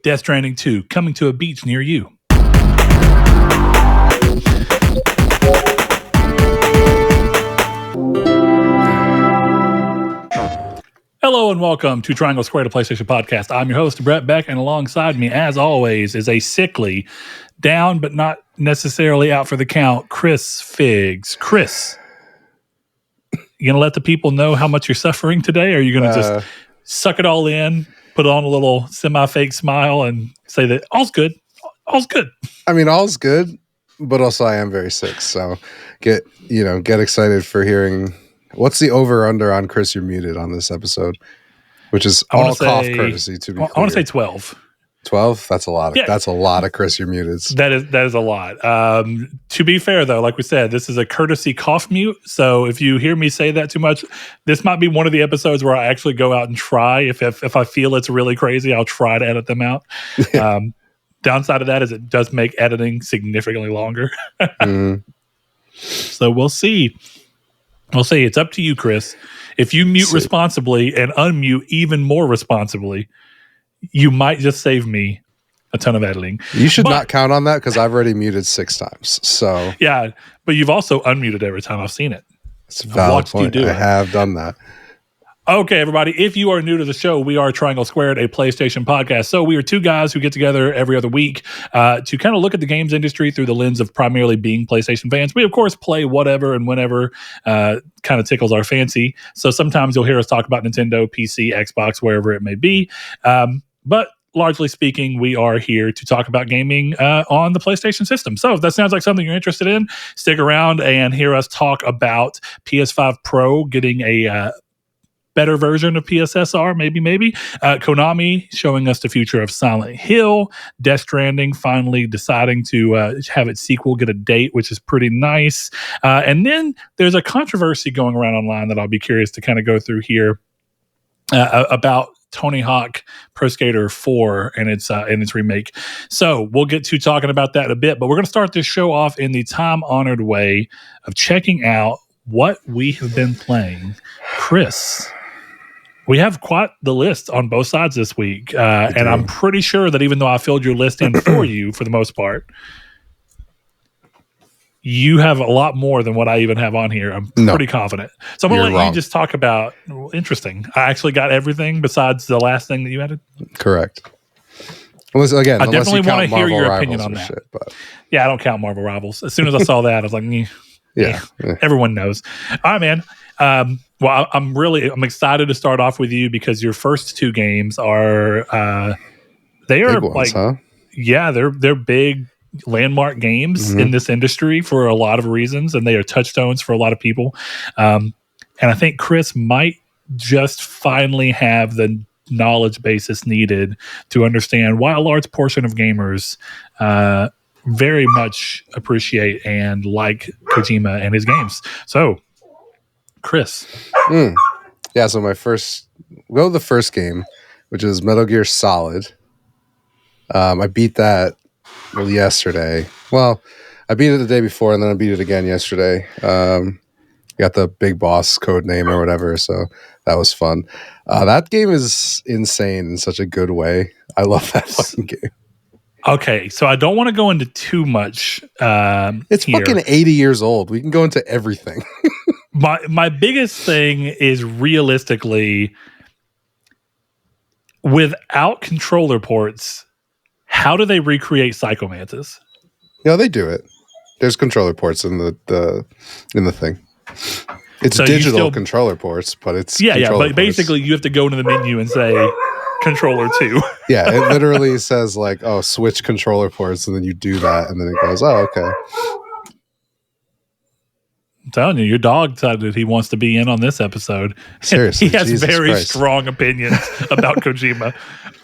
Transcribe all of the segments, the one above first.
Death Stranding 2, coming to a beach near you. Hello and welcome to Triangle Squared, a PlayStation podcast. I'm your host, Brett Beck, and alongside me, as always, is a sickly, down but not necessarily out for the count, Chris Figs. Chris, you going to let the people know how much you're suffering today, or are you going to just suck it all in, put on a little semi-fake smile, and say that all's good? All's good. I mean, all's good, but also I am very sick, so get excited for hearing... What's the over-under on Chris You're Muted on this episode? Which is all cough courtesy, to be clear. I want to say 12. 12? That's a lot. That's a lot of Chris You're Muteds. That is a lot. To be fair, though, like we said, this is a courtesy cough mute. So if you hear me say that too much, this might be one of the episodes where I actually go out and try. If I feel it's really crazy, I'll try to edit them out. Downside of that is it does make editing significantly longer. So we'll see. We'll see. It's up to you, Chris. If you mute responsibly and unmute even more responsibly, you might just save me a ton of editing. You should not count on that because I've already muted 6 times. So yeah, but you've also unmuted every time I've seen it. It's a valid point. I have done that. Okay, everybody, if you are new to the show, we are Triangle Squared, a PlayStation podcast. So we are two guys who get together every other week to kind of look at the games industry through the lens of primarily being PlayStation fans. We, of course, play whatever and whenever kind of tickles our fancy. So sometimes you'll hear us talk about Nintendo, PC, Xbox, wherever it may be. But largely speaking, we are here to talk about gaming on the PlayStation system. So if that sounds like something you're interested in, stick around and hear us talk about PS5 Pro getting a better version of PSSR, maybe. Konami showing us the future of Silent Hill. Death Stranding finally deciding to have its sequel get a date, which is pretty nice. And then there's a controversy going around online that I'll be curious to kind of go through here about Tony Hawk Pro Skater 4 and its remake. So we'll get to talking about that in a bit, but we're going to start this show off in the time-honored way of checking out what we have been playing. Chris, we have quite the list on both sides this week, and I'm pretty sure that even though I filled your list in for you for the most part, you have a lot more than what I even have on here. I'm pretty confident. So I'm going to let you just talk about, interesting. I actually got everything besides the last thing that you added. Correct. I definitely want to hear your opinion on that. Yeah, I don't count Marvel Rivals. As soon as I saw that, I was like, yeah. Everyone knows. All right, man. Well, I'm excited to start off with you because your first 2 games are they are big ones, huh? Yeah, they're big landmark games in this industry for a lot of reasons, and they are touchstones for a lot of people. And I think Chris might just finally have the knowledge basis needed to understand why a large portion of gamers very much appreciate and like Kojima and his games. So, Chris. Yeah, so the first game, which is Metal Gear Solid. I beat that yesterday. Well, I beat it the day before, and then I beat it again yesterday. Got the big boss code name or whatever, so that was fun. That game is insane in such a good way. I love that fucking game. Okay, so I don't want to go into too much. It's here. Fucking 80 years old. We can go into everything. My biggest thing is realistically, without controller ports, how do they recreate Psycho Mantis? Yeah, they do it. There's controller ports in the thing. It's so digital controller ports, but it's but basically you have to go into the menu and say controller 2. Yeah, it literally says like, oh, switch controller ports, and then you do that, and then it goes, oh, okay. I'm telling you, your dog decided he wants to be in on this episode. Seriously, he has very strong opinions about Kojima.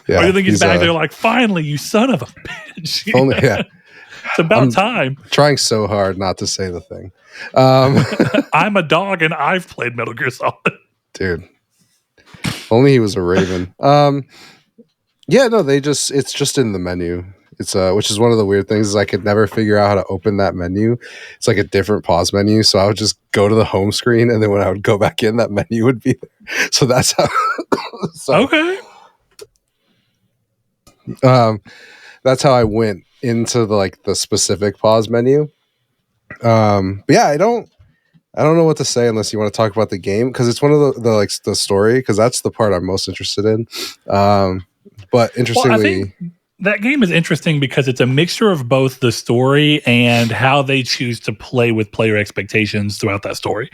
Yeah, or you think he's back there like, finally, you son of a bitch. It's about time. Trying so hard not to say the thing. I'm a dog and I've played Metal Gear Solid. Dude. Only he was a raven. It's just in the menu. It's which is one of the weird things is I could never figure out how to open that menu. It's like a different pause menu. So I would just go to the home screen, and then when I would go back in, that menu would be there. So that's how. Okay. That's how I went into the specific pause menu. But yeah, I don't know what to say unless you want to talk about the game, because it's one of the story, because that's the part I'm most interested in. But interestingly, I think that game is interesting because it's a mixture of both the story and how they choose to play with player expectations throughout that story.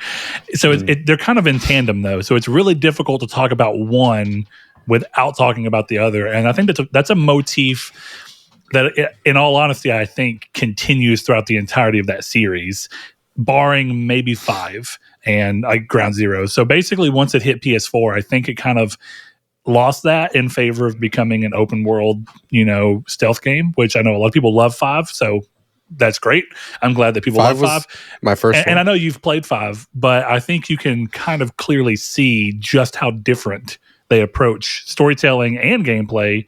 So they're kind of in tandem, though. So it's really difficult to talk about one without talking about the other. And I think that's a motif that, in all honesty, I think continues throughout the entirety of that series, barring maybe 5 and Ground Zero. So basically, once it hit PS4, I think it kind of lost that in favor of becoming an open world, stealth game, which I know a lot of people love 5. So that's great. I'm glad that people love 5. My first one. And I know you've played 5, but I think you can kind of clearly see just how different they approach storytelling and gameplay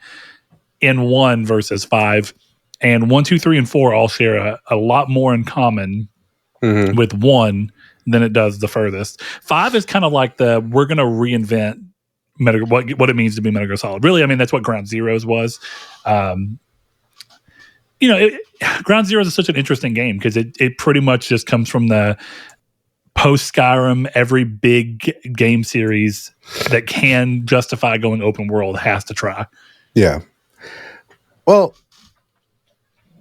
in 1 versus 5. And 1, 2, 3, and 4 all share a lot more in common with 1 than it does the furthest. 5 is kind of like we're going to reinvent what it means to be Metal Gear Solid. Really, I mean, that's what Ground Zeroes was. Ground Zeroes is such an interesting game because it pretty much just comes from the post Skyrim. Every big game series that can justify going open world has to try. Yeah. Well,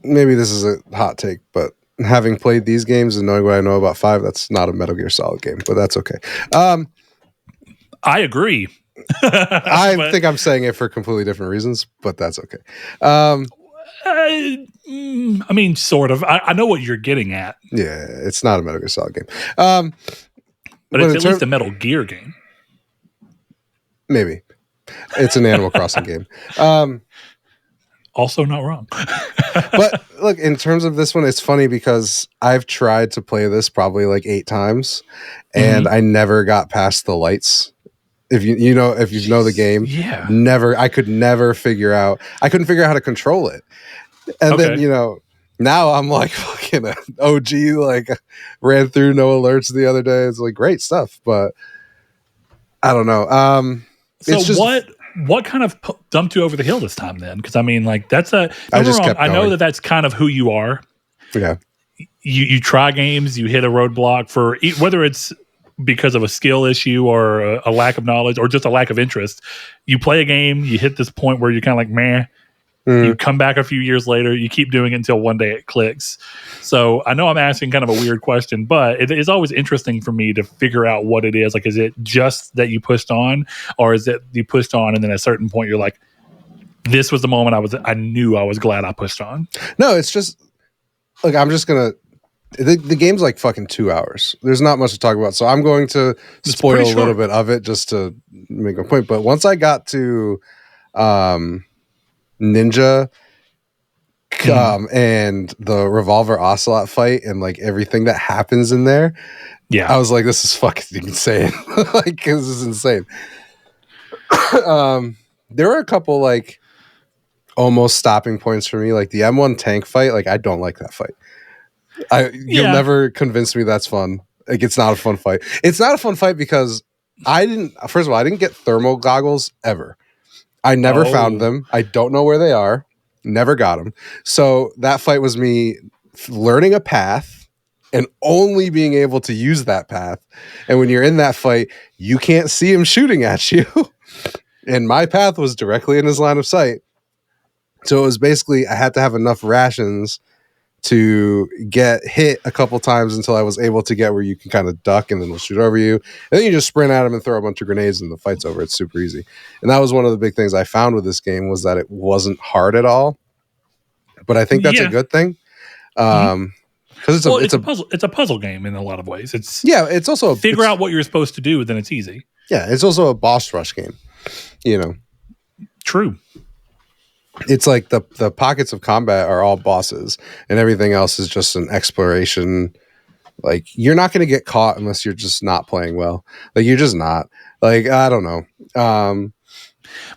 maybe this is a hot take, but having played these games and knowing what I know about 5, that's not a Metal Gear Solid game, but that's okay. I agree. I think I'm saying it for completely different reasons, but that's okay. I mean, sort of. I know what you're getting at. Yeah, it's not a Metal Gear Solid game. But it's at least a Metal Gear game. Maybe. It's an Animal Crossing game. Also not wrong. But look, in terms of this one, it's funny because I've tried to play this probably like 8 times, and I never got past the lights. If you know the game, I couldn't figure out how to control it. And then, now I'm like fucking OG, like ran through no alerts the other day. It's like great stuff, but I don't know. So what kind of dumped you over the hill this time then? Because I mean, like that's I know that's kind of who you are. Yeah. You try games, you hit a roadblock for whether it's because of a skill issue or a lack of knowledge or just a lack of interest. You play a game, you hit this point where you're kind of like, meh. You come back a few years later, you keep doing it until one day it clicks. So I know I'm asking kind of a weird question, but it is always interesting for me to figure out what it is. Like, is it just that you pushed on, or is it you pushed on and then at a certain point you're like, this was the moment I knew I was glad I pushed on? No, it's just like, I'm just going to, the game's like fucking 2 hours. There's not much to talk about. So I'm going to spoil a little bit of it just to make a point. But once I got to Ninja and the Revolver Ocelot fight and like everything that happens in there, I was like, this is fucking insane. Like, this is insane. There were a couple like almost stopping points for me, like the M1 tank fight. Like, I don't like that fight. You'll never convince me that's fun. Like, it's not a fun fight. It's not a fun fight because I didn't get thermal goggles ever. I never found them. I don't know where they are. Never got them. So that fight was me learning a path and only being able to use that path. And when you're in that fight, you can't see him shooting at you. And my path was directly in his line of sight. So it was basically, I had to have enough rations to get hit a couple times until I was able to get where you can kind of duck and then we'll shoot over you. And then you just sprint at him and throw a bunch of grenades and the fight's over. It's super easy. And that was one of the big things I found with this game, was that it wasn't hard at all. But I think that's a good thing. Because it's a puzzle. It's a puzzle game in a lot of ways. It's also figure out what you're supposed to do, then it's easy. Yeah, it's also a boss rush game. True. It's like the pockets of combat are all bosses and everything else is just an exploration. Like, you're not going to get caught unless you're just not playing well. Like, you're just not. Like, I don't know.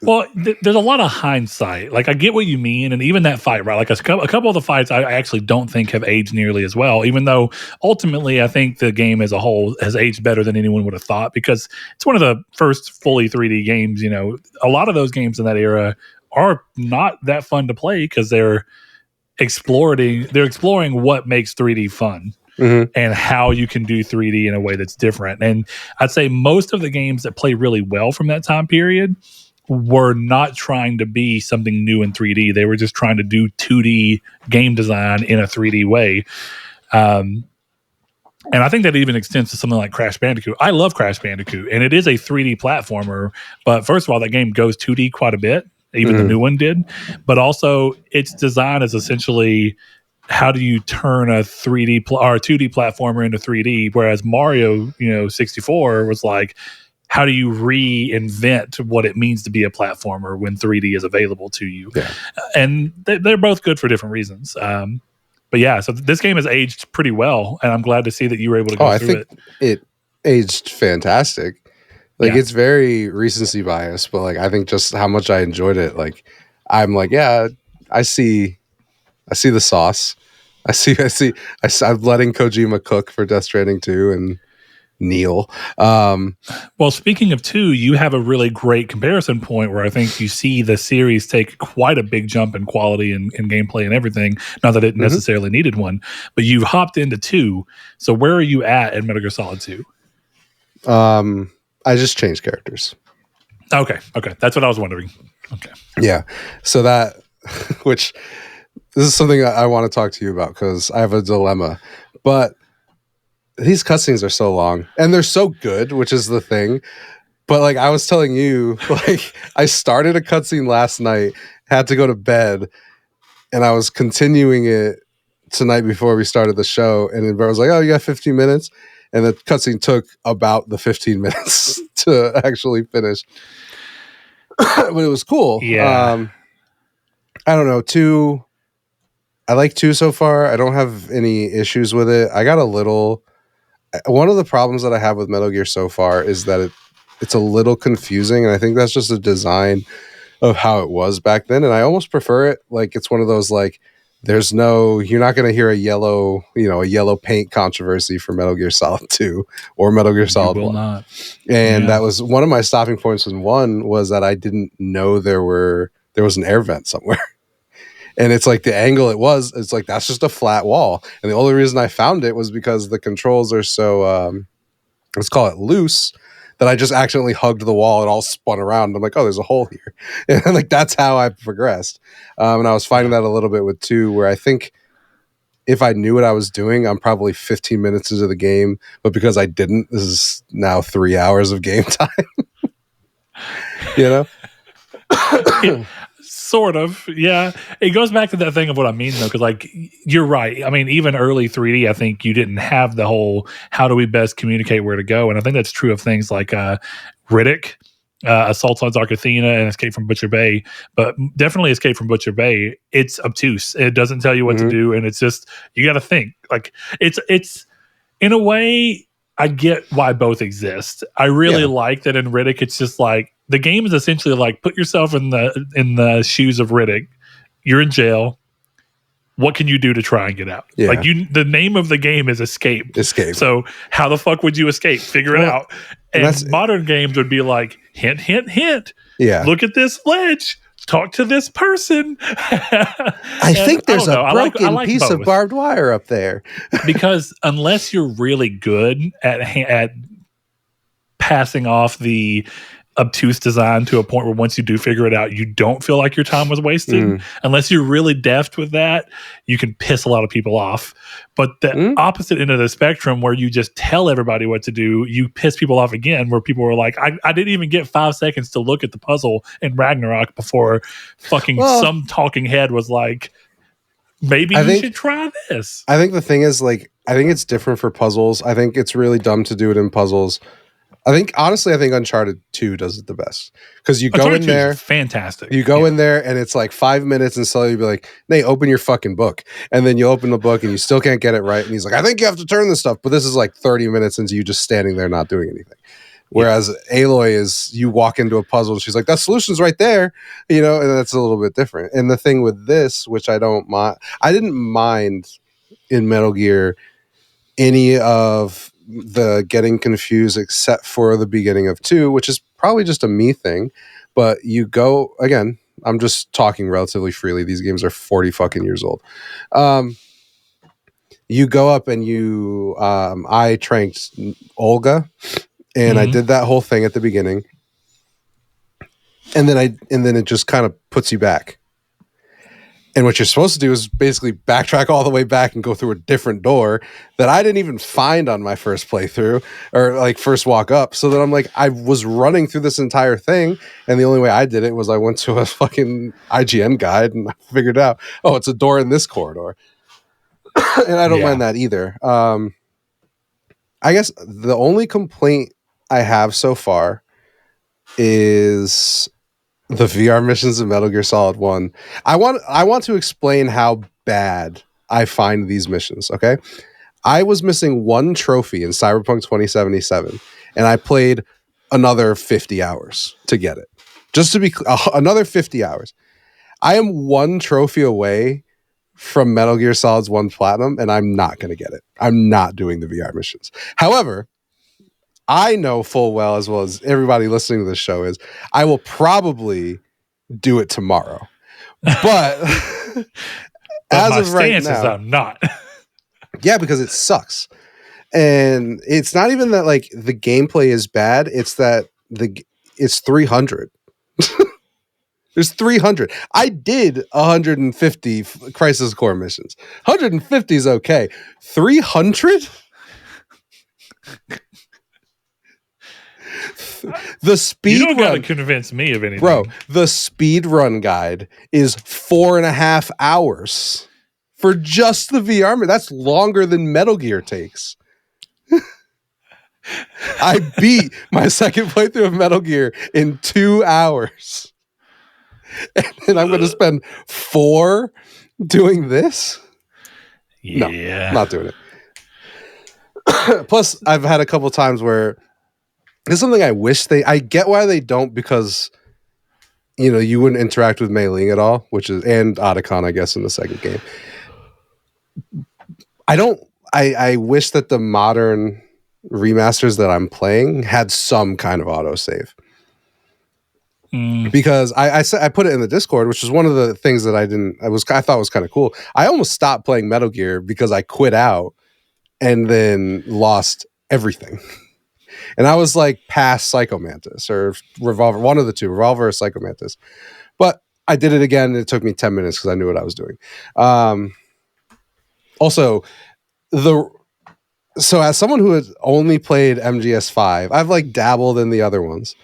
Well, there's a lot of hindsight. Like, I get what you mean. And even that fight, right? Like, a couple of the fights I actually don't think have aged nearly as well, even though ultimately I think the game as a whole has aged better than anyone would have thought, because it's one of the first fully 3D games. A lot of those games in that era are not that fun to play because they're exploring what makes 3D fun. Mm-hmm. And how you can do 3D in a way that's different. And I'd say most of the games that play really well from that time period were not trying to be something new in 3D. They were just trying to do 2D game design in a 3D way. And I think that even extends to something like Crash Bandicoot. I love Crash Bandicoot, and it is a 3D platformer. But first of all, that game goes 2D quite a bit. Even the new one did. But also, its design is essentially how do you turn a 3D or a 2D platformer into 3D? Whereas Mario, 64 was like, how do you reinvent what it means to be a platformer when 3D is available to you? Yeah. And they're both good for different reasons. But yeah, so this game has aged pretty well, and I'm glad to see that you were able to go through it. It aged fantastic. Like, it's very recency bias, but like I think just how much I enjoyed it. Like, I'm like, yeah, I see the sauce. I'm letting Kojima cook for Death Stranding 2 and Neil. Well, speaking of 2, you have a really great comparison point where I think you see the series take quite a big jump in quality and gameplay and everything. Not that it necessarily needed one, but you've hopped into 2. So where are you at Metal Gear Solid 2? I just changed characters. Okay. That's what I was wondering. Okay. Yeah. So that, which this is something I want to talk to you about because I have a dilemma. But these cutscenes are so long and they're so good, which is the thing. But like I was telling you, like I started a cutscene last night, had to go to bed, and I was continuing it tonight before we started the show. And then Brett was like, "Oh, you got 15 minutes." And the cutscene took about the 15 minutes to actually finish. But it was cool. Yeah. I don't know. 2, I like 2 so far. I don't have any issues with it. I got a little... One of the problems that I have with Metal Gear so far is that it's a little confusing. And I think that's just a design of how it was back then. And I almost prefer it. Like, it's one of those, like, you're not going to hear a yellow paint controversy for Metal Gear Solid 2 or Metal Gear Solid 1. Not. And that was one of my stopping points in 1 was that I didn't know there was an air vent somewhere. And it's like the angle it's like, that's just a flat wall. And the only reason I found it was because the controls are so, let's call it loose, that I just accidentally hugged the wall and all spun around. I'm like, oh, there's a hole here. And like, that's how I progressed. And I was finding that a little bit with 2, where I think if I knew what I was doing, I'm probably 15 minutes into the game. But because I didn't, this is now 3 hours of game time. Sort of, yeah. It goes back to that thing of what I mean, though, because like you're right. I mean, even early 3D, I think you didn't have the whole how do we best communicate where to go, and I think that's true of things like Riddick, Assault on Zarkathina, and Escape from Butcher Bay. But definitely Escape from Butcher Bay, it's obtuse. It doesn't tell you what to do, and it's just you got to think. Like it's in a way. I get why both exist. I really like that in Riddick. It's just like the game is essentially like put yourself in the shoes of Riddick. You're in jail. What can you do to try and get out? Yeah. Like the name of the game is Escape. So how the fuck would you escape? Figure it out. And modern games would be like hint, hint, hint. Yeah. Look at this ledge. Talk to this person. I think there's a broken piece of barbed wire up there. Because unless you're really good at passing off the obtuse design to a point where once you do figure it out, you don't feel like your time was wasted. Unless you're really deft with that, you can piss a lot of people off. But the opposite end of the spectrum, where you just tell everybody what to do, you piss people off again, where people are like, I didn't even get 5 seconds to look at the puzzle in Ragnarok before some talking head was like, maybe you should try this. I think the thing is, like, I think it's different for puzzles. I think it's really dumb to do it in puzzles. I think Uncharted 2 does it the best, because you go in there, fantastic. You go in there and it's like 5 minutes, and so you'd be like, "Nate, open your fucking book," and then you open the book and you still can't get it right, and he's like, "I think you have to turn this stuff," but this is like 30 minutes into you just standing there not doing anything. Whereas Aloy is, you walk into a puzzle and she's like, that solution's right there, and that's a little bit different. And the thing with this, which I didn't mind in Metal Gear any of the getting confused except for the beginning of 2, which is probably just a me thing. But you go, again, I'm just talking relatively freely. These games are 40 fucking years old. You go up and you I tranked Olga, and I did that whole thing at the beginning, and then it just kind of puts you back. And what you're supposed to do is basically backtrack all the way back and go through a different door that I didn't even find on my first playthrough or like first walk up. So that I'm like, I was running through this entire thing, and the only way I did it was I went to a fucking IGN guide and I figured out, oh, it's a door in this corridor. And I don't mind that either. I guess the only complaint I have so far is the VR missions of Metal Gear Solid 1. I want to explain how bad I find these missions, okay? I was missing one trophy in Cyberpunk 2077, and I played another 50 hours to get it. Just to be another 50 hours. I am one trophy away from Metal Gear Solid 1 Platinum, and I'm not going to get it. I'm not doing the VR missions. However, I know full well as everybody listening to this show is, I will probably do it tomorrow. But as my of right stance now, is I'm not. Yeah, because it sucks. And it's not even that like the gameplay is bad, it's that it's 300. There's 300. I did 150 Crisis Core missions. 150 is okay. 300? The speed you don't run gotta convince me of anything, bro. The speed run guide is 4.5 hours for just the VR. That's longer than Metal Gear takes. I beat my second playthrough of Metal Gear in 2 hours, and I'm going to spend 4 doing this. Yeah, no, not doing it. Plus, I've had a couple times where it's something I wish I get why they don't, because you wouldn't interact with Mei Ling at all, and Otacon, I guess, in the second game. I wish that the modern remasters that I'm playing had some kind of autosave. Because I put it in the Discord, which was one of the things that I thought was kind of cool. I almost stopped playing Metal Gear because I quit out and then lost everything. And I was like past Psycho Mantis or Revolver, one of the two, Revolver or Psycho Mantis. But I did it again, and it took me 10 minutes because I knew what I was doing. Also, so as someone who has only played MGS5, I've like dabbled in the other ones.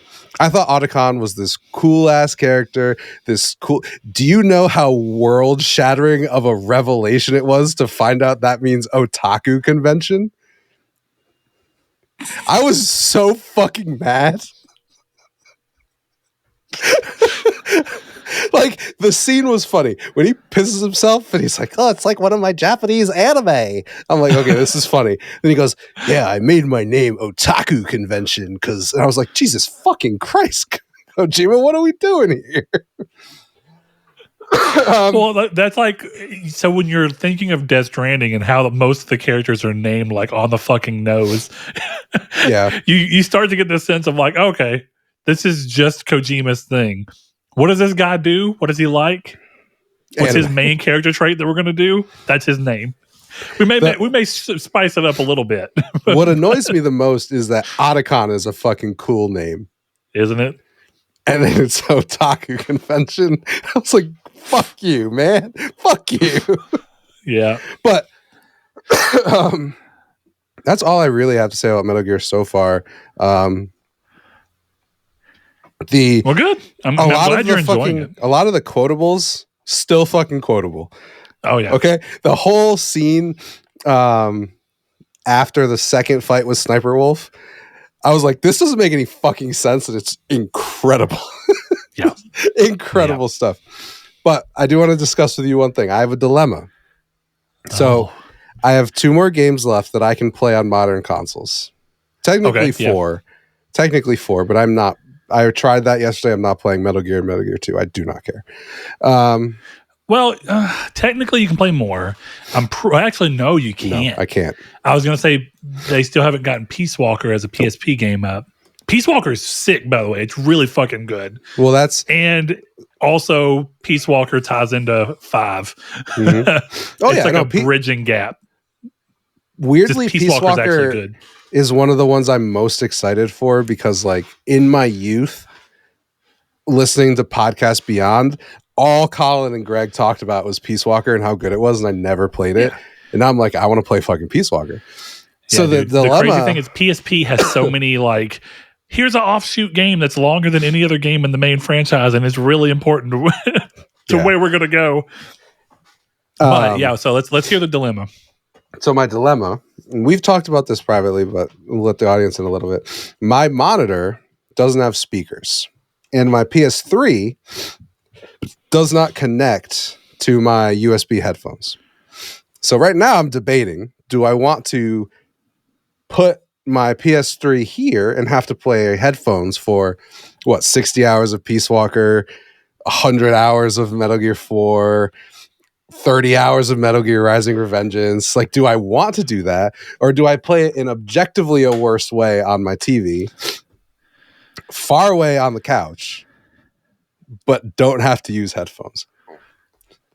I thought Otacon was this cool ass character. Do you know how world shattering of a revelation it was to find out that means otaku convention? I was so fucking mad. Like, the scene was funny when he pisses himself and he's like, oh, it's like one of my Japanese anime. I'm like, okay, this is funny. Then he goes, yeah, I made my name Otaku Convention and I was like, Jesus fucking Christ, Kojima, what are we doing here? Well, that's like, so when you're thinking of Death Stranding and how most of the characters are named like on the fucking nose, yeah, you start to get this sense of like, okay, this is just Kojima's thing. What does this guy do? What does he like? What's his main character trait that we're going to do? That's his name. We may spice it up a little bit. What annoys me the most is that Otacon is a fucking cool name, isn't it? And then it's Otaku Convention. I was like, fuck you, man. Fuck you. Yeah. But that's all I really have to say about Metal Gear so far. Well, good. I'm glad you're enjoying it. A lot of the quotables still fucking quotable. Oh yeah. Okay. The whole scene after the second fight with Sniper Wolf, I was like, this doesn't make any fucking sense, and it's incredible. Yeah. Incredible stuff. But I do want to discuss with you one thing. I have a dilemma. So I have 2 more games left that I can play on modern consoles. Technically 4. Technically 4, but I'm not. I tried that yesterday. I'm not playing Metal Gear and Metal Gear 2. I do not care. Well, technically you can play more. Actually, no, you can't. No, I can't. I was going to say they still haven't gotten Peace Walker as a PSP game up. Peace Walker is sick, by the way. It's really fucking good. Well, that's and also Peace Walker ties into 5. Mm-hmm. Oh it's yeah, like a bridging gap. Weirdly, Peace Walker is actually good. Is one of the ones I'm most excited for because, like, in my youth, listening to Podcast Beyond, all Colin and Greg talked about was Peace Walker and how good it was, and I never played it. And now I'm like, I want to play fucking Peace Walker. Yeah, so the crazy thing is PSP has so many, like, here's an offshoot game that's longer than any other game in the main franchise, and it's really important to where we're gonna go. But yeah, so let's hear the dilemma. So my dilemma, and we've talked about this privately, but we'll let the audience in a little bit. My monitor doesn't have speakers, and my PS3 does not connect to my USB headphones. So right now I'm debating, do I want to put my PS3 here and have to play headphones for, 60 hours of Peace Walker, 100 hours of Metal Gear 4, 30 hours of Metal Gear Rising Revengeance? Like, do I want to do that? Or do I play it in objectively a worse way on my TV, far away on the couch, but don't have to use headphones?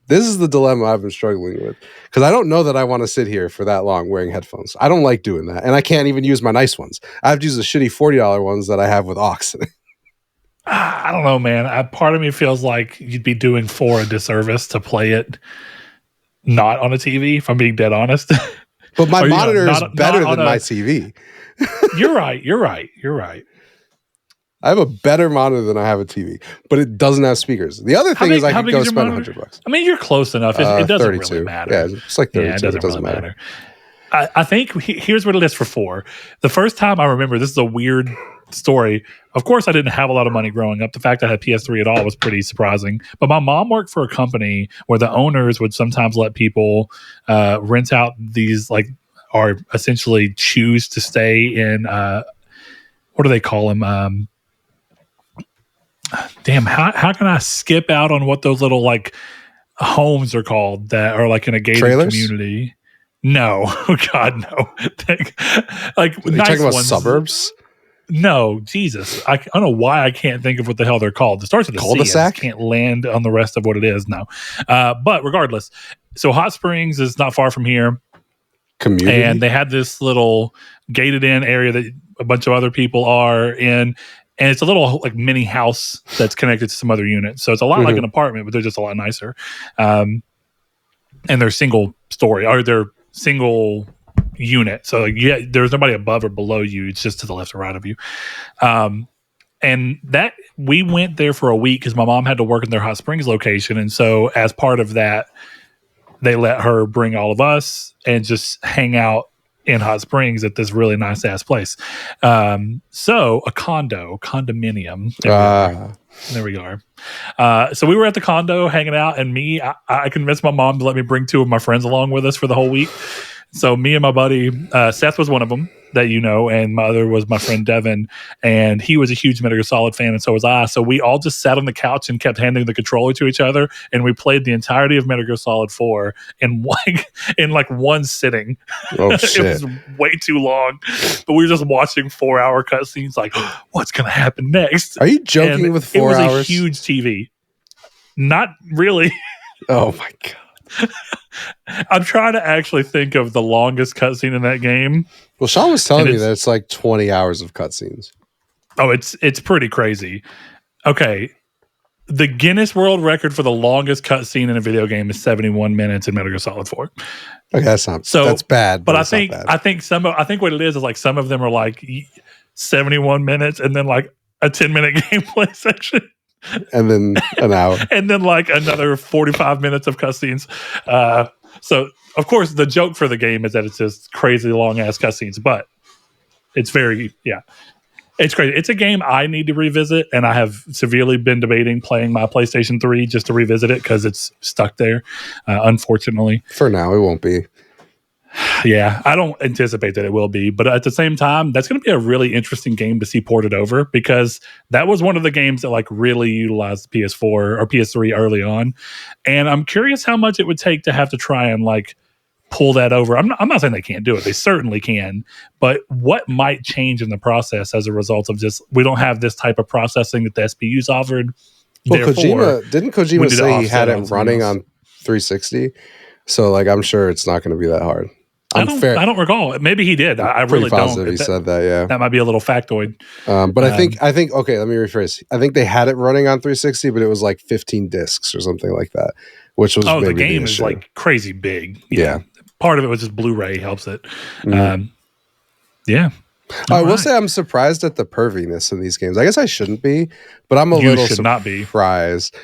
This is the dilemma I've been struggling with, because I don't know that I want to sit here for that long wearing headphones. I don't like doing that. And I can't even use my nice ones. I have to use the shitty $40 ones that I have with aux. I don't know, man. Part of me feels like you'd be doing 4 a disservice to play it not on a TV, if I'm being dead honest. But my monitor is better than my TV. You're right. I have a better monitor than I have a TV, but it doesn't have speakers. The other thing is I could go spend $100. I mean, you're close enough. It doesn't 32. Really matter. Yeah, it's like 32. It doesn't really matter. I think here's what it is for 4. The first time I remember, this is a weird story. Of course, I didn't have a lot of money growing up. The fact that I had PS3 at all was pretty surprising. But my mom worked for a company where the owners would sometimes let people rent out these, like, or essentially choose to stay in, what do they call them? Damn, how can I skip out on what those little, like, homes are called that are, like, in a gated community? No. Oh, God, no. Like, are nice talking about ones. Suburbs? No, Jesus. I don't know why I can't think of what the hell they're called. It starts with a cul-de-sac? C. I can't land on the rest of what it is. No. But regardless, so Hot Springs is not far from here. Community? And they had this little gated in area that a bunch of other people are in. And it's a little, like, mini house that's connected to some other units. So it's a lot like an apartment, but they're just a lot nicer. And they're single story, or they're single unit. So, like, yeah, there's nobody above or below you. It's just to the left or right of you. And that, we went there for a week because my mom had to work in their Hot Springs location. And so as part of that, they let her bring all of us and just hang out in Hot Springs at this really nice ass place. So a condominium. There we are. So we were at the condo hanging out, and I convinced my mom to let me bring 2 of my friends along with us for the whole week. So me and my buddy, Seth was one of them that you know, and my other was my friend Devin, and he was a huge Metal Gear Solid fan, and so was I. So we all just sat on the couch and kept handing the controller to each other, and we played the entirety of Metal Gear Solid 4 in one sitting. Oh shit! It was way too long, but we were just watching 4-hour cutscenes. Like, what's gonna happen next? Are you joking? And with 4 hours? It was a huge TV. Not really. Oh my god. I'm trying to actually think of the longest cutscene in that game. Well, Sean was telling me that it's like 20 hours of cutscenes. Oh, it's pretty crazy. Okay. The Guinness World Record for the longest cutscene in a video game is 71 minutes in Metal Gear Solid 4. Okay, that's bad. But I think what it is like some of them are like 71 minutes and then like a 10-minute gameplay section. And then an hour. And then like another 45 minutes of cutscenes. So, of course, the joke for the game is that it's just crazy long-ass cutscenes. But it's it's crazy. It's a game I need to revisit. And I have severely been debating playing my PlayStation 3 just to revisit it because it's stuck there, unfortunately. For now, it won't be. Yeah, I don't anticipate that it will be, but at the same time, that's going to be a really interesting game to see ported over because that was one of the games that like really utilized PS4 or PS3 early on, and I'm curious how much it would take to have to try and like pull that over. I'm not saying they can't do it. They certainly can. But what might change in the process as a result of just we don't have this type of processing that the SPU's offered? Well, didn't Kojima say he had it running on 360? So like, I'm sure it's not going to be that hard. I don't recall. Maybe he did. I really don't. He said that. Yeah, that might be a little factoid. But I think. Okay, let me rephrase. I think they had it running on 360, but it was like 15 discs or something like that, which was the game is like crazy big. Yeah. Part of it was just Blu-ray helps it. Yeah. I will say I'm surprised at the perviness in these games. I guess I shouldn't be, but I'm a little surprised.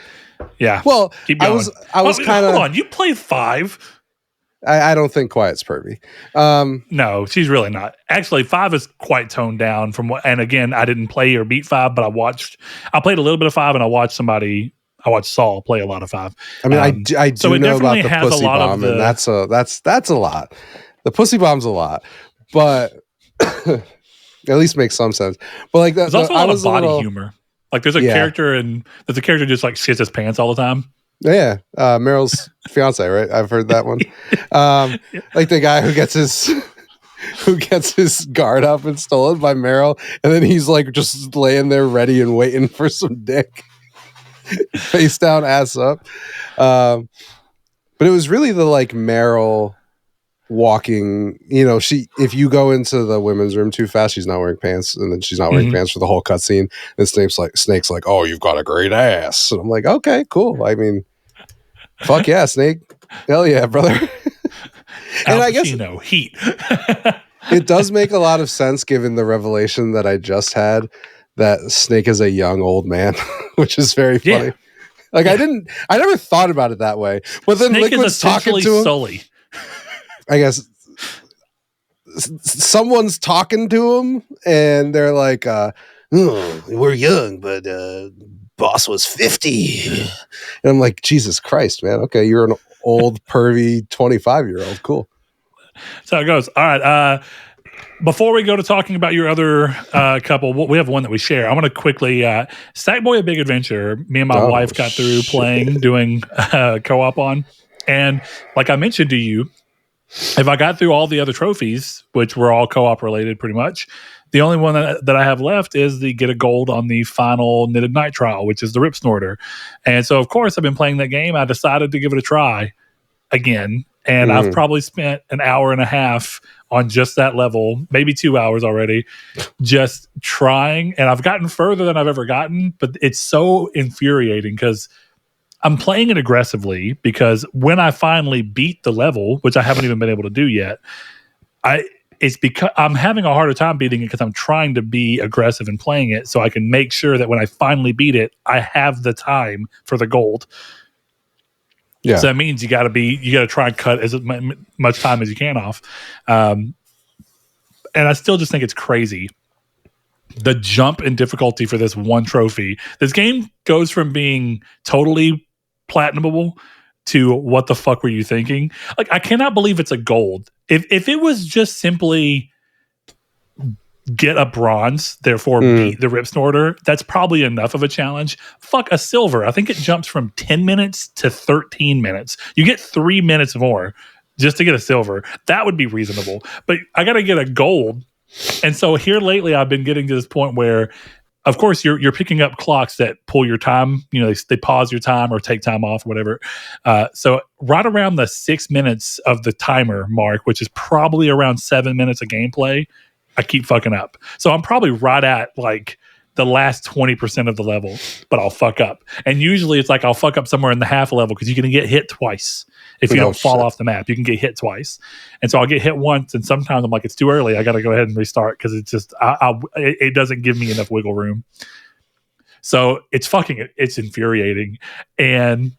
Yeah. Well, I was kind of. Hold on, you played 5. I don't think Quiet's pervy. No, she's really not. Actually, 5 is quite toned down from what. And again, I didn't play or beat 5, but I played a little bit of 5, and I watched Saul play a lot of 5. I mean, I do know about the pussy bomb, and that's a lot. The pussy bomb's a lot, but at least makes some sense. But like, there's also a lot of body humor. Like, there's a character just like shits his pants all the time. Yeah, Meryl's fiance, right? I've heard that one. Like the guy who gets his guard up and stolen by Meryl, and then he's like just laying there ready and waiting for some dick, face down, ass up. But it was really the like Meryl walking. You know, if you go into the women's room too fast, she's not wearing pants, and then she's not wearing pants for the whole cutscene. And Snake's like, "Oh, you've got a great ass," and I'm like, "Okay, cool." I mean, fuck yeah, Snake, hell yeah, brother. And I guess heat. It does make a lot of sense given the revelation that I just had that Snake is a young old man, which is very funny. Yeah. Like I never thought about it that way. But then Snake Liquid's talking to him. Sully. I guess someone's talking to him, and they're like, "We're young, but boss was 50." And I'm like, Jesus Christ, man. Okay, you're an old, pervy 25-year-old. Cool. So it goes. All right. Before we go to talking about your other couple, we have one that we share. I want to quickly, Sackboy, A Big Adventure, me and my wife got through doing co-op on. And like I mentioned to you, if I got through all the other trophies, which were all co-op related pretty much, the only one that I have left is the get a gold on the final Knitted Night trial, which is the Rip Snorter. And so, of course, I've been playing that game. I decided to give it a try again. And I've probably spent an hour and a half on just that level, maybe 2 hours already, just trying. And I've gotten further than I've ever gotten, but it's so infuriating because I'm playing it aggressively, because when I finally beat the level, which I haven't even been able to do yet, it's because I'm having a harder time beating it because I'm trying to be aggressive in playing it so I can make sure that when I finally beat it, I have the time for the gold. Yeah. So that means you got to try and cut as much time as you can off. And I still just think it's crazy. The jump in difficulty for this one trophy. This game goes from being totally platinumable to what the fuck were you thinking? Like, I cannot believe it's a gold. If it was just simply get a bronze, therefore beat the Rip Snorter, that's probably enough of a challenge. Fuck a silver. I think it jumps from 10 minutes to 13 minutes. You get 3 minutes more just to get a silver. That would be reasonable. But I got to get a gold. And so here lately, I've been getting to this point where, of course, you're picking up clocks that pull your time. You know, they pause your time or take time off or whatever. So right around the 6 minutes of the timer mark, which is probably around 7 minutes of gameplay, I keep fucking up. So I'm probably right at like the last 20% of the level, but I'll fuck up. And usually it's like I'll fuck up somewhere in the half level because you can get hit twice. If you don't fall off the map, you can get hit twice. And so I'll get hit once, and sometimes I'm like, it's too early. I got to go ahead and restart because it's just, it doesn't give me enough wiggle room. So it's infuriating. And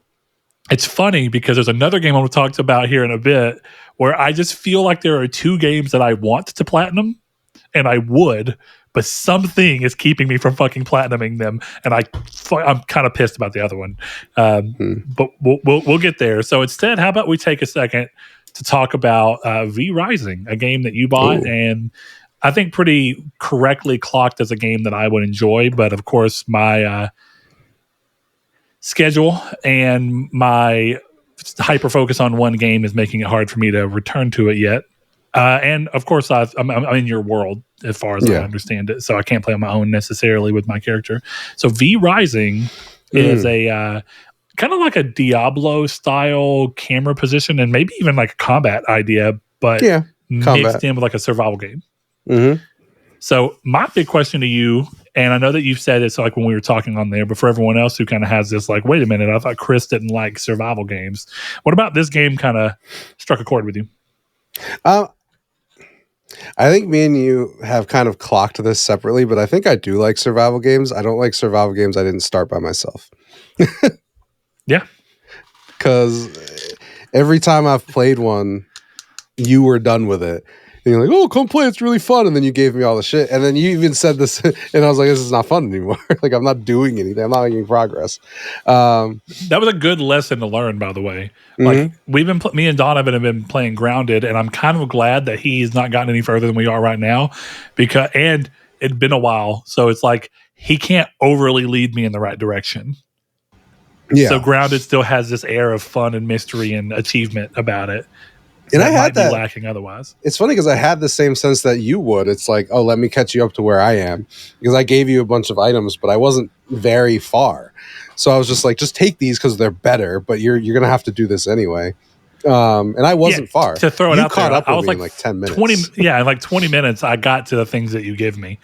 it's funny because there's another game I'm going to talk about here in a bit where I just feel like there are two games that I want to platinum, and I would, but something is keeping me from fucking platinuming them, and I'm kind of pissed about the other one. But we'll get there. So instead, how about we take a second to talk about V Rising, a game that you bought, and I think pretty correctly clocked as a game that I would enjoy. But of course, my schedule and my hyper focus on one game is making it hard for me to return to it yet. And of course, I'm in your world as far as I understand it, so I can't play on my own necessarily with my character. So V Rising is a kind of like a Diablo style camera position, and maybe even like a combat idea, but mixed in with like a survival game. Mm-hmm. So my big question to you, and I know that you've said it's like when we were talking on there, but for everyone else who kind of has this like, wait a minute, I thought Chris didn't like survival games. What about this game kind of struck a chord with you? I think me and you have kind of clocked this separately, but I think I do like survival games. I don't like survival games I didn't start by myself. Yeah. Because every time I've played one, you were done with it. And you're like, oh, come play, it's really fun. And then you gave me all the shit. And then you even said this, and I was like, this is not fun anymore. Like, I'm not doing anything. I'm not making progress. That was a good lesson to learn, by the way. Like, we've been, me and Donovan have been playing Grounded, and I'm kind of glad that he's not gotten any further than we are right now. And it'd been a while. So it's like, he can't overly lead me in the right direction. Yeah. So Grounded still has this air of fun and mystery and achievement about it. And I had that lacking otherwise. It's funny because I had the same sense that you would. It's like, oh, let me catch you up to where I am, because I gave you a bunch of items, but I wasn't very far. So I was just like, just take these because they're better, but you're gonna have to do this anyway. And I wasn't far. To throw it out caught there, up with me in like 10 minutes. In like 20 minutes, I got to the things that you give me.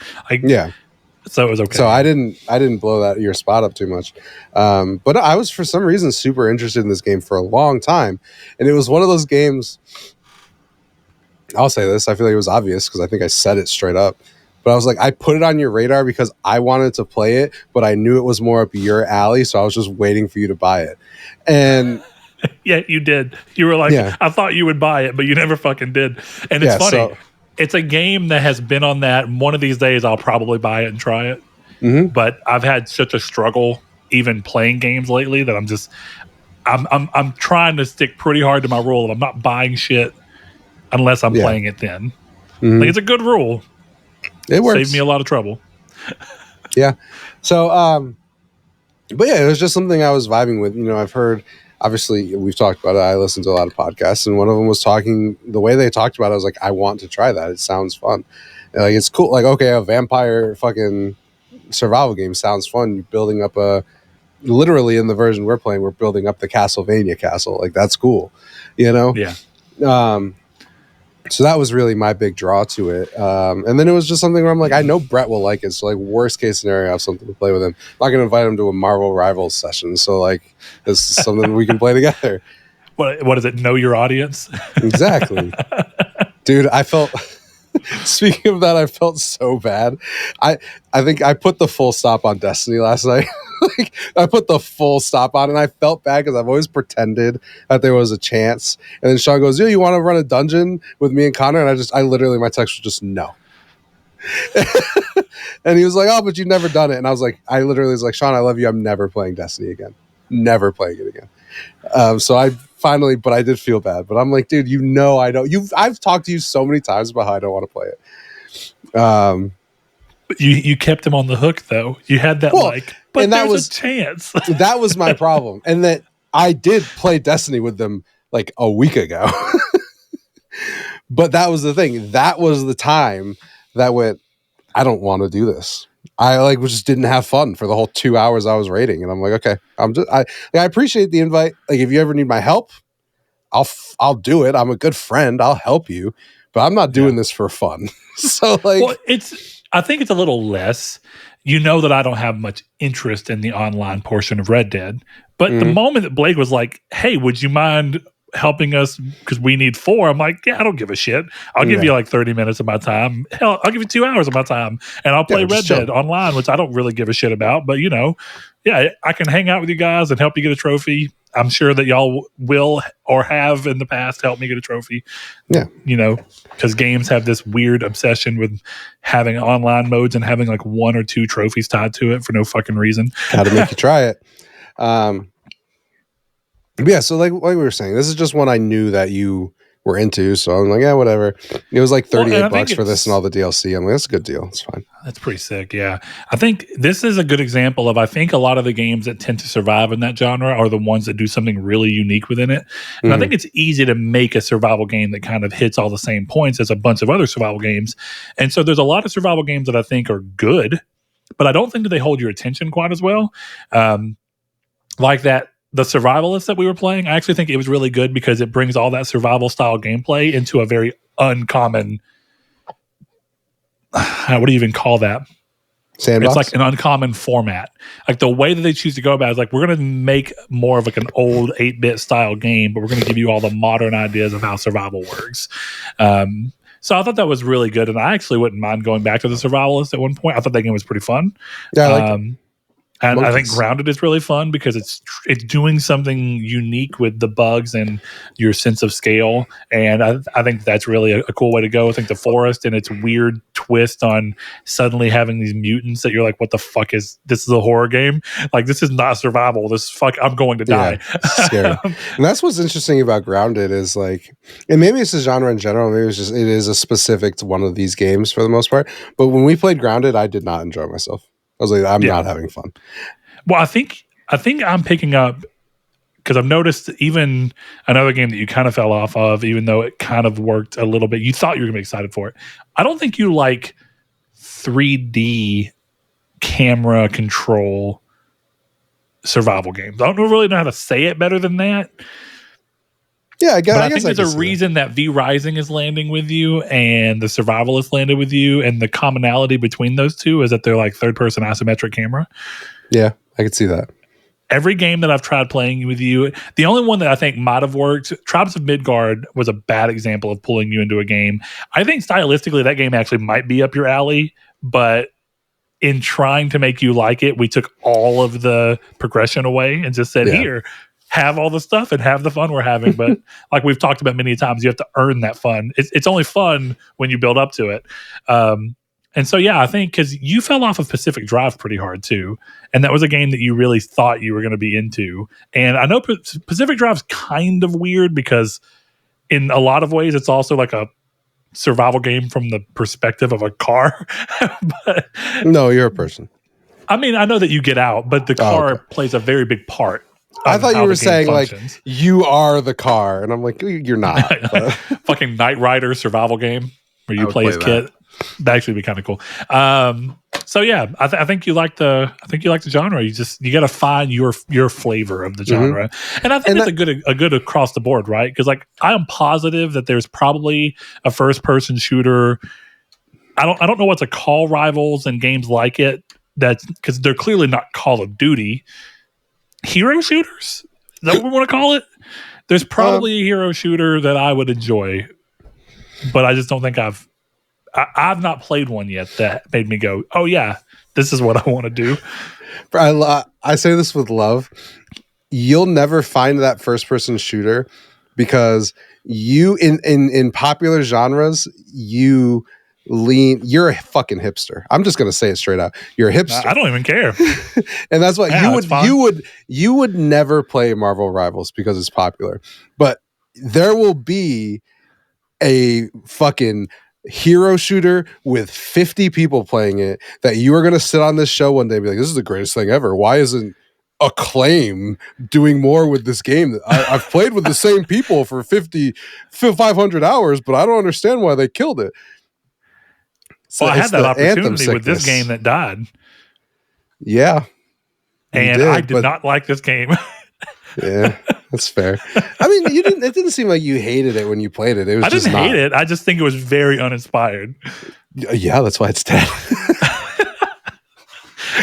So it was okay. So I didn't blow your spot up too much. But I was, for some reason, super interested in this game for a long time. And it was one of those games, I'll say this, I feel like it was obvious because I think I said it straight up. But I was like, I put it on your radar because I wanted to play it, but I knew it was more up your alley, so I was just waiting for you to buy it. And yeah, you did. You were like, I thought you would buy it, but you never fucking did. And it's funny. So, it's a game that has been on that. One of these days, I'll probably buy it and try it. But I've had such a struggle even playing games lately that I'm trying to stick pretty hard to my rule of I'm not buying shit unless I'm playing it then. Like, it's a good rule. It works. Saved me a lot of trouble. Yeah. So, but yeah, it was just something I was vibing with. You know, I've heard, obviously, we've talked about it. I listened to a lot of podcasts, and one of them was talking, the way they talked about it, I was like, I want to try that. It sounds fun. And like, it's cool. Like, okay, a vampire fucking survival game sounds fun. You're building up literally in the version we're playing, we're building up the Castlevania castle. Like, that's cool, you know? Yeah. So that was really my big draw to it. And then it was just something where I'm like, I know Brett will like it. So like, worst case scenario, I have something to play with him. I'm not going to invite him to a Marvel Rivals session. So like, this is something we can play together. What is it? Know your audience? Exactly. Dude, I felt, speaking of that, I felt so bad. I think I put the full stop on Destiny last night. Like, I put the full stop on, and I felt bad because I've always pretended that there was a chance. And then Sean goes, "Yo, you want to run a dungeon with me and Connor?" And I literally, my text was just no. And he was like, "Oh, but you've never done it." And I literally was like, "Sean, I love you. I'm never playing Destiny again. Never playing it again." So I finally, but I did feel bad. But I'm like, dude, you know, I don't. I've talked to you so many times about how I don't want to play it. But you kept him on the hook, though. You had that but and that was a chance. That was my problem, and that I did play Destiny with them like a week ago. But that was the thing. That was the time that went, I don't want to do this. I just didn't have fun for the whole 2 hours I was raiding, and I'm like, okay, I appreciate the invite. Like, if you ever need my help, I'll do it. I'm a good friend. I'll help you, but I'm not doing this for fun. So like, well, I think it's a little less. You know that I don't have much interest in the online portion of Red Dead, but the moment that Blake was like, "Hey, would you mind helping us because we need 4?" I'm like, "Yeah, I don't give a shit. I'll give you like 30 minutes of my time. Hell, I'll give you 2 hours of my time, and I'll play Red Dead online, which I don't really give a shit about. But you know, yeah, I can hang out with you guys and help you get a trophy. I'm sure that y'all will or have in the past helped me get a trophy. Yeah, you know, because games have this weird obsession with having online modes and having like 1 or 2 trophies tied to it for no fucking reason. How to make you try it. Yeah, so like we were saying, this is just one I knew that you were into, so I'm like, yeah, whatever. It was like $38 for this and all the DLC. I'm like, that's a good deal. It's fine. That's pretty sick. Yeah. I think this is a good example of, I think a lot of the games that tend to survive in that genre are the ones that do something really unique within it. And I think it's easy to make a survival game that kind of hits all the same points as a bunch of other survival games. And so there's a lot of survival games that I think are good, but I don't think that they hold your attention quite as well. Like that, the Survivalist that we were playing, I actually think it was really good because it brings all that survival style gameplay into a very uncommon, what do you even call that? Sandbox? It's like an uncommon format. Like the way that they choose to go about it is like, we're going to make more of like an old 8-bit style game, but we're going to give you all the modern ideas of how survival works. So I thought that was really good, and I actually wouldn't mind going back to the Survivalist at one point. I thought that game was pretty fun. Yeah, I like it. And Monkeys. I think Grounded is really fun because it's doing something unique with the bugs and your sense of scale. And I think that's really a cool way to go. I think The Forest and its weird twist on suddenly having these mutants that you're like, what the fuck is this? Is a horror game? Like, this is not survival. I'm going to die. Yeah, scary. And that's what's interesting about Grounded is like, and maybe it's a genre in general. Maybe it is a specific to one of these games for the most part. But when we played Grounded, I did not enjoy myself. I was like, I'm not having fun. Well, I think I'm picking up, because I've noticed even another game that you kind of fell off of, even though it kind of worked a little bit. You thought you were going to be excited for it. I don't think you like 3D camera control survival games. I don't really know how to say it better than that. Yeah, I think there's a reason that V Rising is landing with you and the Survivalist landed with you, and the commonality between those two is that they're like third-person isometric camera. Yeah, I could see that. Every game that I've tried playing with you, the only one that I think might have worked, Tribes of Midgard was a bad example of pulling you into a game. I think stylistically that game actually might be up your alley, but in trying to make you like it, we took all of the progression away and just said, here, have all the stuff and have the fun we're having. But like we've talked about many times, you have to earn that fun. It's only fun when you build up to it. And so, yeah, I think because you fell off of Pacific Drive pretty hard too. And that was a game that you really thought you were going to be into. And I know Pacific Drive's kind of weird because in a lot of ways, it's also like a survival game from the perspective of a car. But no, you're a person. I mean, I know that you get out, but the car plays a very big part. I thought you were saying functions. Like you are the car, and I'm like, you're not. Fucking Knight Rider survival game where you play as Kit. That actually would be kind of cool. So yeah, I think you like the genre. You got to find your flavor of the genre, and I think it's a good across the board, right? Because like I am positive that there's probably a first person shooter. I don't know what to call Rivals and games like it. That's because they're clearly not Call of Duty. Hero shooters? Is that what we want to call it? There's probably a hero shooter that I would enjoy, but I just don't think I've not played one yet that made me go, oh yeah, this is what I want to do. I say this with love. You'll never find that first person shooter because you in popular genres, you're a fucking hipster. I'm just gonna say it straight out. You're a hipster. I don't even care. And that's why you would never play Marvel Rivals because it's popular. But there will be a fucking hero shooter with 50 people playing it that you are gonna sit on this show one day and be like, this is the greatest thing ever. Why isn't Acclaim doing more with this game? I've played with the same people for 500 hours, but I don't understand why they killed it. So I had that opportunity with this game that died. Yeah. And I did not like this game. Yeah, that's fair. I mean, it didn't seem like you hated it when you played it. I didn't hate it. I just think it was very uninspired. Yeah, that's why it's dead.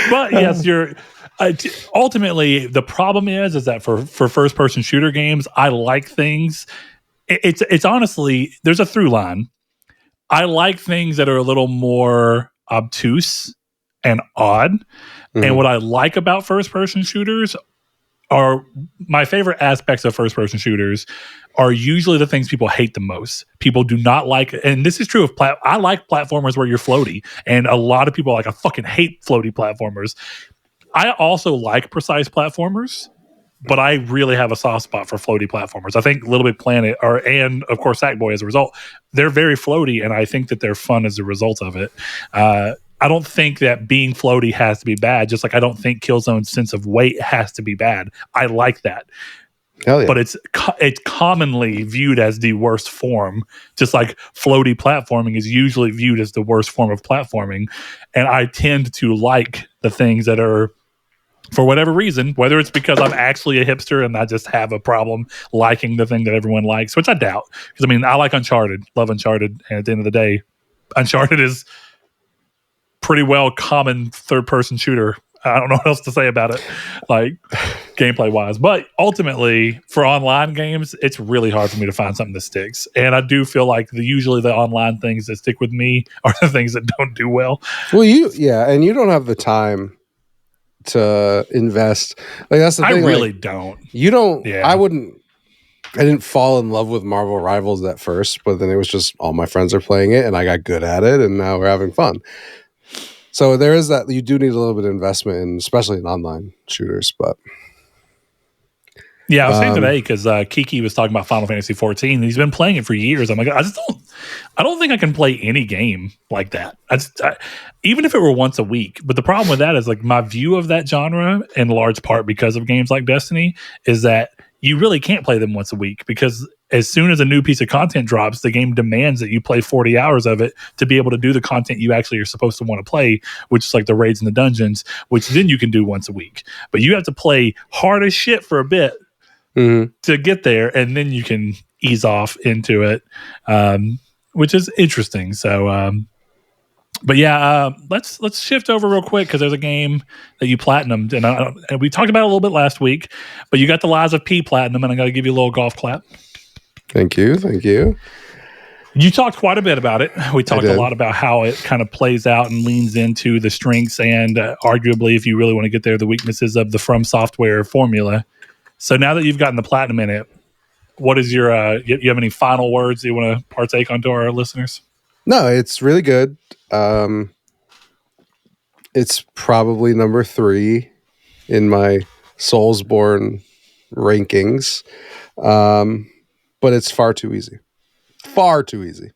But yes, ultimately the problem is that for first person shooter games, I like things. It's honestly, there's a through line. I like things that are a little more obtuse and odd. And what I like about first-person shooters are my favorite aspects of first-person shooters are usually the things people hate the most. People do not like, and this is true of I like platformers where you're floaty, and a lot of people are like, I fucking hate floaty platformers. I also like precise platformers, but I really have a soft spot for floaty platformers. I think Little Big Planet and of course Sackboy as a result, they're very floaty, and I think that they're fun as a result of it. I don't think that being floaty has to be bad. Just like I don't think Killzone's sense of weight has to be bad. I like that. Hell yeah. But it's commonly viewed as the worst form. Just like floaty platforming is usually viewed as the worst form of platforming. And I tend to like the things that are, for whatever reason, whether it's because I'm actually a hipster and I just have a problem liking the thing that everyone likes, which I doubt. Because I mean, I like Uncharted, love Uncharted, and at the end of the day, Uncharted is pretty well common third-person shooter. I don't know what else to say about it, like gameplay wise. But ultimately, for online games, it's really hard for me to find something that sticks. And I do feel like usually the online things that stick with me are the things that don't do well. Well, and you don't have the time to invest. Like that's the thing. I really like, don't. You don't. Yeah. I didn't fall in love with Marvel Rivals at first, but then it was just all my friends are playing it, and I got good at it, and now we're having fun. So there is that. You do need a little bit of investment, in, especially in online shooters. But yeah, I was saying today because Kiki was talking about Final Fantasy 14, and he's been playing it for years. I'm like, I don't think I can play any game like that. Even if it were once a week. But the problem with that is like my view of that genre, in large part because of games like Destiny, is that you really can't play them once a week because as soon as a new piece of content drops, the game demands that you play 40 hours of it to be able to do the content you actually are supposed to want to play, which is like the raids and the dungeons, which then you can do once a week. But you have to play hard as shit for a bit to get there, and then you can ease off into it, which is interesting. So, but yeah, let's shift over real quick because there's a game that you platinumed, and we talked about it a little bit last week. But you got the Lies of P platinum, and I'm gonna give you a little golf clap. Thank you. You talked quite a bit about it. We talked a lot about how it kind of plays out and leans into the strengths and arguably, if you really want to get there, the weaknesses of the From Software formula. So now that you've gotten the platinum in it, what is your? You have any final words you want to partake onto our listeners? No, it's really good. It's probably number 3 in my Soulsborne rankings, but it's far too easy. Far too easy.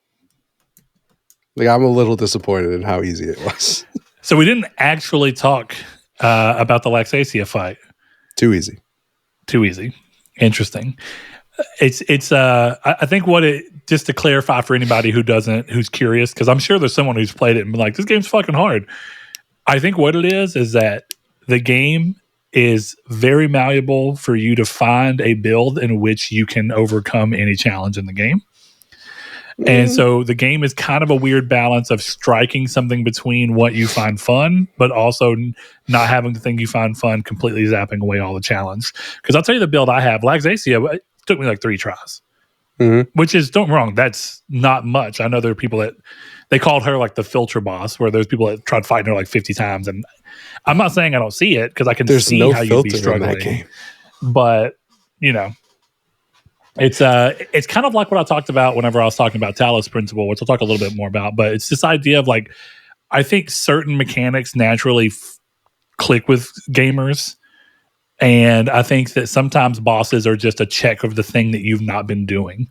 Like I'm a little disappointed in how easy it was. So we didn't actually talk about the Laxasia fight. Too easy. Interesting. It's I think just to clarify for anybody who's curious, because I'm sure there's someone who's played it and been like, this game's fucking hard. I think what it is that the game is very malleable for you to find a build in which you can overcome any challenge in the game. And so the game is kind of a weird balance of striking something between what you find fun, but also not having the thing you find fun completely zapping away all the challenge. Because I'll tell you the build I have, Laxasia, it took me like 3 tries. Which is, don't get me wrong, that's not much. I know there are people that they called her like the filter boss, where there's people that tried fighting her like 50 times. And I'm not saying I don't see it, because I can see how you'd be struggling. But, you know, it's kind of like what I talked about whenever I was talking about Talos Principle, which I'll talk a little bit more about. But it's this idea of like, I think certain mechanics naturally click with gamers. And I think that sometimes bosses are just a check of the thing that you've not been doing.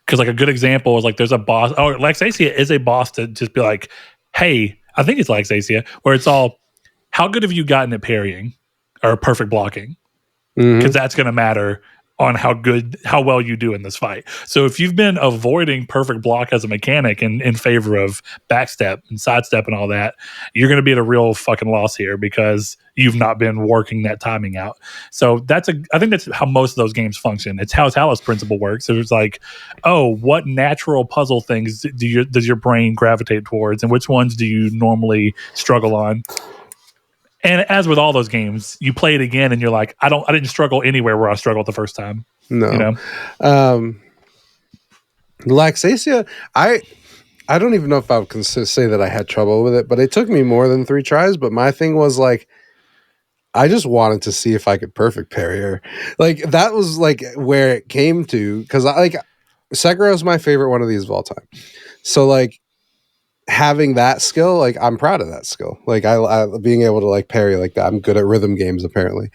Because like a good example is like there's a boss. Oh, Laxasia is a boss to just be like, hey, I think it's Laxasia, where it's all, how good have you gotten at parrying or perfect blocking? Because that's going to matter on how well you do in this fight. So if you've been avoiding perfect block as a mechanic in favor of backstep and sidestep and all that, you're going to be at a real fucking loss here because you've not been working that timing out. So I think that's how most of those games function. It's how Talos Principle works. So it's like, oh, what natural puzzle things does your brain gravitate towards, and which ones do you normally struggle on? And as with all those games, you play it again and you're like, I didn't struggle anywhere where I struggled the first time. No. You know? Laxasia, I don't even know if I would say that I had trouble with it, but it took me more than 3 tries. But my thing was like, I just wanted to see if I could perfect parry her. Like that was like where it came to, because Sekiro is my favorite one of these of all time. So like, having that skill, like I'm proud of that skill. Like I being able to like parry like that. I'm good at rhythm games apparently.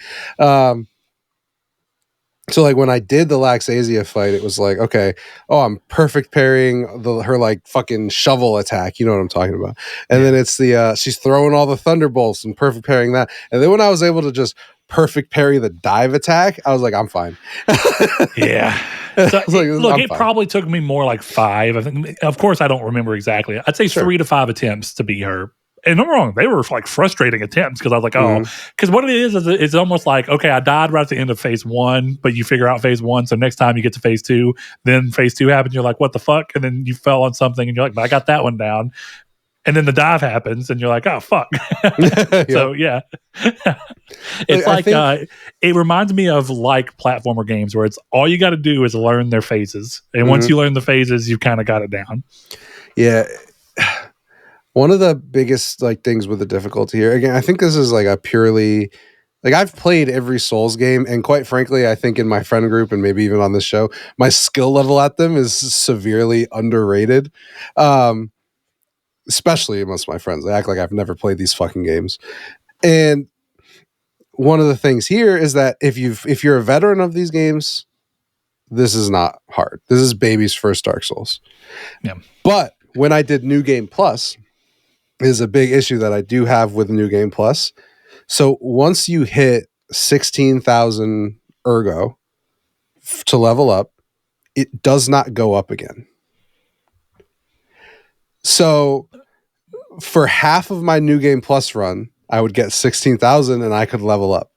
So like when I did the Laxasia fight, it was like, okay, oh, I'm perfect parrying her like fucking shovel attack. You know what I'm talking about. And then it's the she's throwing all the thunderbolts and perfect parrying that. And then when I was able to just perfect parry the dive attack, I was like, I'm fine. Yeah. So it probably took me more like 5. I think, of course, I don't remember exactly. I'd say 3 to 5 attempts to beat her. And I'm wrong. They were like frustrating attempts because I was like, because what it is it's almost like, okay, I died right at the end of phase 1, but you figure out phase 1. So next time you get to phase 2, then phase 2 happens. You're like, what the fuck? And then you fell on something and you're like, but I got that one down. And then the dive happens and you're like, oh, fuck. So, yeah. It's like, it reminds me of like platformer games where it's all you got to do is learn their phases. And once you learn the phases, you've kind of got it down. Yeah. One of the biggest like things with the difficulty here, again, I think this is like a purely, like I've played every Souls game, and quite frankly, I think in my friend group and maybe even on this show, my skill level at them is severely underrated. Especially amongst my friends. They act like I've never played these fucking games. And one of the things here is that if you're a veteran of these games, this is not hard. This is baby's first Dark Souls. Yeah. But when I did New Game Plus, is a big issue that I do have with New Game Plus. So once you hit 16,000 ergo to level up, it does not go up again. So for half of my New Game Plus run, I would get 16,000 and I could level up.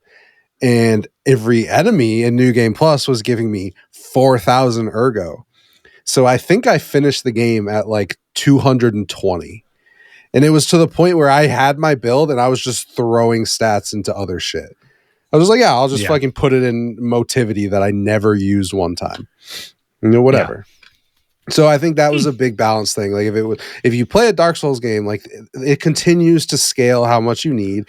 And every enemy in New Game Plus was giving me 4,000 ergo. So I think I finished the game at like 220. And it was to the point where I had my build and I was just throwing stats into other shit. I was like, yeah, I'll just fucking put it in motivity that I never used one time. You know, whatever. Yeah. So I think that was a big balance thing. Like if you play a Dark Souls game, like it continues to scale how much you need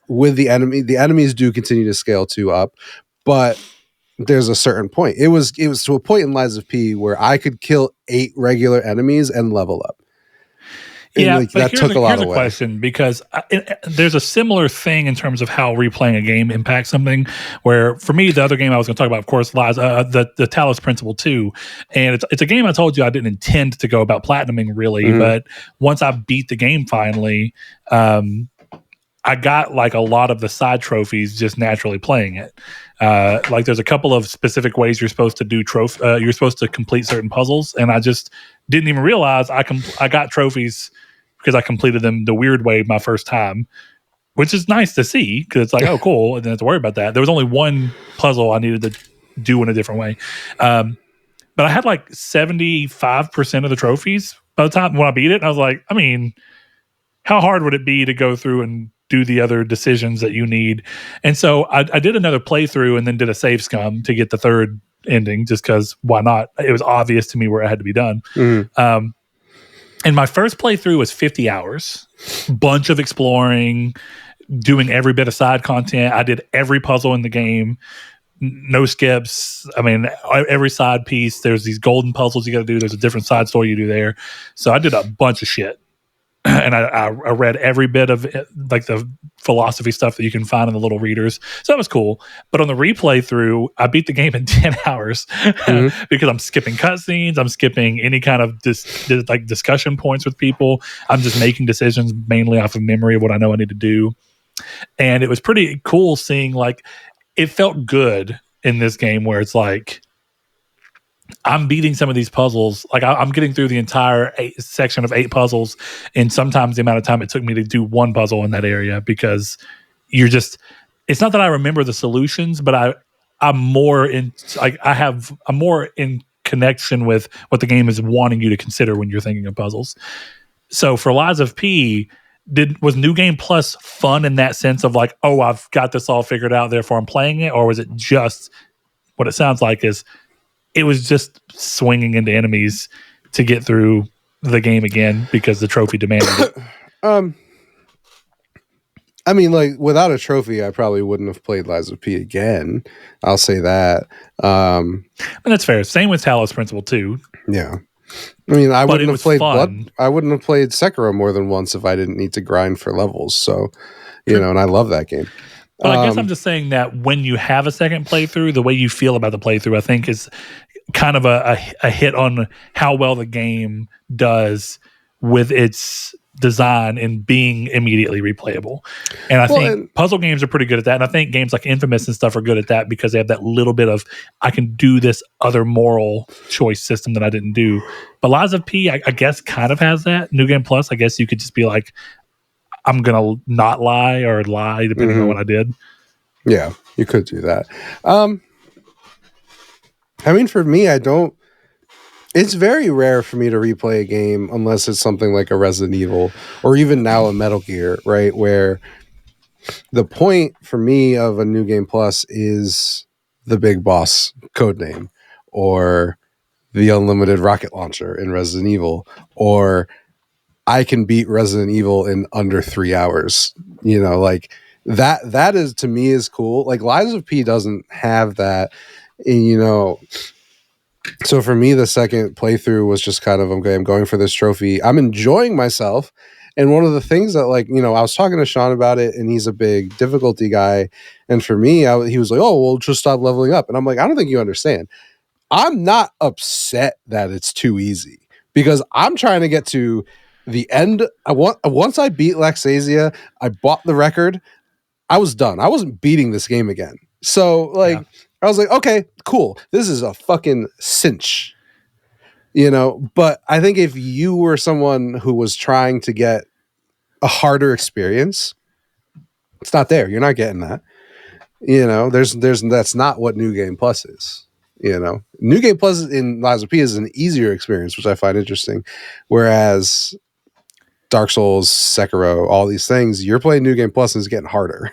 with the enemy. The enemies do continue to scale too up, but there's a certain point. It was to a point in Lies of P where I could kill 8 regular enemies and level up. And yeah, like, that took a lot away. Here's a question, because there's a similar thing in terms of how replaying a game impacts something. Where for me, the other game I was going to talk about, of course, lies the Talos Principle 2, and it's a game I told you I didn't intend to go about platinuming really, but once I beat the game finally, I got like a lot of the side trophies just naturally playing it. Like there's a couple of specific ways you're supposed to do you're supposed to complete certain puzzles, and I just didn't even realize I got trophies because I completed them the weird way my first time, which is nice to see because it's like, oh, cool, and then have to worry about that. There was only one puzzle I needed to do in a different way, but I had like 75% of the trophies by the time when I beat it. And I was like, I mean, how hard would it be to go through and do the other decisions that you need? And so I did another playthrough and then did a save scum to get the third ending, just because why not? It was obvious to me where it had to be done. And my first playthrough was 50 hours, bunch of exploring, doing every bit of side content. I did every puzzle in the game, no skips. I mean, every side piece, there's these golden puzzles you got to do. There's a different side story you do there. So I did a bunch of shit. And I read every bit of it, like the philosophy stuff that you can find in the little readers. So that was cool. But on the replay through, I beat the game in 10 hours because I'm skipping cutscenes. I'm skipping any kind of like discussion points with people. I'm just making decisions mainly off of memory of what I know I need to do. And it was pretty cool seeing, like, it felt good in this game where it's like, I'm beating some of these puzzles. Like I'm getting through the entire section of 8 puzzles, and sometimes the amount of time it took me to do one puzzle in that area, because you're just, it's not that I remember the solutions, but I'm more in connection with what the game is wanting you to consider when you're thinking of puzzles. So for Lies of P, was New Game Plus fun in that sense of like, oh, I've got this all figured out, therefore I'm playing it? Or was it just, what it sounds like is, it was just swinging into enemies to get through the game again because the trophy demanded it? I mean, like, without a trophy, I probably wouldn't have played Lies of P again. I'll say that. And that's fair. Same with Talos Principle 2. Yeah. I mean, I wouldn't have played I wouldn't have played Sekiro more than once if I didn't need to grind for levels. So, you know, and I love that game. But I guess I'm just saying that when you have a second playthrough, the way you feel about the playthrough, I think, is kind of a hit on how well the game does with its design and being immediately replayable. And I think puzzle games are pretty good at that. And I think games like Infamous and stuff are good at that because they have that little bit of, I can do this other moral choice system that I didn't do. But Lies of P, I guess, kind of has that. New Game Plus, I guess you could just be like, I'm going to not lie or lie, depending on what I did. Yeah, you could do that. I mean, for me, it's very rare for me to replay a game unless it's something like a Resident Evil or even now a Metal Gear, right? Where the point for me of a New Game Plus is the big boss codename or the unlimited rocket launcher in Resident Evil, or I can beat Resident Evil in under 3 hours. You know, like that is, to me, is cool. Like Lies of P doesn't have that, and, you know. So for me, the second playthrough was just kind of, okay, I'm going for this trophy. I'm enjoying myself. And one of the things that, like, you know, I was talking to Sean about it, and he's a big difficulty guy. And for me, he was like, oh, well, just stop leveling up. And I'm like, I don't think you understand. I'm not upset that it's too easy because I'm trying to get to the end. Once I beat Laxasia, I bought the record. I was done. I wasn't beating this game again. So, like, I was like, okay, cool. This is a fucking cinch, you know? But I think if you were someone who was trying to get a harder experience, it's not there. You're not getting that. You know, that's not what New Game Plus is. You know, New Game Plus in Lies of P is an easier experience, which I find interesting. Whereas Dark Souls, Sekiro, all these things, you're playing New Game Plus and it's getting harder.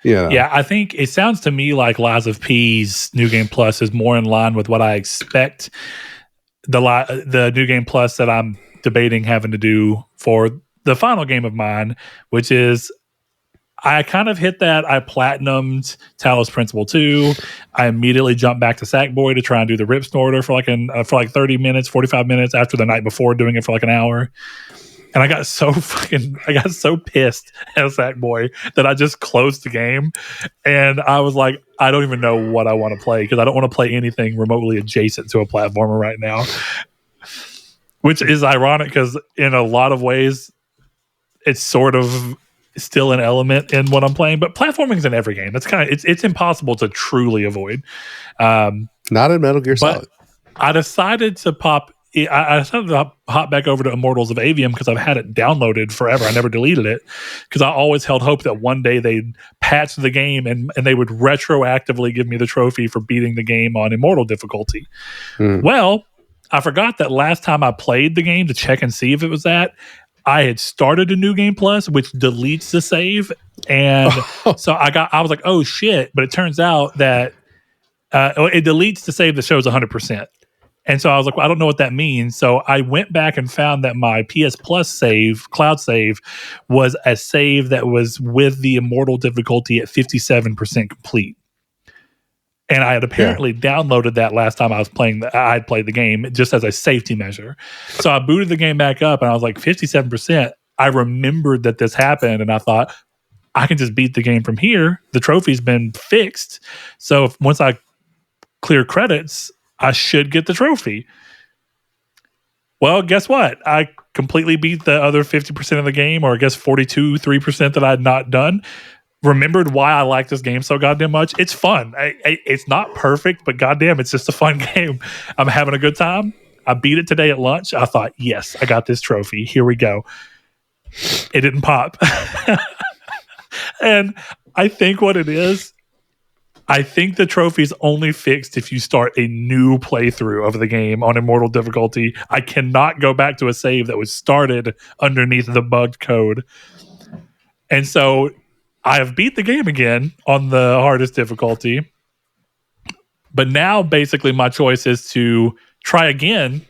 Yeah, I think it sounds to me like Lies of P's New Game Plus is more in line with what I expect the New Game Plus that I'm debating having to do for the final game of mine, which is I kind of hit that. I platinumed Talos Principle 2. I immediately jumped back to Sackboy to try and do the Rip Snorter for like 30 minutes, 45 minutes after the night before doing it for like an hour. And I got so pissed at Sackboy that I just closed the game. And I was like, I don't even know what I want to play because I don't want to play anything remotely adjacent to a platformer right now. Which is ironic because in a lot of ways, it's sort of still an element in what I'm playing. But platforming is in every game. That's it's impossible to truly avoid. Not in Metal Gear Solid. I decided to hop back over to Immortals of Avium because I've had it downloaded forever. I never deleted it because I always held hope that one day they'd patch the game and they would retroactively give me the trophy for beating the game on Immortal difficulty. Well, I forgot that last time I played the game to check and see if it was that, I had started a New Game Plus, which deletes the save. And so I was like, oh shit. But it turns out that it deletes the save that shows 100%. And so I was like, well, I don't know what that means. So I went back and found that my PS Plus save, cloud save, was a save that was with the Immortal difficulty at 57% complete. And I had apparently downloaded that last time I was I had played the game just as a safety measure. So I booted the game back up and I was like, 57%. I remembered that this happened and I thought, I can just beat the game from here. The trophy's been fixed. So once I clear credits, I should get the trophy. Well, guess what? I completely beat the other 50% of the game, or I guess 3% that I had not done. Remembered why I like this game so goddamn much. It's fun. It's not perfect, but goddamn, it's just a fun game. I'm having a good time. I beat it today at lunch. I thought, yes, I got this trophy. Here we go. It didn't pop. And I think what it is, I think the trophy's only fixed if you start a new playthrough of the game on Immortal difficulty. I cannot go back to a save that was started underneath the bugged code. And so I have beat the game again on the hardest difficulty. But now basically my choice is to try again.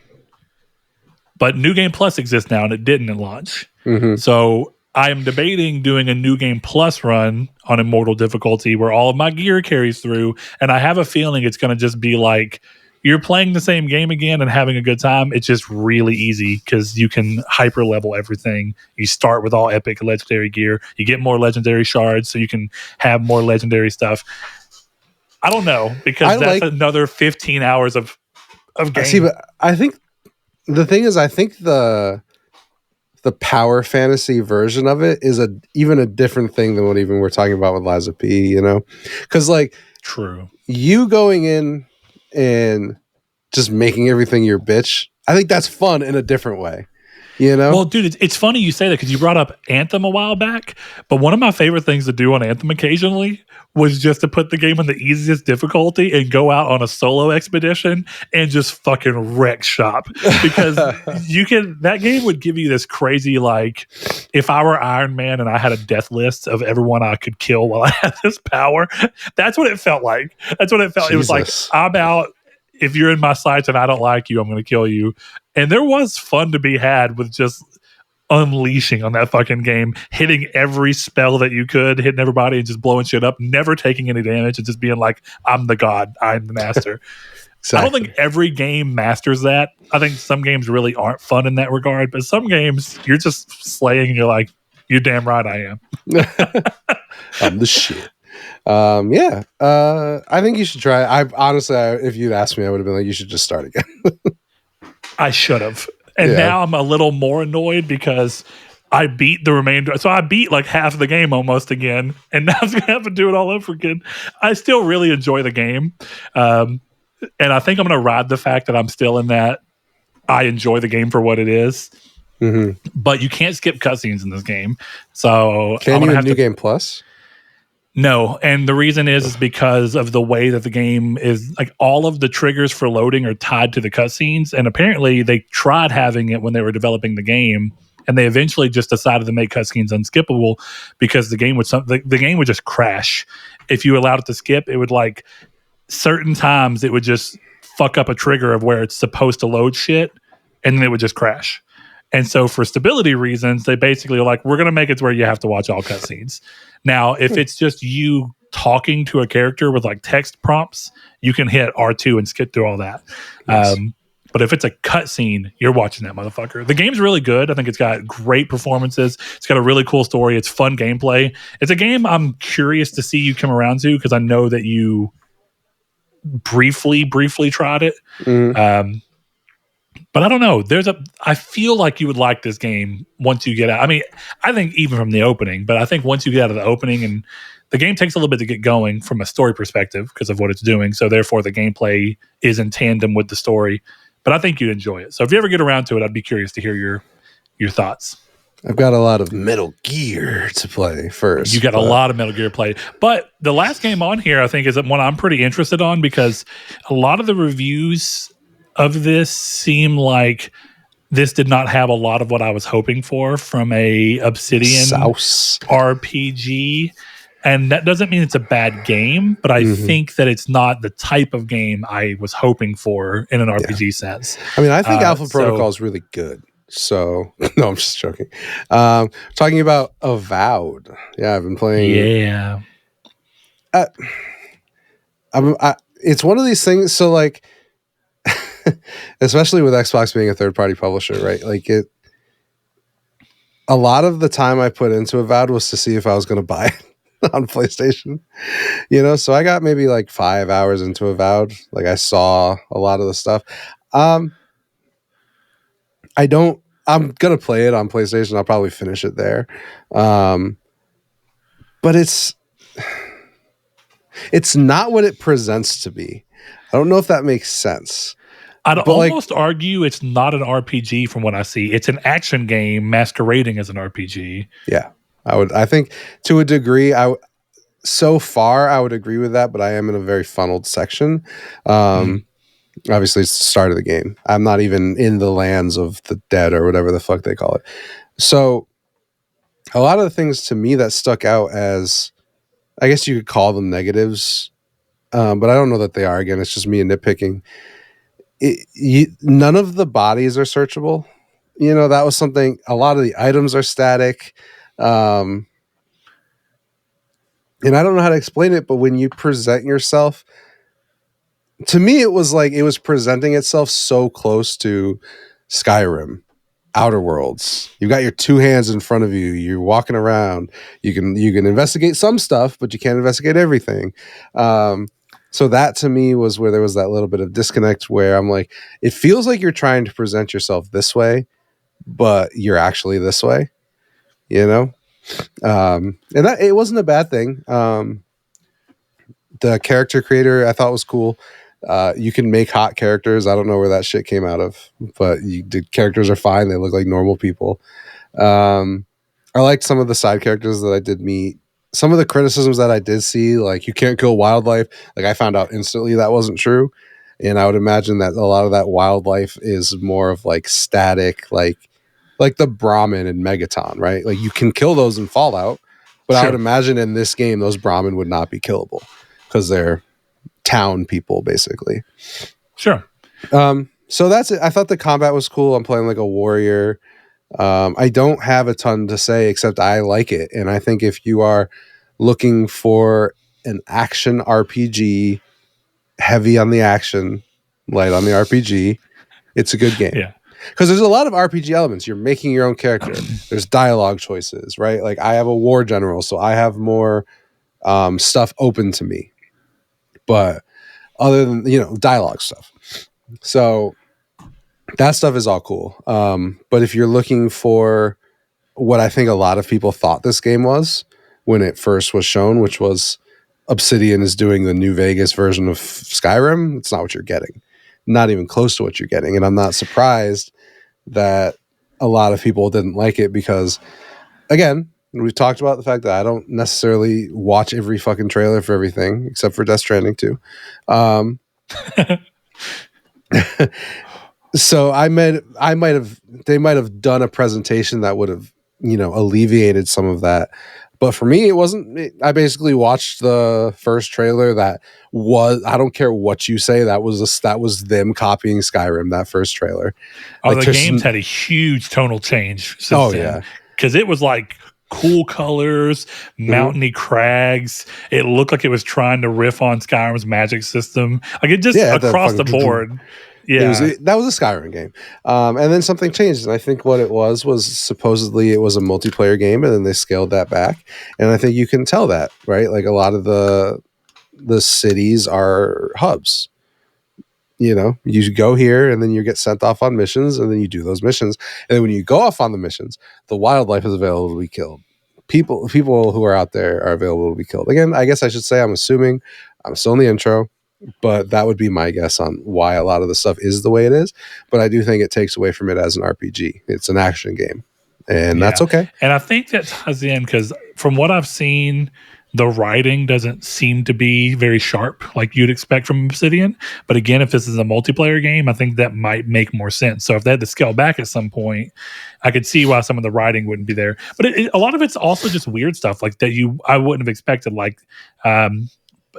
But New Game Plus exists now and it didn't in launch. So I am debating doing a New Game Plus run on Immortal difficulty where all of my gear carries through. And I have a feeling it's going to just be like you're playing the same game again and having a good time. It's just really easy because you can hyper level everything. You start with all epic legendary gear. You get more legendary shards, so you can have more legendary stuff. I don't know, because that's another 15 hours of game. I see, but I think the thing is, I think the power fantasy version of it is even a different thing than what even we're talking about with Liza P, you know? Because, like, true, you going in and just making everything your bitch, I think that's fun in a different way, you know? Well, dude, it's funny you say that because you brought up Anthem a while back, but one of my favorite things to do on Anthem occasionally was just to put the game on the easiest difficulty and go out on a solo expedition and just fucking wreck shop, because that game would give you this crazy, like, if I were Iron Man and I had a death list of everyone I could kill while I had this power, that's what it felt like. That's what it felt. Jesus. It was like, I'm out. If you're in my sights and I don't like you, I'm going to kill you. And there was fun to be had with just unleashing on that fucking game, hitting every spell that you could, hitting everybody and just blowing shit up, never taking any damage, and just being like, I'm the god, I'm the master. Exactly. I don't think every game masters that. I think some games really aren't fun in that regard, but some games you're just slaying and you're like, you're damn right I am. I'm the shit. Yeah. I think you should try. I honestly, if you'd asked me, I would have been like, you should just start again. I should have. And now I'm a little more annoyed because I beat the remainder. So I beat like half of the game almost again. And now I'm going to have to do it all over again. I still really enjoy the game. And I think I'm going to ride the fact that I'm still in that I enjoy the game for what it is. Mm-hmm. But you can't skip cutscenes in this game. So can you in New Game Plus? No, and the reason is because of the way that the game is, like, all of the triggers for loading are tied to the cutscenes, and apparently they tried having it when they were developing the game, and they eventually just decided to make cutscenes unskippable because the game would just crash. If you allowed it to skip, it would, like, certain times it would just fuck up a trigger of where it's supposed to load shit, and then it would just crash. And so for stability reasons, they basically are like, we're going to make it to where you have to watch all cutscenes. Now, if it's just you talking to a character with like text prompts, you can hit R2 and skip through all that. Yes. But if it's a cutscene, you're watching that motherfucker. The game's really good. I think it's got great performances. It's got a really cool story. It's fun gameplay. It's a game I'm curious to see you come around to because I know that you briefly tried it. Mm-hmm. But I don't know. I feel like you would like this game once you get out. I mean, I think even from the opening, but I think once you get out of the opening, and the game takes a little bit to get going from a story perspective because of what it's doing. So therefore the gameplay is in tandem with the story, but I think you'd enjoy it. So if you ever get around to it, I'd be curious to hear your thoughts. I've got a lot of Metal Gear to play first. You got a lot of Metal Gear to play. But the last game on here, I think, is one I'm pretty interested on because a lot of the reviews of this seem like this did not have a lot of what I was hoping for from a Obsidian RPG. And that doesn't mean it's a bad game, but I think that it's not the type of game I was hoping for in an RPG sense. I mean, I think Alpha Protocol is really good. So, no, I'm just joking. Talking about Avowed. Yeah, I've been playing. Yeah. It's one of these things. So, like, especially with Xbox being a third-party publisher, right? Like, a lot of the time I put into Avowed was to see if I was going to buy it on PlayStation. You know, so I got maybe like 5 hours into Avowed. Like, I saw a lot of the stuff. I'm gonna play it on PlayStation. I'll probably finish it there. But it's not what it presents to be. I don't know if that makes sense. I'd almost argue it's not an RPG from what I see. It's an action game masquerading as an RPG. Yeah. I think to a degree, so far I would agree with that, but I am in a very funneled section. Obviously, it's the start of the game. I'm not even in the lands of the dead or whatever the fuck they call it. So a lot of the things to me that stuck out as, I guess you could call them negatives, but I don't know that they are. Again, it's just me nitpicking. None of the bodies are searchable. You know, that was something. A lot of the items are static. And I don't know how to explain it, but when you present yourself, to me, it was like it was presenting itself so close to Skyrim, Outer Worlds. You've got your two hands in front of you. You're walking around. You can investigate some stuff, but you can't investigate everything. So that to me was where there was that little bit of disconnect where I'm like, it feels like you're trying to present yourself this way, but you're actually this way, you know? And that it wasn't a bad thing. The character creator I thought was cool. You can make hot characters. I don't know where that shit came out of, but the characters are fine. They look like normal people. I liked some of the side characters that I did meet. Some of the criticisms that I did see, like you can't kill wildlife, like I found out instantly that wasn't true. And I would imagine that a lot of that wildlife is more of like static, like the Brahmin and Megaton, right? Like you can kill those in Fallout, but I would imagine in this game those Brahmin would not be killable because they're town people basically. Sure. So that's it. I thought the combat was cool. I'm playing like a warrior. I don't have a ton to say except I like it. And I think if you are looking for an action RPG, heavy on the action, light on the RPG, it's a good game. Yeah. Because there's a lot of RPG elements. You're making your own character. There's dialogue choices, right? Like I have a war general, so I have more stuff open to me. But other than, dialogue stuff. So that stuff is all cool. But if you're looking for what I think a lot of people thought this game was when it first was shown, which was Obsidian is doing the New Vegas version of Skyrim, it's not what you're getting. Not even close to what you're getting. And I'm not surprised that a lot of people didn't like it because, again, we've talked about the fact that I don't necessarily watch every fucking trailer for everything except for Death Stranding 2. So they might have done a presentation that would have, alleviated some of that. But for me, it wasn't. I basically watched the first trailer. That was. I don't care what you say. That was them copying Skyrim. That first trailer. Oh, the game's had a huge tonal change since then. Yeah, because it was like cool colors, mountainy crags. It looked like it was trying to riff on Skyrim's magic system. Like it just across the board. Yeah, that was a Skyrim game, and then something changed. And I think what it was supposedly it was a multiplayer game, and then they scaled that back. And I think you can tell that, right? Like a lot of the cities are hubs. You go here, and then you get sent off on missions, and then you do those missions. And then when you go off on the missions, the wildlife is available to be killed. People who are out there are available to be killed. Again, I guess I should say I'm assuming. I'm still in the intro. But that would be my guess on why a lot of the stuff is the way it is. But I do think it takes away from it as an RPG. It's an action game. And that's okay. And I think that ties in because from what I've seen, the writing doesn't seem to be very sharp like you'd expect from Obsidian. But again, if this is a multiplayer game, I think that might make more sense. So if they had to scale back at some point, I could see why some of the writing wouldn't be there. But a lot of it's also just weird stuff like that I wouldn't have expected, like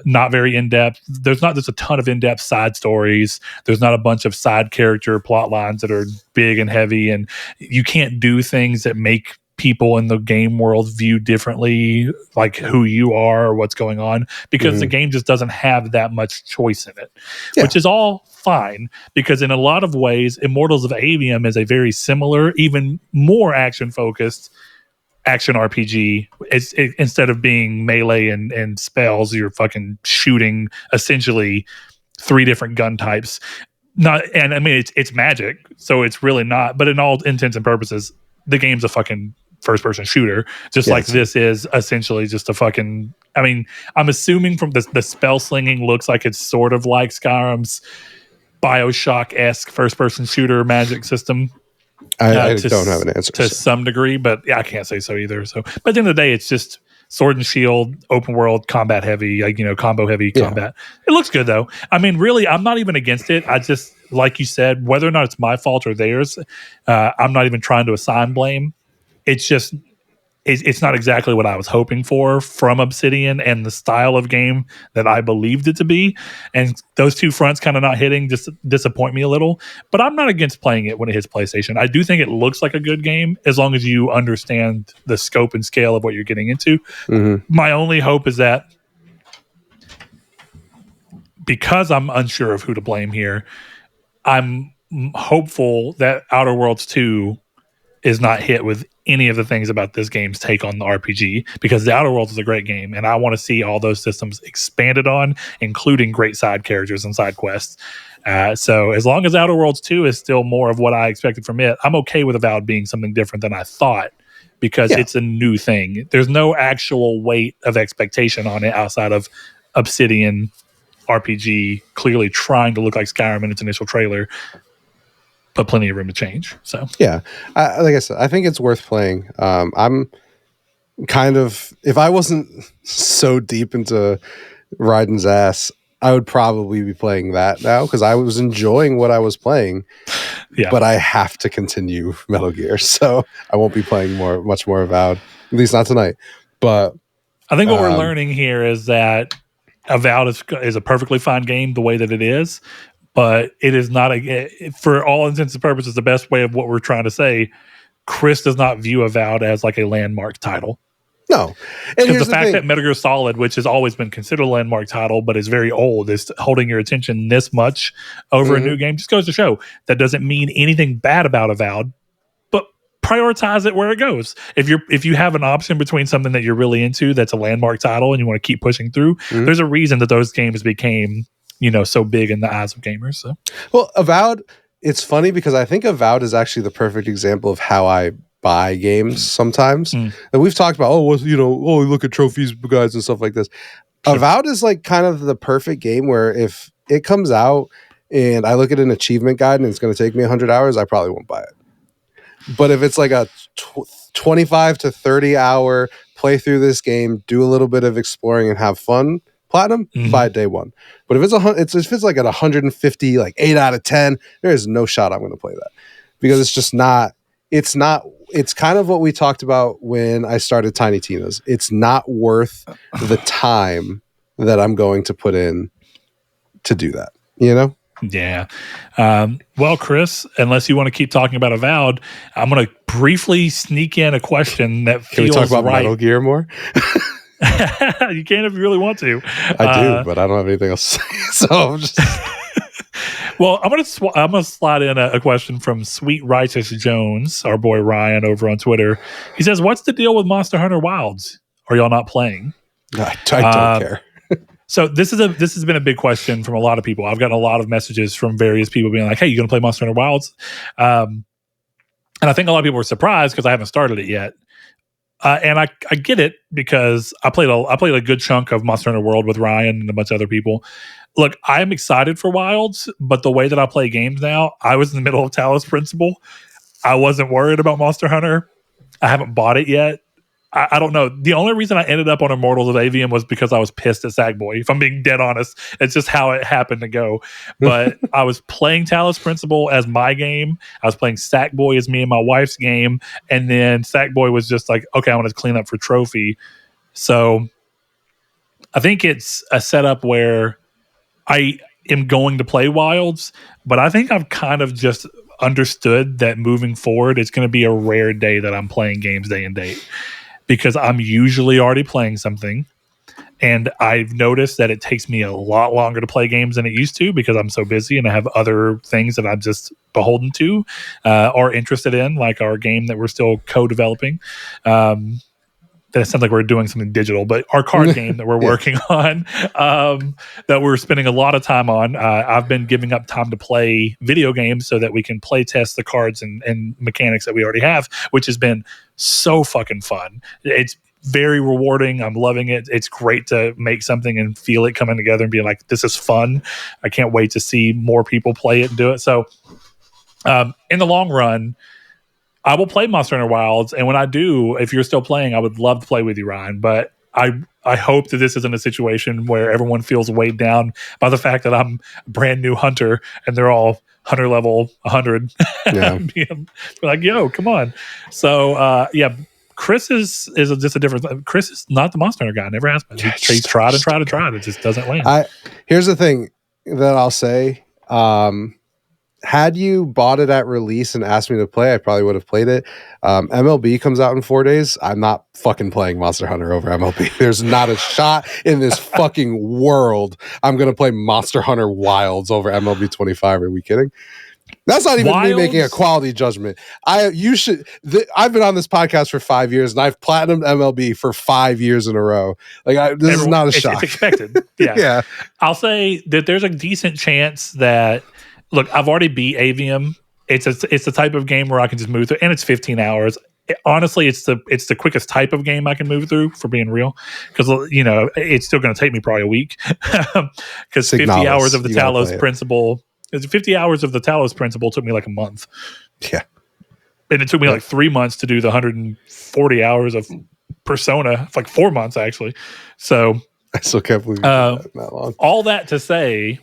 not very in-depth. There's not just a ton of in-depth side stories. There's not a bunch of side character plot lines that are big and heavy, and you can't do things that make people in the game world view differently, like who you are or what's going on, because the game just doesn't have that much choice in it, which is all fine, because in a lot of ways, Immortals of Avium is a very similar, even more action-focused action RPG. Instead of being melee and spells, you're fucking shooting essentially 3 different gun types. And I mean it's magic, so it's really not. But in all intents and purposes, the game's a fucking first-person shooter, just like this is essentially just a fucking. I mean, I'm assuming from the spell slinging looks like it's sort of like Skyrim's BioShock-esque first-person shooter magic system. I don't have an answer to some degree, but I can't say so either. So, but at the end of the day, it's just sword and shield, open world, combat heavy, combo heavy combat. It looks good though. I mean, really, I'm not even against it. I just, like you said, whether or not it's my fault or theirs, I'm not even trying to assign blame. It's just, it's not exactly what I was hoping for from Obsidian and the style of game that I believed it to be. And those two fronts kind of not hitting just disappoint me a little. But I'm not against playing it when it hits PlayStation. I do think it looks like a good game as long as you understand the scope and scale of what you're getting into. My only hope is that because I'm unsure of who to blame here, I'm hopeful that Outer Worlds 2 is not hit with any of the things about this game's take on the RPG, because the Outer Worlds is a great game and I want to see all those systems expanded on, including great side characters and side quests. So as long as Outer Worlds 2 is still more of what I expected from it, I'm okay with Avowed being something different than I thought, because it's a new thing. There's no actual weight of expectation on it outside of Obsidian RPG clearly trying to look like Skyrim in its initial trailer, but plenty of room to change. So yeah, like I said, I think it's worth playing. I'm kind of, if I wasn't so deep into Raiden's ass, I would probably be playing that now, because I was enjoying what I was playing. Yeah, but I have to continue Metal Gear, so I won't be playing much more Avowed, at least not tonight. But I think what we're learning here is that Avowed is a perfectly fine game the way that it is, but it is not for all intents and purposes, the best way of what we're trying to say. Chris does not view Avowed as like a landmark title. No, because the fact that Metal Gear Solid, which has always been considered a landmark title, but is very old, is holding your attention this much over a new game, just goes to show that doesn't mean anything bad about Avowed, but prioritize it where it goes. If you have an option between something that you're really into that's a landmark title and you want to keep pushing through, there's a reason that those games became, so big in the eyes of gamers. So, well, Avowed, it's funny because I think Avowed is actually the perfect example of how I buy games sometimes. And we've talked about, look at trophies, guys, and stuff like this. Sure. Avowed is like kind of the perfect game where if it comes out and I look at an achievement guide and it's going to take me 100 hours, I probably won't buy it. But if it's like a 25 to 30 hour play through this game, do a little bit of exploring and have fun, platinum, buy it day one. But if it's like at 150, like 8 out of 10, there is no shot I'm going to play that, because it's just not. It's kind of what we talked about when I started Tiny Tina's. It's not worth the time that I'm going to put in to do that, Yeah. Well, Chris, unless you want to keep talking about Avowed, I'm going to briefly sneak in a question that feels right. Can we talk about Metal Gear more? You can if you really want to. I do, but I don't have anything else to say, so I'm just... Well, I'm gonna slide in a question from Sweet Righteous Jones, our boy Ryan over on Twitter. He says, "What's the deal with Monster Hunter Wilds? Are y'all not playing?" I don't care. So this has been a big question from a lot of people. I've gotten a lot of messages from various people being like, "Hey, you gonna play Monster Hunter Wilds?" And I think a lot of people were surprised because I haven't started it yet. And I get it, because I played a good chunk of Monster Hunter World with Ryan and a bunch of other people. Look, I'm excited for Wilds, but the way that I play games now, I was in the middle of Talos Principle. I wasn't worried about Monster Hunter. I haven't bought it yet. I don't know. The only reason I ended up on Immortals of Avium was because I was pissed at Sackboy. If I'm being dead honest, it's just how it happened to go. But I was playing Talos Principle as my game. I was playing Sackboy as me and my wife's game. And then Sackboy was just like, okay, I want to clean up for trophy. So I think it's a setup where I am going to play Wilds, but I think I've kind of just understood that moving forward, it's going to be a rare day that I'm playing games day and date, because I'm usually already playing something. And I've noticed that it takes me a lot longer to play games than it used to, because I'm so busy and I have other things that I'm just beholden to or interested in, like our game that we're still co-developing. That sounds like we're doing something digital, but our card game that we're working on, that we're spending a lot of time on. I've been giving up time to play video games so that we can play test the cards and mechanics that we already have, which has been so fucking fun. It's very rewarding. I'm loving it. It's great to make something and feel it coming together and be like, this is fun. I can't wait to see more people play it and do it. So in the long run, I will play Monster Hunter Wilds, and when I do, if you're still playing, I would love to play with you, Ryan. But I hope that this isn't a situation where everyone feels weighed down by the fact that I'm a brand new hunter and they're all hunter level 100. Yeah. Like, yo, come on. So Chris is just a different. Chris is not the Monster Hunter guy. Never has been. He's tried and tried and tried. It just doesn't land. Here's the thing that I'll say. had you bought it at release and asked me to play, I probably would have played it. MLB comes out in 4 days. I'm not fucking playing Monster Hunter over MLB. There's not a shot in this fucking world I'm going to play Monster Hunter Wilds over MLB 25. Are we kidding? That's not even me making a quality judgment. I've been on this podcast for 5 years, and I've platinumed MLB for 5 years in a row. This is not a shock. It's expected. Yeah. Yeah. I'll say that there's a decent chance that, look, I've already beat Avium. It's the type of game where I can just move through, and it's 15 hours. Honestly, it's the quickest type of game I can move through, for being real, because it's still going to take me probably a week, because 50 hours of the Talos Principle. 50 hours of the Talos Principle took me like a month. Yeah. And it took me like 3 months to do the 140 hours of Persona. It's like 4 months, actually. So I still can't believe that long. All that to say,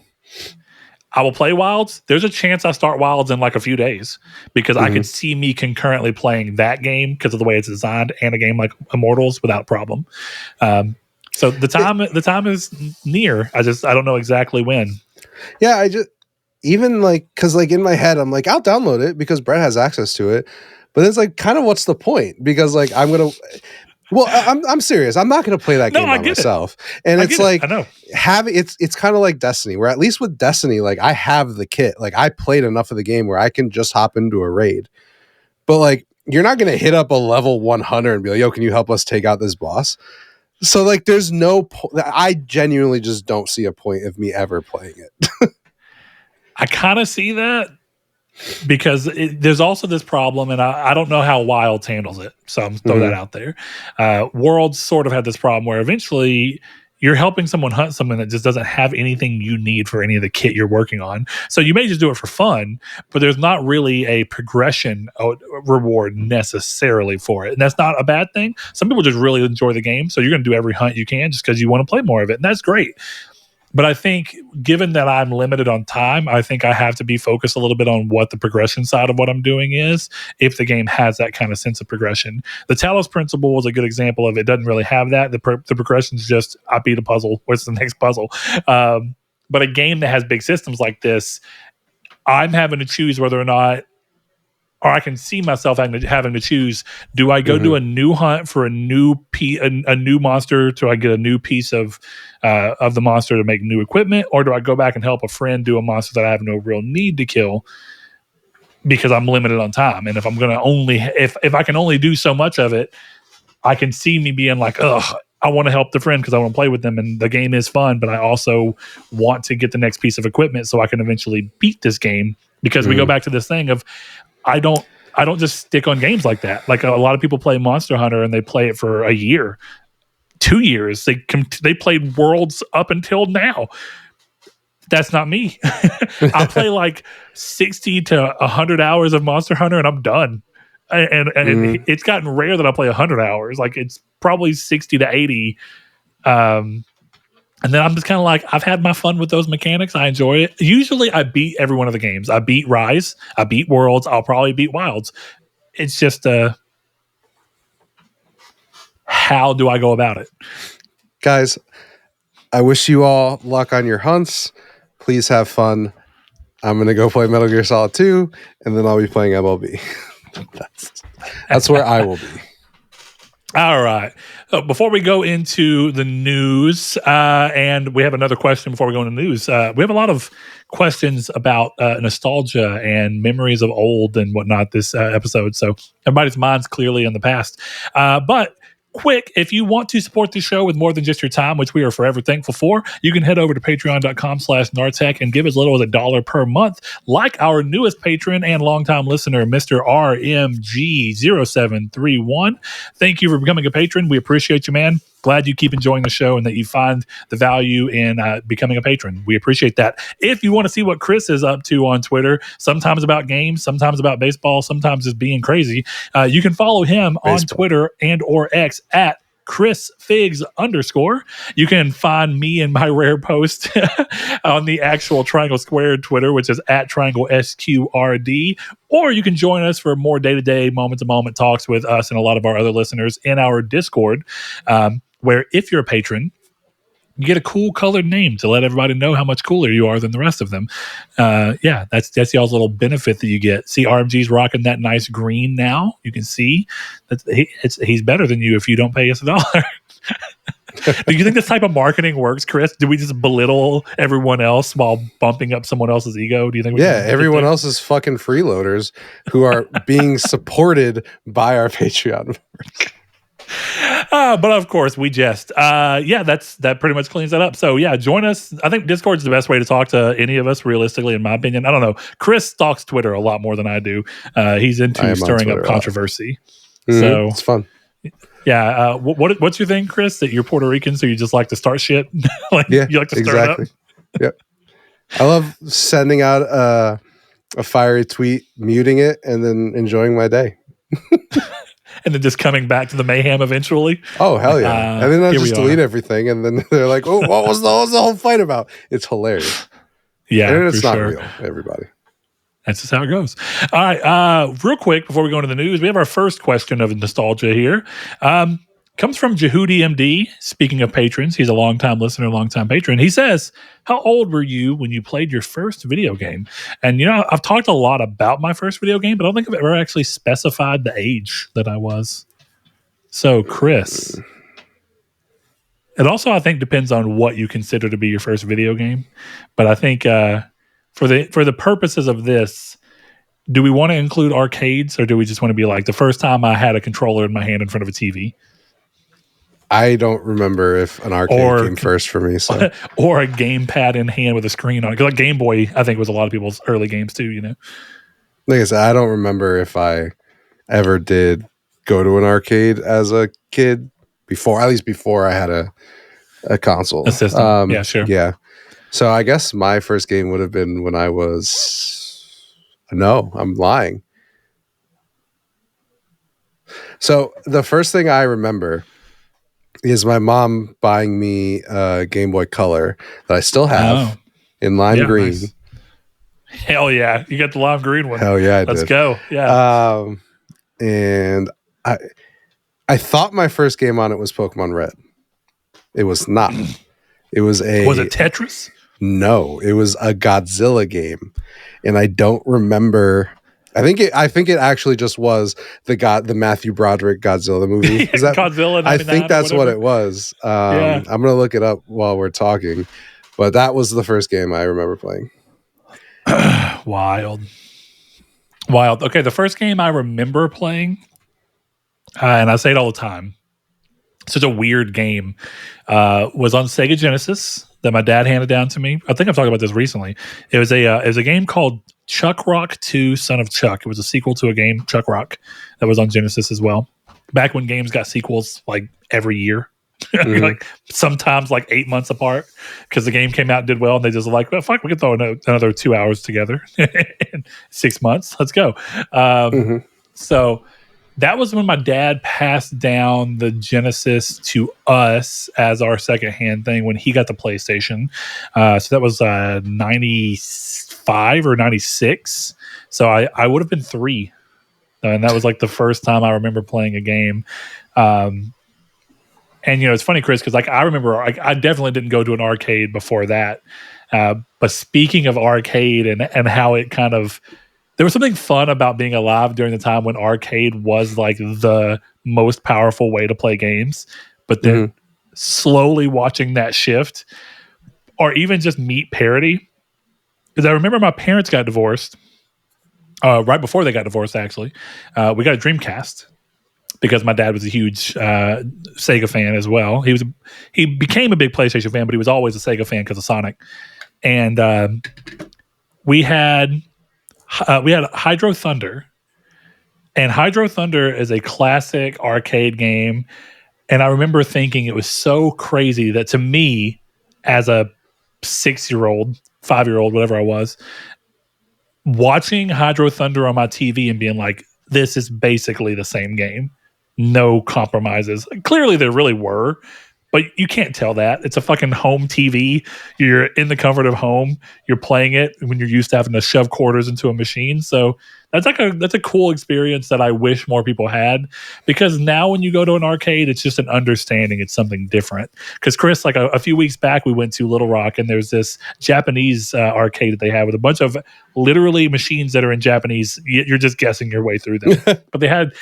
I will play Wilds. There's a chance I start Wilds in like a few days, because I could see me concurrently playing that game because of the way it's designed, and a game like Immortals without problem. So the time is near. I don't know exactly when. Yeah, even because in my head I'm like, I'll download it because Brett has access to it, but it's like, kind of, what's the point? Because I'm serious, I'm not gonna play that game by myself. And it's like, I know, it's kind of like Destiny, where at least with Destiny, like, I have the kit, like, I played enough of the game where I can just hop into a raid. But like, you're not gonna hit up a level 100 and be like, yo, can you help us take out this boss? So like, there's no I genuinely just don't see a point of me ever playing it. I kind of see that, because there's also this problem, and I don't know how Wilds handles it, so I'm throw that out there. Worlds sort of had this problem where eventually you're helping someone hunt someone that just doesn't have anything you need for any of the kit you're working on. So you may just do it for fun, but there's not really a progression reward necessarily for it. And that's not a bad thing. Some people just really enjoy the game, so you're going to do every hunt you can just because you want to play more of it, and that's great. But I think, given that I'm limited on time, I think I have to be focused a little bit on what the progression side of what I'm doing is, if the game has that kind of sense of progression. The Talos Principle was a good example of it. Doesn't really have that. The progression is just, I beat a puzzle. What's the next puzzle? But a game that has big systems like this, I'm having to choose whether or not, or I can see myself having to choose, do I go do a new hunt for a new monster, so I get a new piece of the monster to make new equipment, or do I go back and help a friend do a monster that I have no real need to kill because I'm limited on time? And if I'm going to if I can only do so much of it, I can see me being like, ugh, I want to help the friend because I want to play with them, and the game is fun, but I also want to get the next piece of equipment so I can eventually beat this game. Because we go back to this thing of, I don't just stick on games like that. Like, a lot of people play Monster Hunter and they play it for a year, 2 years. They played Worlds up until now. That's not me. I play like 60 to 100 hours of Monster Hunter and I'm done. And it's gotten rare that I play 100 hours. Like, it's probably 60 to 80. And then I'm just kind of like, I've had my fun with those mechanics. I enjoy it. Usually I beat every one of the games. I beat Rise. I beat Worlds. I'll probably beat Wilds. It's just, how do I go about it? Guys, I wish you all luck on your hunts. Please have fun. I'm going to go play Metal Gear Solid 2, and then I'll be playing MLB. That's where I will be. All right. Before we go into the news, and we have another question before we go into the news. We have a lot of questions about nostalgia and memories of old and whatnot this episode. So everybody's mind's clearly in the past. But quick, if you want to support the show with more than just your time, which we are forever thankful for, you can head over to patreon.com/Nartech and give as little as $1 per month, like our newest patron and longtime listener, Mr. RMG0731. Thank you for becoming a patron. We appreciate you, man. Glad you keep enjoying the show and that you find the value in becoming a patron. We appreciate that. If you want to see what Chris is up to on Twitter, sometimes about games, sometimes about baseball, sometimes just being crazy, you can follow him on Twitter and or X at ChrisFigs_. You can find me and my rare post on the actual Triangle Squared Twitter, which is at Triangle SQRD. Or you can join us for more day-to-day, moment-to-moment talks with us and a lot of our other listeners in our Discord, where if you're a patron, You get a cool colored name to let everybody know how much cooler you are than the rest of them. Yeah, that's y'all's little benefit that you get. See, RMG's rocking that nice green now. You can see that he's better than you if you don't pay us $1. Do you think this type of marketing works, Chris? Do we just belittle everyone else while bumping up someone else's ego? Do you think? Everyone else is fucking freeloaders who are being supported by our Patreon. But of course, we jest. That pretty much cleans that up. So yeah, join us. I think Discord's the best way to talk to any of us, realistically, in my opinion. I don't know. Chris stalks Twitter a lot more than I do. He's into stirring up controversy. So it's fun. Yeah. What's your thing, Chris? That you're Puerto Rican, so you just like to start shit? You like to stir it up? Yep. I love sending out a fiery tweet, muting it, and then enjoying my day. And then just coming back to the mayhem eventually. Oh, hell yeah. And then I just delete everything. And then they're like, oh, what was the whole fight about? It's hilarious. Yeah. And it's not real, everybody. That's just how it goes. All right. Real quick, before we go into the news, we have our first question of nostalgia here. Comes from Jehudi MD. Speaking of patrons, he's a longtime listener, longtime patron. He says, how old were you when you played your first video game? And, I've talked a lot about my first video game, but I don't think I've ever actually specified the age that I was. So, Chris, it also, I think, depends on what you consider to be your first video game. But I think for the purposes of this, do we want to include arcades, or do we just want to be like the first time I had a controller in my hand in front of a TV? I don't remember if an arcade came first for me. So. Or a gamepad in hand with a screen on it. Because Game Boy, I think, was a lot of people's early games too, Like I said, I don't remember if I ever did go to an arcade as a kid before I had a console. A system. Yeah, sure. Yeah. So I guess my first game would have been when I was... No, I'm lying. So the first thing I remember is my mom buying me a Game Boy Color that I still have in lime green. Nice. Hell yeah. You got the lime green one. Hell yeah, Let's go. Yeah. And I thought my first game on it was Pokemon Red. It was not. It was Was it Tetris? No, it was a Godzilla game. And I don't remember... I think it actually just was the Matthew Broderick Godzilla movie. Is that Godzilla? I think that's what it was. I'm gonna look it up while we're talking, but that was the first game I remember playing. Wild. Okay, the first game I remember playing, and I say it all the time, such a weird game, was on Sega Genesis that my dad handed down to me. I think I've talked about this recently. It was a game called Chuck Rock 2 Son of Chuck. It was a sequel to a game, Chuck Rock, that was on Genesis as well. Back when games got sequels like every year. Mm-hmm. Like sometimes like 8 months apart, because the game came out and did well, and they just like, well, fuck, we can throw another 2 hours together in 6 months. Let's go. So that was when my dad passed down the Genesis to us as our secondhand thing when he got the PlayStation. So that was 95 or 96. So I would have been 3. And that was like the first time I remember playing a game. And, it's funny, Chris, because like I remember I definitely didn't go to an arcade before that. But speaking of arcade and how it kind of... There was something fun about being alive during the time when arcade was like the most powerful way to play games. But then slowly watching that shift, or even just meet parity. Because I remember my parents got divorced. Right before they got divorced, actually. We got a Dreamcast because my dad was a huge Sega fan as well. He became a big PlayStation fan, but he was always a Sega fan because of Sonic. And we had Hydro Thunder, and Hydro Thunder is a classic arcade game. And I remember thinking it was so crazy that to me, as a 6-year-old, 5-year-old, whatever I was, watching Hydro Thunder on my TV and being like, this is basically the same game. No compromises. Clearly there really were, but you can't tell that. It's a fucking home TV. You're in the comfort of home. You're playing it when you're used to having to shove quarters into a machine. So that's a cool experience that I wish more people had, because now when you go to an arcade, it's just an understanding it's something different. Because Chris, like a few weeks back, we went to Little Rock and there's this Japanese arcade that they have with a bunch of literally machines that are in Japanese. You're just guessing your way through them. But they had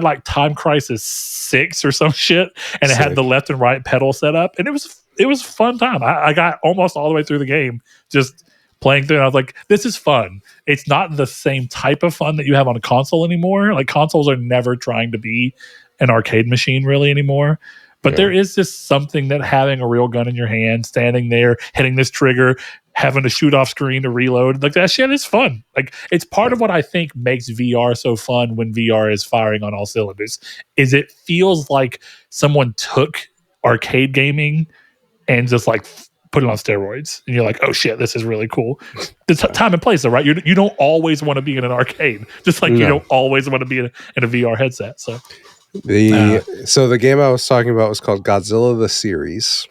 like Time Crisis 6 or some shit, and it had the left and right pedal set up, and it was a fun time. I got almost all the way through the game just playing through, and I was like, this is fun. It's not the same type of fun that you have on a console anymore. Like, consoles are never trying to be an arcade machine really anymore. But there is just something that having a real gun in your hand, standing there, hitting this trigger, having to shoot off screen to reload, like that shit is fun. Like, it's part of what I think makes VR so fun when VR is firing on all cylinders, is it feels like someone took arcade gaming and just like put it on steroids, and you're like, oh shit, this is really cool. The time and place, though, right? You don't always want to be in an arcade, just like you don't always want to be in a VR headset. So the game I was talking about was called Godzilla the Series.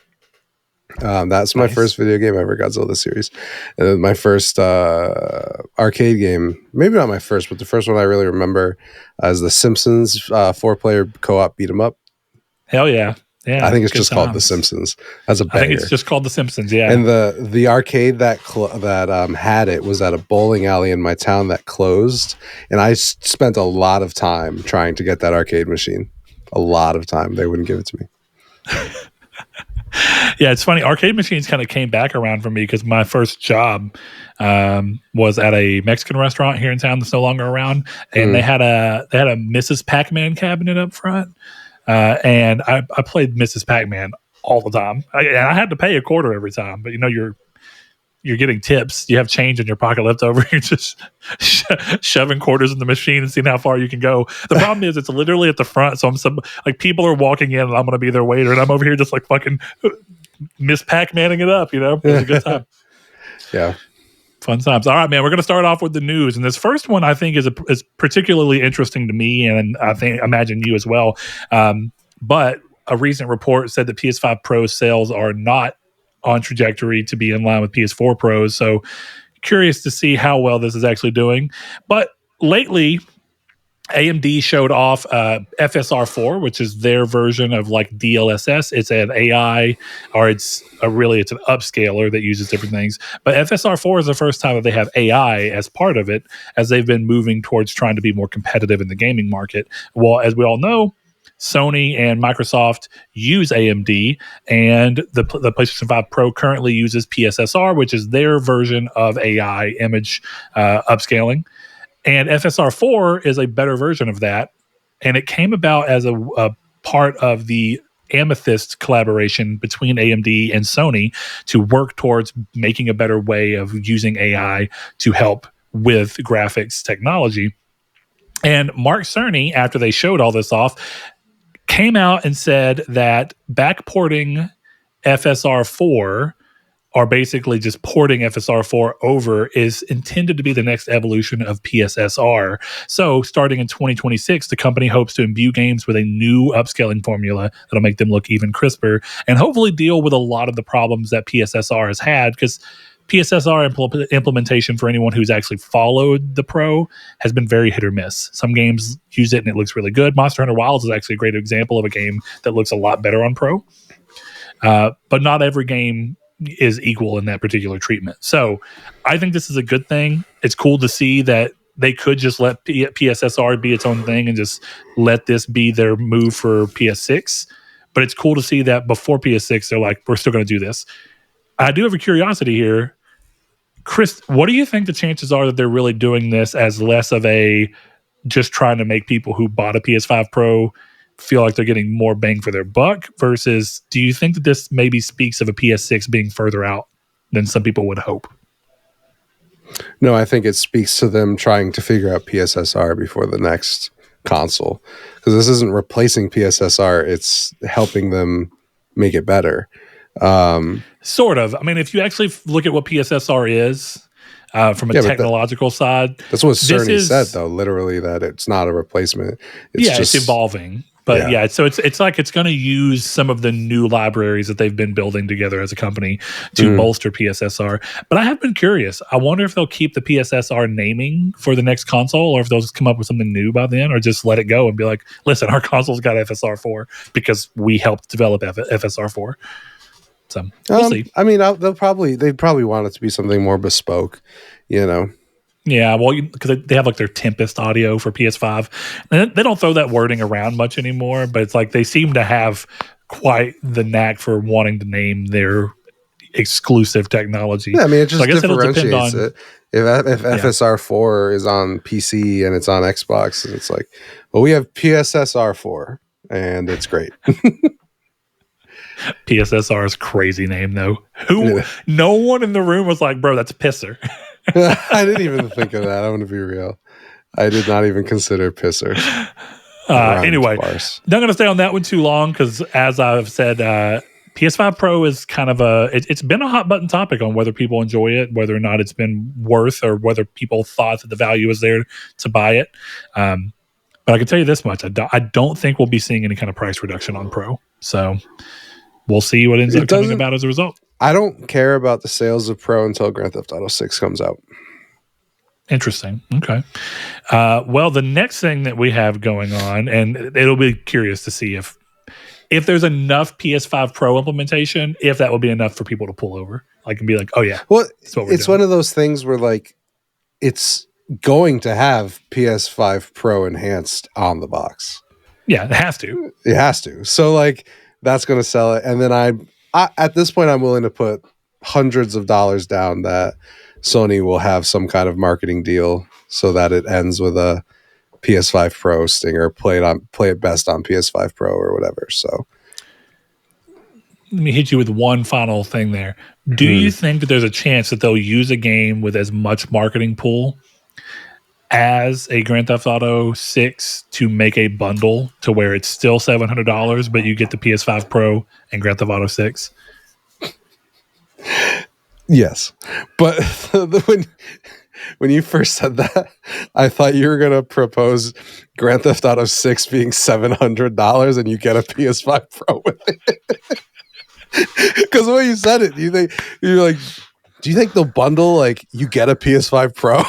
That's my first video game ever, Godzilla the Series. And my first arcade game, maybe not my first, but the first one I really remember is The Simpsons 4-player co-op beat 'em up. Hell yeah. Yeah, I think it's just called The Simpsons. That's a banger. I think it's just called The Simpsons, yeah. And the arcade that had it was at a bowling alley in my town that closed, and I spent a lot of time trying to get that arcade machine. A lot of time. They wouldn't give it to me. Yeah, it's funny. Arcade machines kind of came back around for me because my first job was at a Mexican restaurant here in town that's no longer around, and they had a Mrs. Pac-Man cabinet up front. And I played Mrs. Pac-Man all the time. And I had to pay a quarter every time, but you're getting tips. You have change in your pocket left over. You're just shoving quarters in the machine and seeing how far you can go. The problem is it's literally at the front, so like people are walking in and I'm going to be their waiter, and I'm over here just like fucking Miss Pac-Manning it up. It was a good time. Yeah. Fun times. All right, man. We're going to start off with the news, and this first one I think is particularly interesting to me, and I imagine you as well. But a recent report said that PS5 Pro sales are not on trajectory to be in line with PS4 Pros. So curious to see how well this is actually doing. But lately, AMD showed off FSR4, which is their version of like DLSS. It's an AI, or it's an upscaler that uses different things. But FSR4 is the first time that they have AI as part of it, as they've been moving towards trying to be more competitive in the gaming market. Well, as we all know, Sony and Microsoft use AMD, and the PlayStation 5 Pro currently uses PSSR, which is their version of AI image upscaling. And FSR4 is a better version of that. And it came about as a part of the Amethyst collaboration between AMD and Sony to work towards making a better way of using AI to help with graphics technology. And Mark Cerny, after they showed all this off, came out and said that backporting FSR4, or basically just porting FSR4 over, is intended to be the next evolution of PSSR. So starting in 2026, the company hopes to imbue games with a new upscaling formula that'll make them look even crisper and hopefully deal with a lot of the problems that PSSR has had, because PSSR implementation, for anyone who's actually followed the Pro, has been very hit or miss. Some games use it and it looks really good. Monster Hunter Wilds is actually a great example of a game that looks a lot better on Pro. But not every game is equal in that particular treatment. So I think this is a good thing. It's cool to see that they could just let PSSR be its own thing and just let this be their move for PS6. But it's cool to see that before PS6, they're like, we're still going to do this. I do have a curiosity here. Chris, what do you think the chances are that they're really doing this as less of a just trying to make people who bought a PS5 Pro feel like they're getting more bang for their buck, versus do you think that this maybe speaks of a PS6 being further out than some people would hope? No, I think it speaks to them trying to figure out PSSR before the next console, because this isn't replacing PSSR, it's helping them make it better. Sort of. I mean, if you actually look at what PSSR is from a technological side, that's what Cerny said, though, literally, that it's not a replacement. It's evolving. But yeah, so it's like it's going to use some of the new libraries that they've been building together as a company to bolster PSSR. But I have been curious. I wonder if they'll keep the PSSR naming for the next console, or if they'll just come up with something new by then, or just let it go and be like, listen, our console's got FSR4 because we helped develop FSR4. So we'll see. I mean, they'd probably want it to be something more bespoke, you know. Yeah, well, because they have like their Tempest audio for PS5, and they don't throw that wording around much anymore. But it's like they seem to have quite the knack for wanting to name their exclusive technology. Yeah, I mean, it just so I guess differentiates it. If FSR4 is on PC and it's on Xbox, and it's like, well, we have PSSR4, and it's great. PSSR's crazy name though. No one in the room was like, bro, that's pisser. I didn't even think of that. I want to be real. I did not even consider pisser. Anyway, not going to stay on that one too long because, as I've said, PS5 Pro is kind of it's been a hot button topic on whether people enjoy it, whether or not it's been worth, or whether people thought that the value was there to buy it. But I can tell you this much: I don't think we'll be seeing any kind of price reduction on Pro. So we'll see what ends up coming about as a result. I don't care about the sales of Pro until Grand Theft Auto 6 comes out. Interesting. Okay. Well, the next thing that we have going on, and it'll be curious to see if there's enough PS5 Pro implementation, if that will be enough for people to pull over, like, and be like, oh yeah. Well, it's one of those things where like it's going to have PS5 Pro enhanced on the box. Yeah, it has to. It has to. So like that's going to sell it, and then I at this point I'm willing to put hundreds of dollars down that Sony will have some kind of marketing deal so that it ends with a PS5 Pro stinger, play it best on PS5 Pro or whatever. So let me hit you with one final thing there. Do you think that there's a chance that they'll use a game with as much marketing pull as a Grand Theft Auto 6 to make a bundle to where it's still $700, but you get the PS5 Pro and Grand Theft Auto 6? Yes, but when you first said that, I thought you were gonna propose Grand Theft Auto 6 being $700 and you get a PS5 Pro with it. Because the way you said it, do you think they'll bundle like you get a PS5 Pro?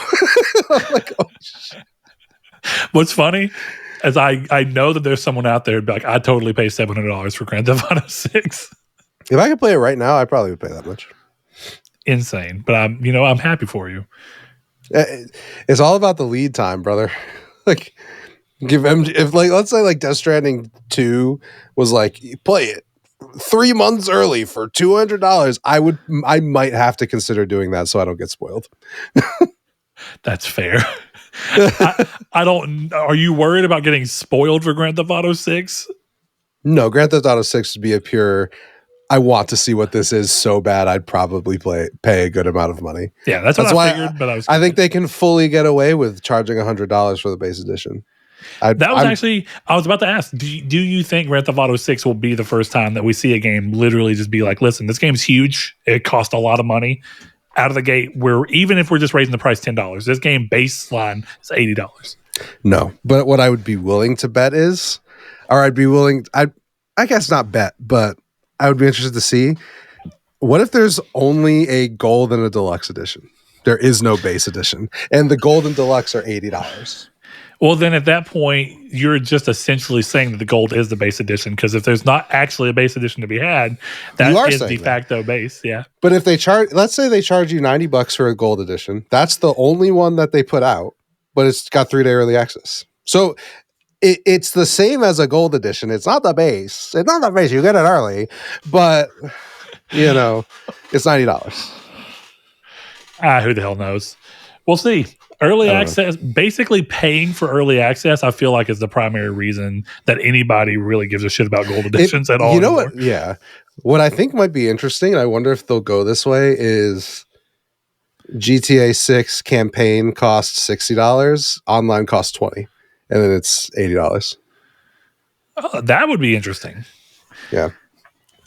I'm like, oh shit. What's funny is I know that there's someone out there who'd be like, I totally pay $700 for Grand Theft Auto 6. If I could play it right now, I probably would pay that much. Insane, but I'm happy for you. It's all about the lead time, brother. Like, let's say like Death Stranding 2 was like, you play it 3 months early for $200. I might have to consider doing that so I don't get spoiled. That's fair. I don't. Are you worried about getting spoiled for Grand Theft Auto 6? No, Grand Theft Auto 6 would be a pure, I want to see what this is so bad I'd probably pay a good amount of money. Yeah, that's what I figured. But I think they can fully get away with charging $100 for the base edition. I was about to ask, do you think Grand Theft Auto 6 will be the first time that we see a game literally just be like, listen, this game's huge. It cost a lot of money. Out of the gate, even if we're just raising the price $10, this game baseline is $80. No, but what I would be willing to bet is, or I guess not bet, but I would be interested to see, what if there's only a gold and a deluxe edition? There is no base edition, and the gold and deluxe are $80. Well, then at that point, you're just essentially saying that the gold is the base edition, because if there's not actually a base edition to be had, that is de facto base. Yeah. But if let's say they charge you $90 for a gold edition, that's the only one that they put out, but it's got 3-day early access. So it's the same as a gold edition. It's not the base. It's not the base. You get it early, but it's $90. Who the hell knows? We'll see. Early access, basically paying for early access, I feel like is the primary reason that anybody really gives a shit about gold editions at all. You know what? Yeah. What I think might be interesting, and I wonder if they'll go this way, is GTA 6 campaign costs $60, online costs $20, and then it's $80. Oh, that would be interesting. Yeah.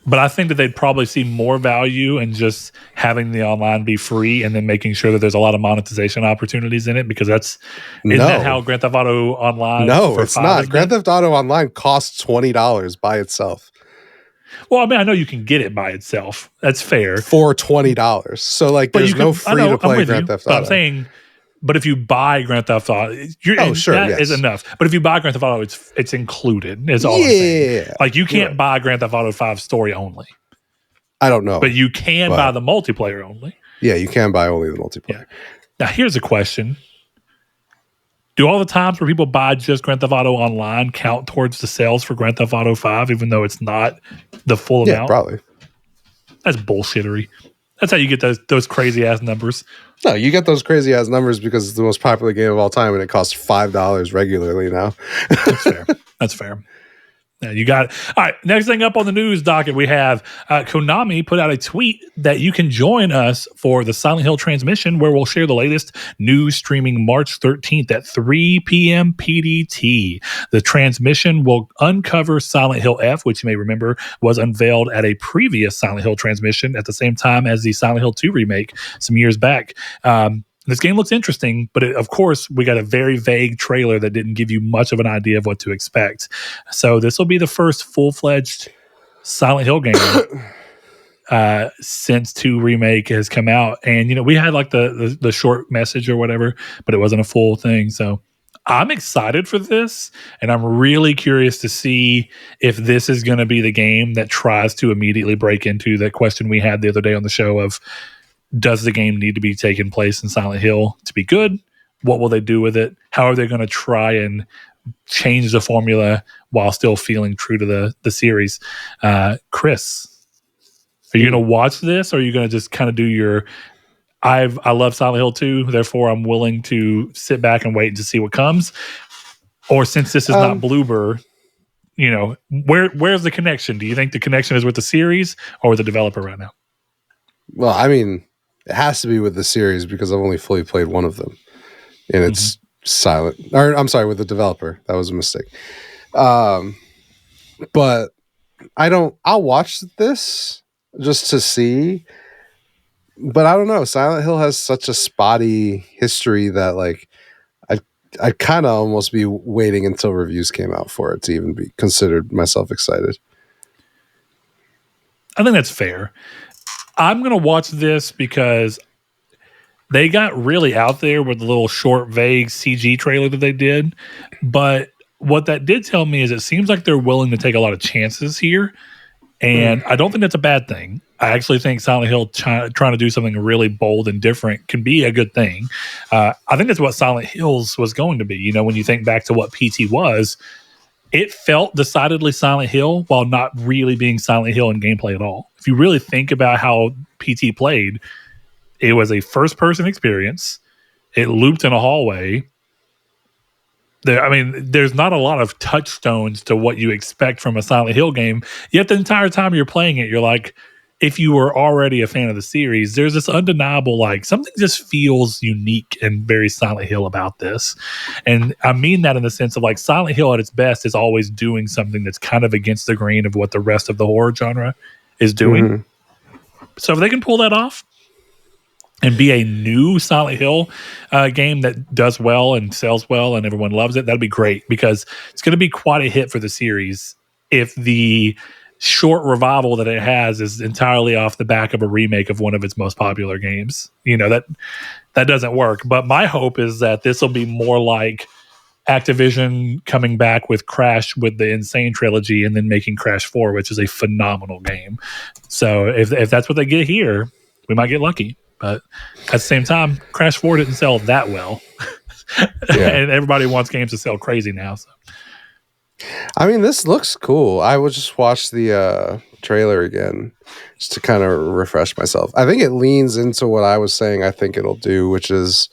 But I think that they'd probably see more value in just having the online be free and then making sure that there's a lot of monetization opportunities in it, because isn't that how Grand Theft Auto Online No, for it's 5 not. is Grand been? Theft Auto Online costs $20 by itself Well, I mean, I know you can get it by itself. That's fair. for $20. So like, But there's you no can, I free know, to I'm play with Grand you. Theft But I'm Auto. saying, but if you buy Grand Theft Auto, Sure, that is yes. enough. But if you buy Grand Theft Auto, it's included. Is all I'm saying. Yeah, Like you you're can't right. buy Grand Theft Auto 5 story only, I don't know, but you can but- buy the multiplayer only. yeah, you can buy only the multiplayer. Yeah. Now here's a question: do all the times where people buy just Grand Theft Auto Online count towards the sales for Grand Theft Auto 5, even though it's not the full Yeah, amount? probably. That's bullshittery. That's how you get those crazy ass numbers. No, you get those crazy ass numbers because it's the most popular game of all time, and it costs $5 regularly now. That's fair. That's fair. Yeah, you got it. All right. Next thing up on the news docket, we have Konami put out a tweet that you can join us for the Silent Hill transmission, where we'll share the latest news streaming March 13th at 3 p.m. PDT. The transmission will uncover Silent Hill F, which you may remember was unveiled at a previous Silent Hill transmission at the same time as the Silent Hill 2 remake some years back. This game looks interesting, but of course, we got a very vague trailer that didn't give you much of an idea of what to expect. So this will be the first full-fledged Silent Hill game since 2 remake has come out. And, we had like the short message or whatever, but it wasn't a full thing. So I'm excited for this, and I'm really curious to see if this is going to be the game that tries to immediately break into that question we had the other day on the show of, does the game need to be taking place in Silent Hill to be good? What will they do with it? How are they going to try and change the formula while still feeling true to the series? Chris, are you going to watch this, or are you going to just kind of do your I love Silent Hill 2, therefore I'm willing to sit back and wait to see what comes? Or since this is not Bloober, where's the connection? Do you think the connection is with the series or with the developer right now? Well, I mean, it has to be with the series because I've only fully played one of them, and it's Silent. Or I'm sorry, with the developer. That was a mistake. But I'll watch this just to see. But I don't know. Silent Hill has such a spotty history that like I'd kind of almost be waiting until reviews came out for it to even be considered myself excited. I think that's fair. I'm going to watch this because they got really out there with the little short, vague CG trailer that they did. But what that did tell me is it seems like they're willing to take a lot of chances here. And I don't think that's a bad thing. I actually think Silent Hill trying to do something really bold and different can be a good thing. I think that's what Silent Hills was going to be. When you think back to what PT was, it felt decidedly Silent Hill while not really being Silent Hill in gameplay at all. If you really think about how PT played, it was a first-person experience. It looped in a hallway. There's not a lot of touchstones to what you expect from a Silent Hill game. Yet the entire time you're playing it, you're like, if you were already a fan of the series, there's this undeniable, like, something just feels unique and very Silent Hill about this. And I mean that in the sense of, like, Silent Hill at its best is always doing something that's kind of against the grain of what the rest of the horror genre is doing. Mm-hmm. So if they can pull that off and be a new Silent Hill game that does well and sells well and everyone loves it, that'd be great, because it's going to be quite a hit for the series if the short revival that it has is entirely off the back of a remake of one of its most popular games. That doesn't work. But my hope is that this will be more like Activision coming back with Crash with the Insane trilogy and then making Crash 4, which is a phenomenal game. So if that's what they get here, we might get lucky. But at the same time, Crash 4 didn't sell that well. Yeah. And everybody wants games to sell crazy now. So. I mean, this looks cool. I will just watch the trailer again just to kind of refresh myself. I think it leans into what I was saying I think it'll do, which is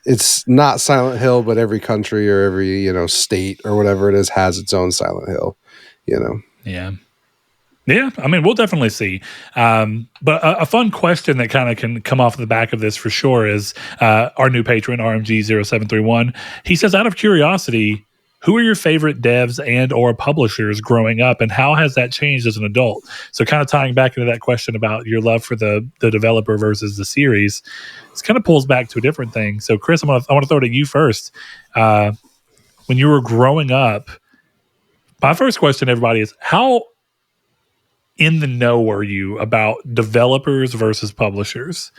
it's not Silent Hill, but every country or every, state or whatever it is has its own Silent Hill, Yeah. Yeah, we'll definitely see. But a fun question that kind of can come off the back of this for sure is our new patron, RMG0731. He says, out of curiosity, who are your favorite devs and or publishers growing up, and how has that changed as an adult? So kind of tying back into that question about your love for the developer versus the series, this kind of pulls back to a different thing. So Chris, I want to throw it at you first. When you were growing up, my first question to everybody is, how in the know were you about developers versus publishers?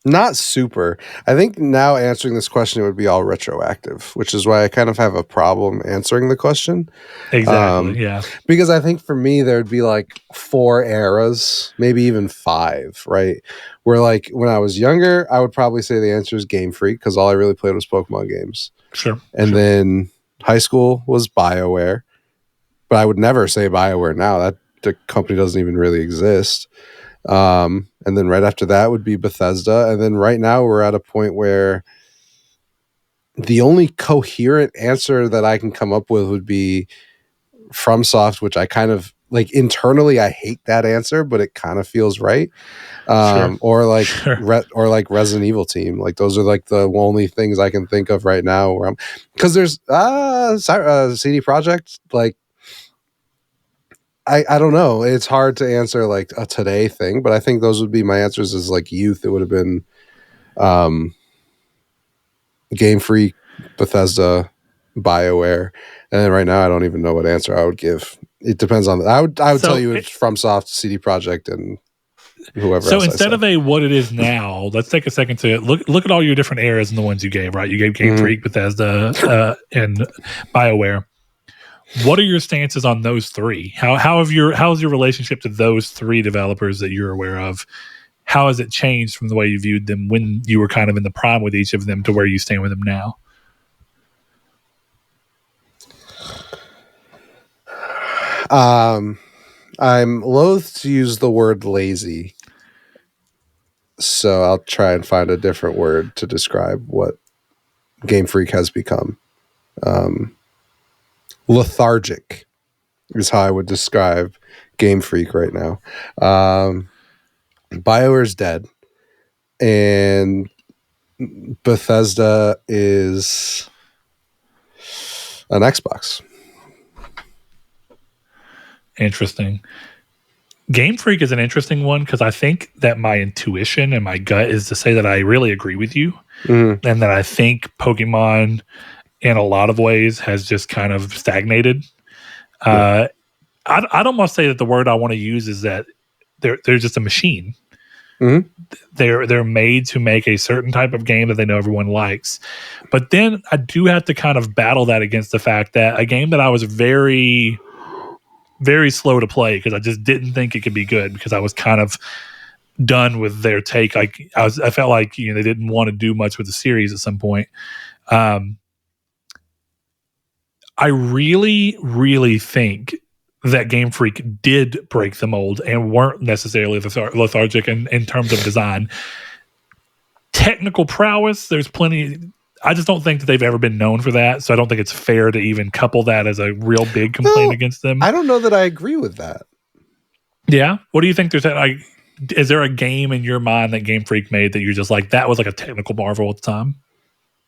Not super. I think now answering this question, it would be all retroactive, which is why I kind of have a problem answering the question. Exactly. Yeah. Because I think for me, there'd be like 4 eras, maybe even 5, right? Where like when I was younger, I would probably say the answer is Game Freak because all I really played was Pokemon games. Sure. And then high school was BioWare, but I would never say BioWare now. That the company doesn't even really exist. And then right after that would be Bethesda. And then right now we're at a point where the only coherent answer that I can come up with would be FromSoft, which I kind of like internally, I hate that answer, but it kind of feels right. Or like, or like Resident Evil team. Like those are like the only things I can think of right now where because there's, CD Projekt, like, I don't know. It's hard to answer like a today thing, but I think those would be my answers as like youth. It would have been Game Freak, Bethesda, BioWare. And then right now I don't even know what answer I would give. It depends on I would tell you it's FromSoft, CD Projekt, and whoever else. So instead of what it is now, let's take a second to look at all your different eras and the ones you gave, right? You gave Game Freak, Bethesda, and BioWare. What are your stances on those 3? How's your relationship to those 3 developers that you're aware of? How has it changed from the way you viewed them when you were kind of in the prime with each of them to where you stand with them now? I'm loath to use the word lazy, so I'll try and find a different word to describe what Game Freak has become. Lethargic is how I would describe Game Freak right now. BioWare's dead, and Bethesda is an Xbox. Interesting. Game Freak is an interesting one because I think that my intuition and my gut is to say that I really agree with you, and that I think Pokemon in a lot of ways has just kind of stagnated. I'd almost say that the word I want to use is that they're just a machine. They're made to make a certain type of game that they know everyone likes. But then I do have to kind of battle that against the fact that a game that I was very, very slow to play because I just didn't think it could be good because I was kind of done with their take. I felt like they didn't want to do much with the series at some point. I really, really think that Game Freak did break the mold and weren't necessarily lethargic in terms of design. Technical prowess, there's plenty. I just don't think that they've ever been known for that, so I don't think it's fair to even couple that as a real big complaint against them. I don't know that I agree with that. Yeah? What do you think? Is there a game in your mind that Game Freak made that you're just like, that was like a technical marvel at the time?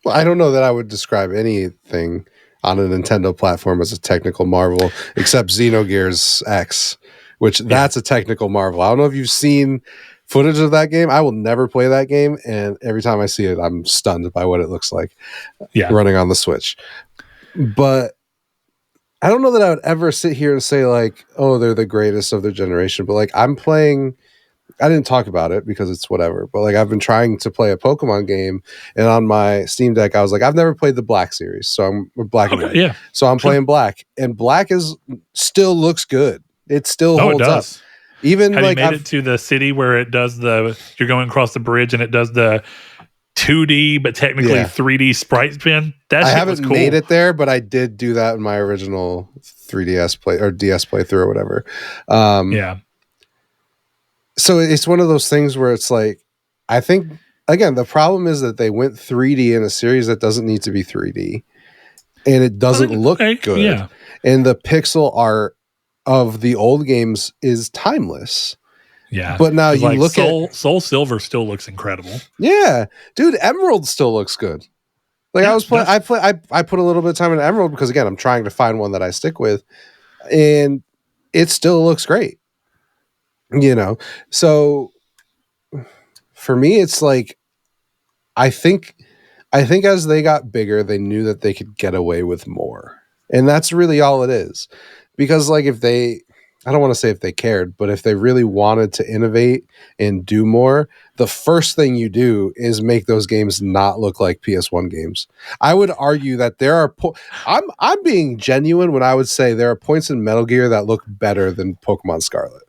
Well, I don't know that I would describe anything on a Nintendo platform as a technical marvel, except Xenogears X, which that's a technical marvel. I don't know if you've seen footage of that game. I will never play that game, and every time I see it, I'm stunned by what it looks like running on the Switch. But I don't know that I would ever sit here and say like, oh, they're the greatest of their generation. But like I'm playing, I didn't talk about it because it's whatever, but like I've been trying to play a Pokemon game, and on my Steam Deck I was like, I've never played the Black series, so I'm Black and White. Yeah. So I'm playing Black, and Black still looks good. It still holds up. Even have like you made it to the city where it does you're going across the bridge and it does the 2D but technically 3D sprite spin? I haven't made it there, but I did do that in my original 3DS play or DS playthrough or whatever. So it's one of those things where it's like, I think, again, the problem is that they went 3D in a series that doesn't need to be 3D. And it doesn't look good. Yeah. And the pixel art of the old games is timeless. Yeah. But now you look at Soul Silver still looks incredible. Yeah. Dude, Emerald still looks good. Like I was playing, I put a little bit of time in Emerald because again, I'm trying to find one that I stick with, and it still looks great. So for me, it's like I think as they got bigger, they knew that they could get away with more. And that's really all it is. Because like I don't want to say if they cared, but if they really wanted to innovate and do more, the first thing you do is make those games not look like PS1 games. I would argue that there are I'm being genuine when I would say there are points in Metal Gear that look better than Pokemon Scarlet.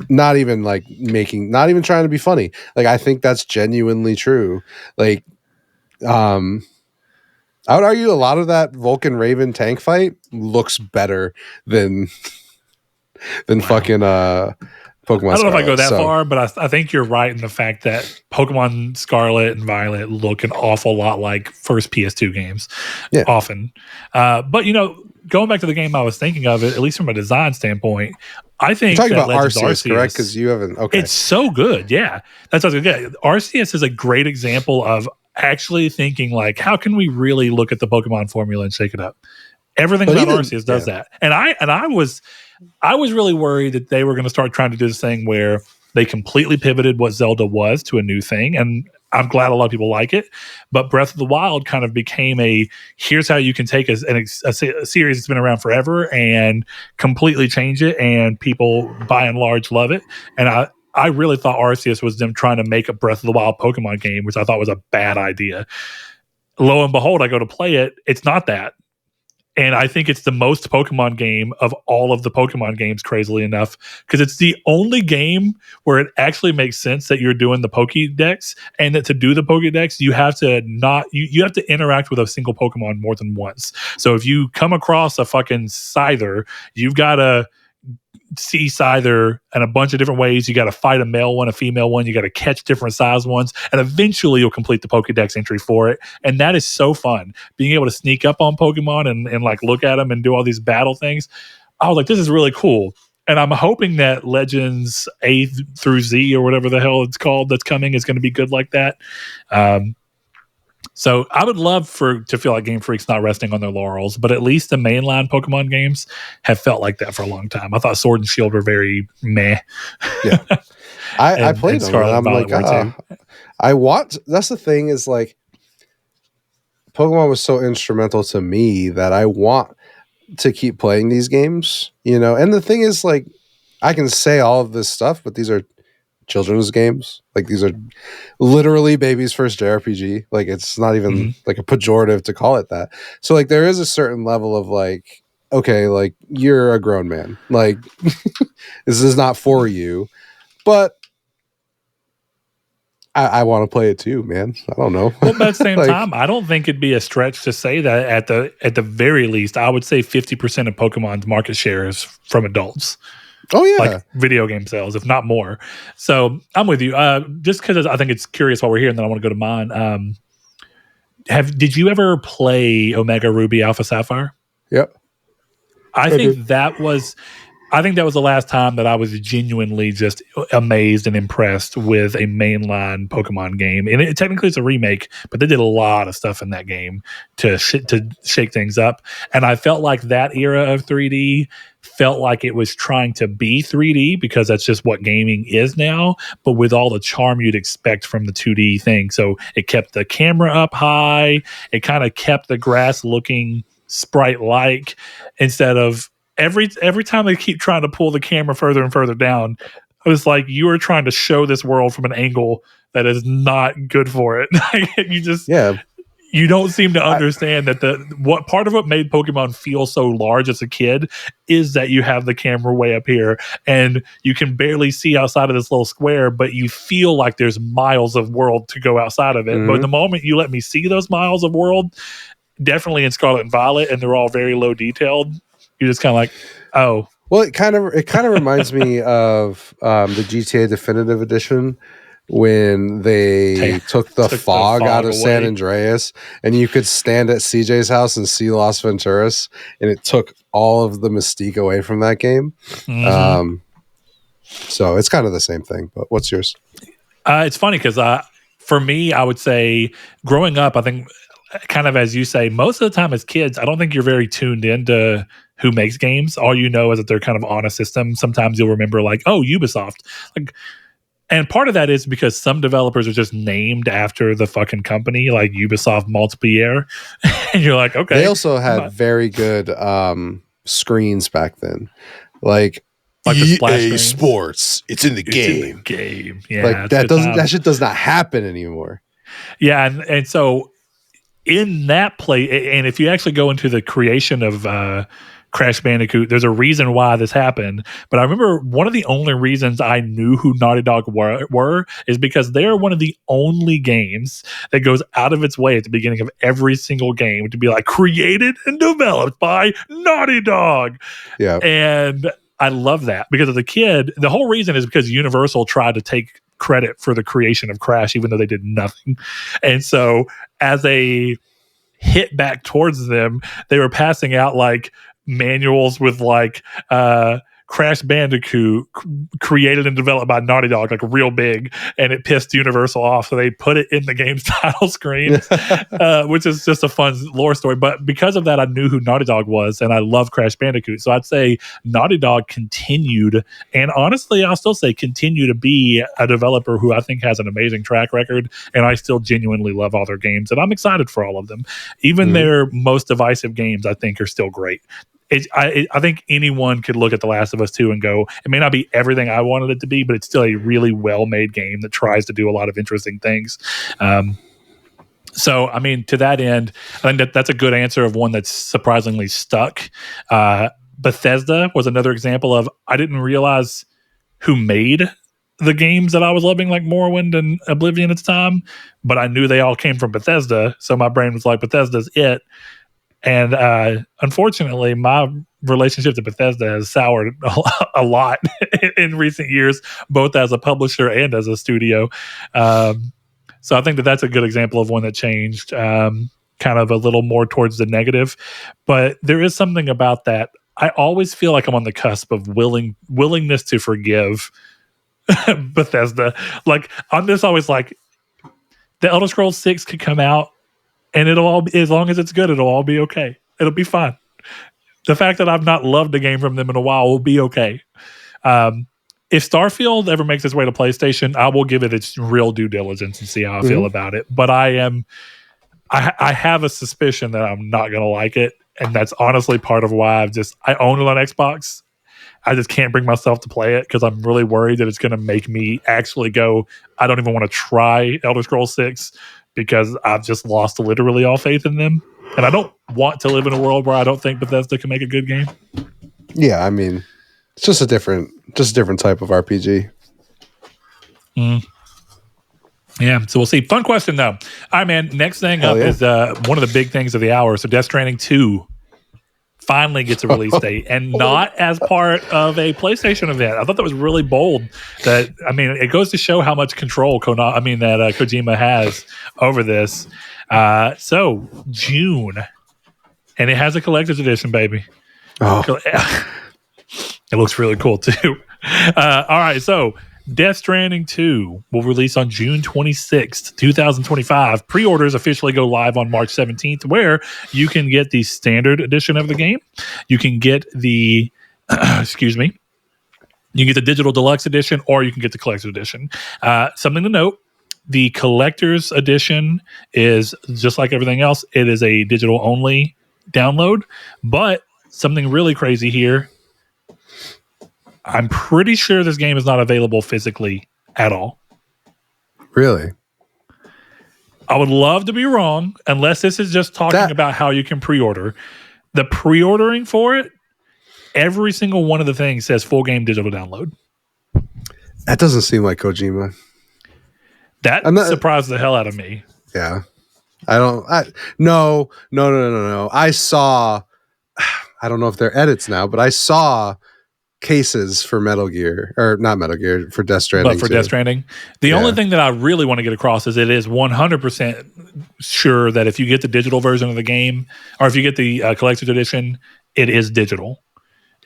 Not even trying to be funny. Like I think that's genuinely true. Like I would argue a lot of that Vulcan Raven tank fight looks better than fucking Pokemon Scarlet. I don't know if I go that far, but I think you're right in the fact that Pokemon Scarlet and Violet look an awful lot like first PS2 games. Yeah. Often. But going back to the game I was thinking of, it at least from a design standpoint, I think you're talking that about Legends Arceus, correct? Because you haven't. Okay, it's so good. Yeah, that's what I was gonna get. Arceus is a great example of actually thinking like, how can we really look at the Pokemon formula and shake it up? Everything about Arceus does that, and I was really worried that they were going to start trying to do this thing where they completely pivoted what Zelda was to a new thing, and I'm glad a lot of people like it. But Breath of the Wild kind of became here's how you can take a series that's been around forever and completely change it, and people by and large love it. And I really thought Arceus was them trying to make a Breath of the Wild Pokemon game, which I thought was a bad idea. Lo and behold, I go to play it. It's not that. And I think it's the most Pokemon game of all of the Pokemon games, crazily enough, because it's the only game where it actually makes sense that you're doing the Pokédex, and that to do the Pokédex, you have to you have to interact with a single Pokemon more than once. So if you come across a fucking Scyther, you've got to see Scyther in a bunch of different ways. You got to fight a male one, a female one. You got to catch different size ones, and eventually you'll complete the Pokédex entry for it. And that is so fun, being able to sneak up on Pokemon and like look at them and do all these battle things. I was like, this is really cool. And I'm hoping that Legends A through Z or whatever the hell it's called that's coming is going to be good like that. So I would love to feel like Game Freak's not resting on their laurels, but at least the mainline Pokemon games have felt like that for a long time. I thought Sword and Shield were very meh. Yeah, I played them. And I'm like, that's the thing is like, Pokemon was so instrumental to me that I want to keep playing these games. And the thing is, like, I can say all of this stuff, but these are children's games. Like, these are literally baby's first JRPG. Like, it's not even like a pejorative to call it that. So like, there is a certain level of like, okay, like, you're a grown man, like this is not for you, but I want to play it too, man. I don't know. Well, but at the same time, I don't think it'd be a stretch to say that at the very least, I would say 50% of Pokemon's market share is from adults. Oh yeah, like video game sales, if not more. So I'm with you. Just because I think it's curious while we're here, and then I want to go to mine. Did you ever play Omega Ruby Alpha Sapphire? Yep. I think that was the last time that I was genuinely just amazed and impressed with a mainline Pokemon game. And technically it's a remake, but they did a lot of stuff in that game to shake things up. And I felt like that era of 3D felt like it was trying to be 3D because that's just what gaming is now, but with all the charm you'd expect from the 2D thing. So it kept the camera up high. It kind of kept the grass looking sprite-like instead of every time they keep trying to pull the camera further and further down. I was like, you are trying to show this world from an angle that is not good for it. You don't seem to understand that what part of what made Pokemon feel so large as a kid is that you have the camera way up here and you can barely see outside of this little square, but you feel like there's miles of world to go outside of it. But the moment you let me see those miles of world, definitely in Scarlet and Violet, and they're all very low detailed, you're just kind of like, oh. Well, it kind of reminds me of the GTA Definitive Edition when they took the fog out of San Andreas, and you could stand at CJ's house and see Las Venturas, and it took all of the mystique away from that game. So it's kind of the same thing. But what's yours? It's funny because for me, I would say growing up, I think kind of as you say, most of the time as kids, I don't think you're very tuned into who makes games. All you know is that they're kind of on a system. Sometimes you'll remember like, oh, Ubisoft. Like, and part of that is because some developers are just named after the fucking company, like Ubisoft Multiplayer. And you're like, okay. They also had very good screens back then. Like the splash EA screens. Sports. It's in the game. In the game. Yeah. Like that shit does not happen anymore. Yeah, and so in that play, and if you actually go into the creation of Crash Bandicoot, there's a reason why this happened. But I remember one of the only reasons I knew who Naughty Dog were is because they're one of the only games that goes out of its way at the beginning of every single game to be like created and developed by Naughty Dog. Yeah. And I love that because as a kid, the whole reason is because Universal tried to take credit for the creation of Crash, even though they did nothing. And so as a hit back towards them, they were passing out like manuals with like Crash Bandicoot created and developed by Naughty Dog, like real big, and it pissed Universal off, so they put it in the game's title screen, which is just a fun lore story. But because of that, I knew who Naughty Dog was, and I love Crash Bandicoot. So I'd say Naughty Dog continued, and honestly, I'll still say continue to be a developer who I think has an amazing track record, and I still genuinely love all their games, and I'm excited for all of them. Even their most divisive games, I think, are still great. I think anyone could look at The Last of Us 2 and go, it may not be everything I wanted it to be, but it's still a really well-made game that tries to do a lot of interesting things. So, I mean, to that end, I think that's a good answer of one that's surprisingly stuck. Bethesda was another example of, I didn't realize who made the games that I was loving, like Morrowind and Oblivion at the time, but I knew they all came from Bethesda, so my brain was like, Bethesda's it. And unfortunately, my relationship to Bethesda has soured a lot in recent years, both as a publisher and as a studio. So I think that's a good example of one that changed, kind of a little more towards the negative. But there is something about that. I always feel like I'm on the cusp of willingness to forgive Bethesda. Like, I'm just always like, the Elder Scrolls 6 could come out, and it'll all be, as long as it's good, it'll all be okay. It'll be fine. The fact that I've not loved a game from them in a while will be okay. If Starfield ever makes its way to PlayStation, I will give it its real due diligence and see how I feel about it. But I have a suspicion that I'm not going to like it. And that's honestly part of why I own it on Xbox. I just can't bring myself to play it because I'm really worried that it's going to make me actually go, I don't even want to try Elder Scrolls 6 because I've just lost literally all faith in them. And I don't want to live in a world where I don't think Bethesda can make a good game. Yeah, I mean, it's just a different type of RPG. Yeah, so we'll see. Fun question, though. All right, man, next thing up is one of the big things of the hour. So Death Stranding 2 finally gets a release date, and not as part of a PlayStation event. I thought that was really bold. It goes to show how much control Kojima has over this. So June, and it has a collector's edition, baby. Oh. It looks really cool too. All right, so Death Stranding 2 will release on June 26th, 2025. Pre-orders officially go live on March 17th, where you can get the standard edition of the game. You can get the, you can get the digital deluxe edition, or you can get the collector's edition. Something to note, the collector's edition is just like everything else. It is a digital only download, but something really crazy here. I'm pretty sure this game is not available physically at all. Really? I would love to be wrong, unless this is just talking about how you can pre-order. The pre-ordering for it, every single one of the things says full game digital download. That doesn't seem like Kojima. That surprised the hell out of me. Yeah. No. I saw, I don't know if they're edits now, but I saw cases for for Death Stranding. But for Death Stranding, the only thing that I really want to get across is it is 100% sure that if you get the digital version of the game, or if you get the collector's edition, it is digital.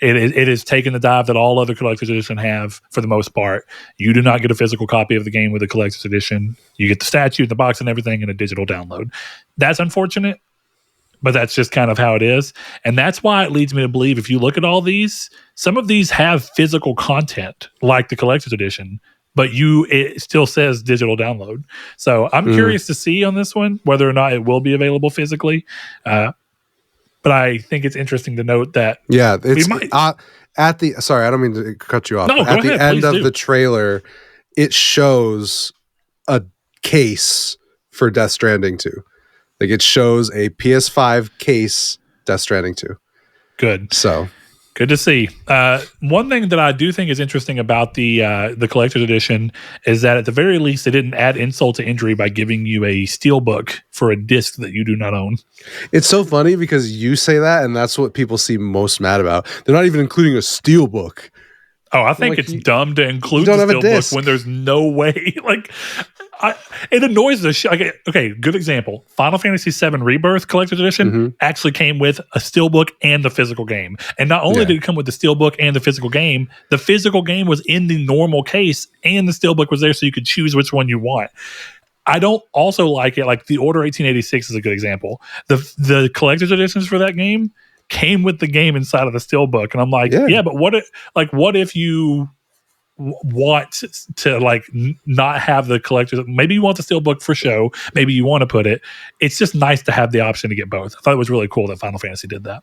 It is taking the dive that all other collector's edition have for the most part. You do not get a physical copy of the game with the collector's edition. You get the statue, the box, and everything in a digital download. That's unfortunate, but that's just kind of how it is. And that's why it leads me to believe if you look at all these, some of these have physical content like the collector's edition, but it still says digital download. So I'm curious to see on this one whether or not it will be available physically. But I think it's interesting to note that it's at the sorry, I don't mean to cut you off. No, at the end of do. the trailer, it shows a case for Death Stranding 2. Like it shows a PS5 case, Death Stranding 2. Good. So good to see. One thing that I do think is interesting about the collector's edition is that at the very least, they didn't add insult to injury by giving you a steelbook for a disc that you do not own. It's so funny because you say that, and that's what people seem most mad about. They're not even including a steelbook. Oh, I think it's dumb to include the steelbook when there's no way. Like, it annoys the shit. Okay, good example. Final Fantasy VII Rebirth Collector's Edition actually came with a steelbook and the physical game. And not only did it come with the steelbook and the physical game was in the normal case, and the steelbook was there so you could choose which one you want. I don't also like it. Like the Order 1886 is a good example. The collector's editions for that game came with the game inside of the steelbook, and I'm like, but what if you want to like not have the collector's? Maybe you want the steelbook for show. Maybe you want to put it. It's just nice to have the option to get both. I thought it was really cool that Final Fantasy did that.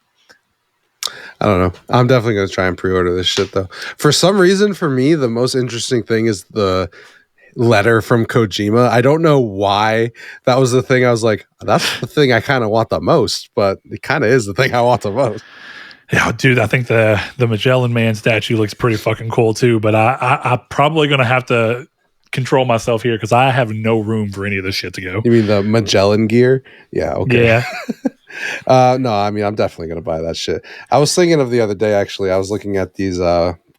I don't know. I'm definitely going to try and pre-order this shit though. For some reason, for me, the most interesting thing is the letter from Kojima. I don't know why that was the thing. I was like, that's the thing I kind of want the most, but it kind of is the thing I want the most. Yeah, dude, I think the Magellan Man statue looks pretty fucking cool too, but I'm probably going to have to control myself here because I have no room for any of this shit to go. You mean the Magellan gear? Yeah, okay. Yeah. No, I mean, I'm definitely going to buy that shit. I was thinking of the other day, actually, I was looking at these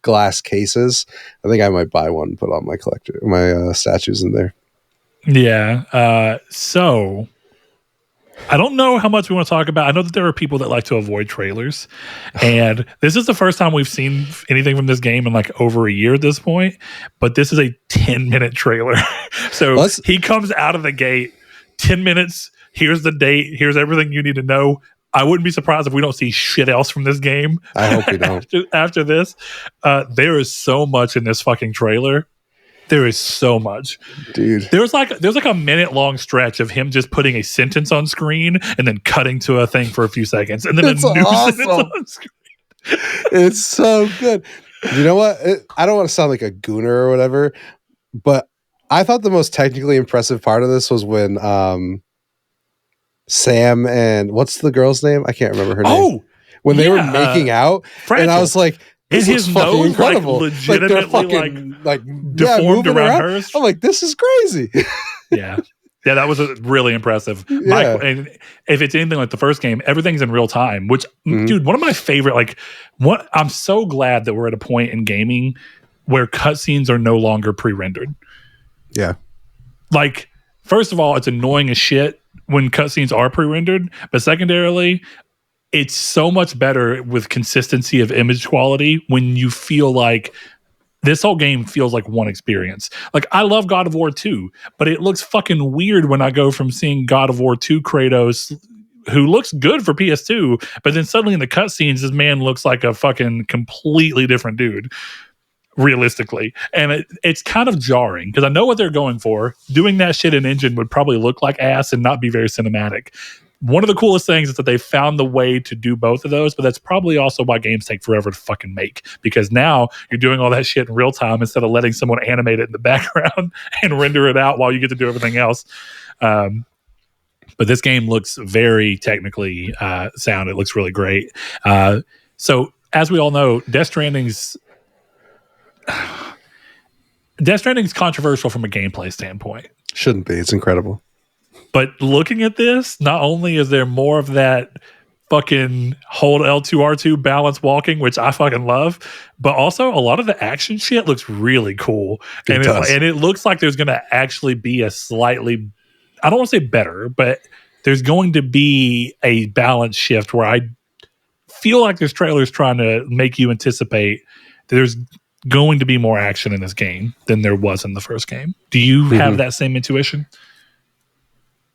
glass cases. I think I might buy one and put all my statues in there. Yeah. So I don't know how much we want to talk about. I know that there are people that like to avoid trailers, and this is the first time we've seen anything from this game in like over a year at this point, but this is a 10-minute trailer. So he comes out of the gate, 10 minutes, here's the date, here's everything you need to know. I wouldn't be surprised if we don't see shit else from this game. I hope we don't. after this. There is so much in this fucking trailer. There is so much, dude. There's like a minute-long stretch of him just putting a sentence on screen and then cutting to a thing for a few seconds, and then a new sentence on screen. It's so good. You know what? I don't want to sound like a gooner or whatever, but I thought the most technically impressive part of this was when Sam and what's the girl's name? I can't remember her name. When they were making out, and I was like, this is fucking nose, incredible. Like, legitimately, like deformed around hers. I'm like, this is crazy. Yeah, that was really impressive. Yeah. And if it's anything like the first game, everything's in real time. Which, dude, one of my favorite. I'm so glad that we're at a point in gaming where cutscenes are no longer pre-rendered. Yeah. Like, first of all, it's annoying as shit when cutscenes are pre-rendered, but secondarily, it's so much better with consistency of image quality when you feel like this whole game feels like one experience. Like, I love God of War 2, but it looks fucking weird when I go from seeing God of War 2 Kratos, who looks good for PS2, but then suddenly in the cutscenes, this man looks like a fucking completely different dude, realistically. And it's kind of jarring because I know what they're going for. Doing that shit in engine would probably look like ass and not be very cinematic. One of the coolest things is that they found the way to do both of those, but that's probably also why games take forever to fucking make, because now you're doing all that shit in real time instead of letting someone animate it in the background and render it out while you get to do everything else. But this game looks very technically sound. It looks really great. So as we all know, Death Stranding's controversial from a gameplay standpoint. Shouldn't be. It's incredible. But looking at this, not only is there more of that fucking hold L2R2 balance walking, which I fucking love, but also a lot of the action shit looks really cool. And it looks like there's going to actually be a slightly, I don't want to say better, but there's going to be a balance shift where I feel like this trailer is trying to make you anticipate that there's going to be more action in this game than there was in the first game. Do you have that same intuition?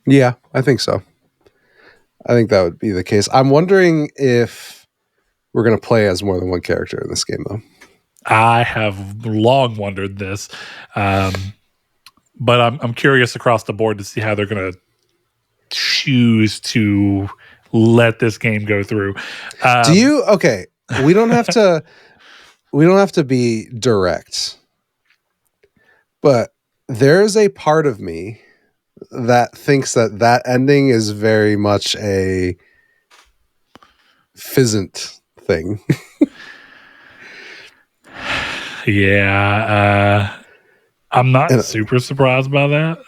Yeah, I think so. I think that would be the case. I'm wondering if we're going to play as more than one character in this game, though. I have long wondered this, but I'm curious across the board to see how they're going to choose to let this game go through. Do you? Okay, we don't have to. We don't have to be direct, but there's a part of me that thinks that ending is very much a Fizzant thing. Yeah, I'm not super surprised by that.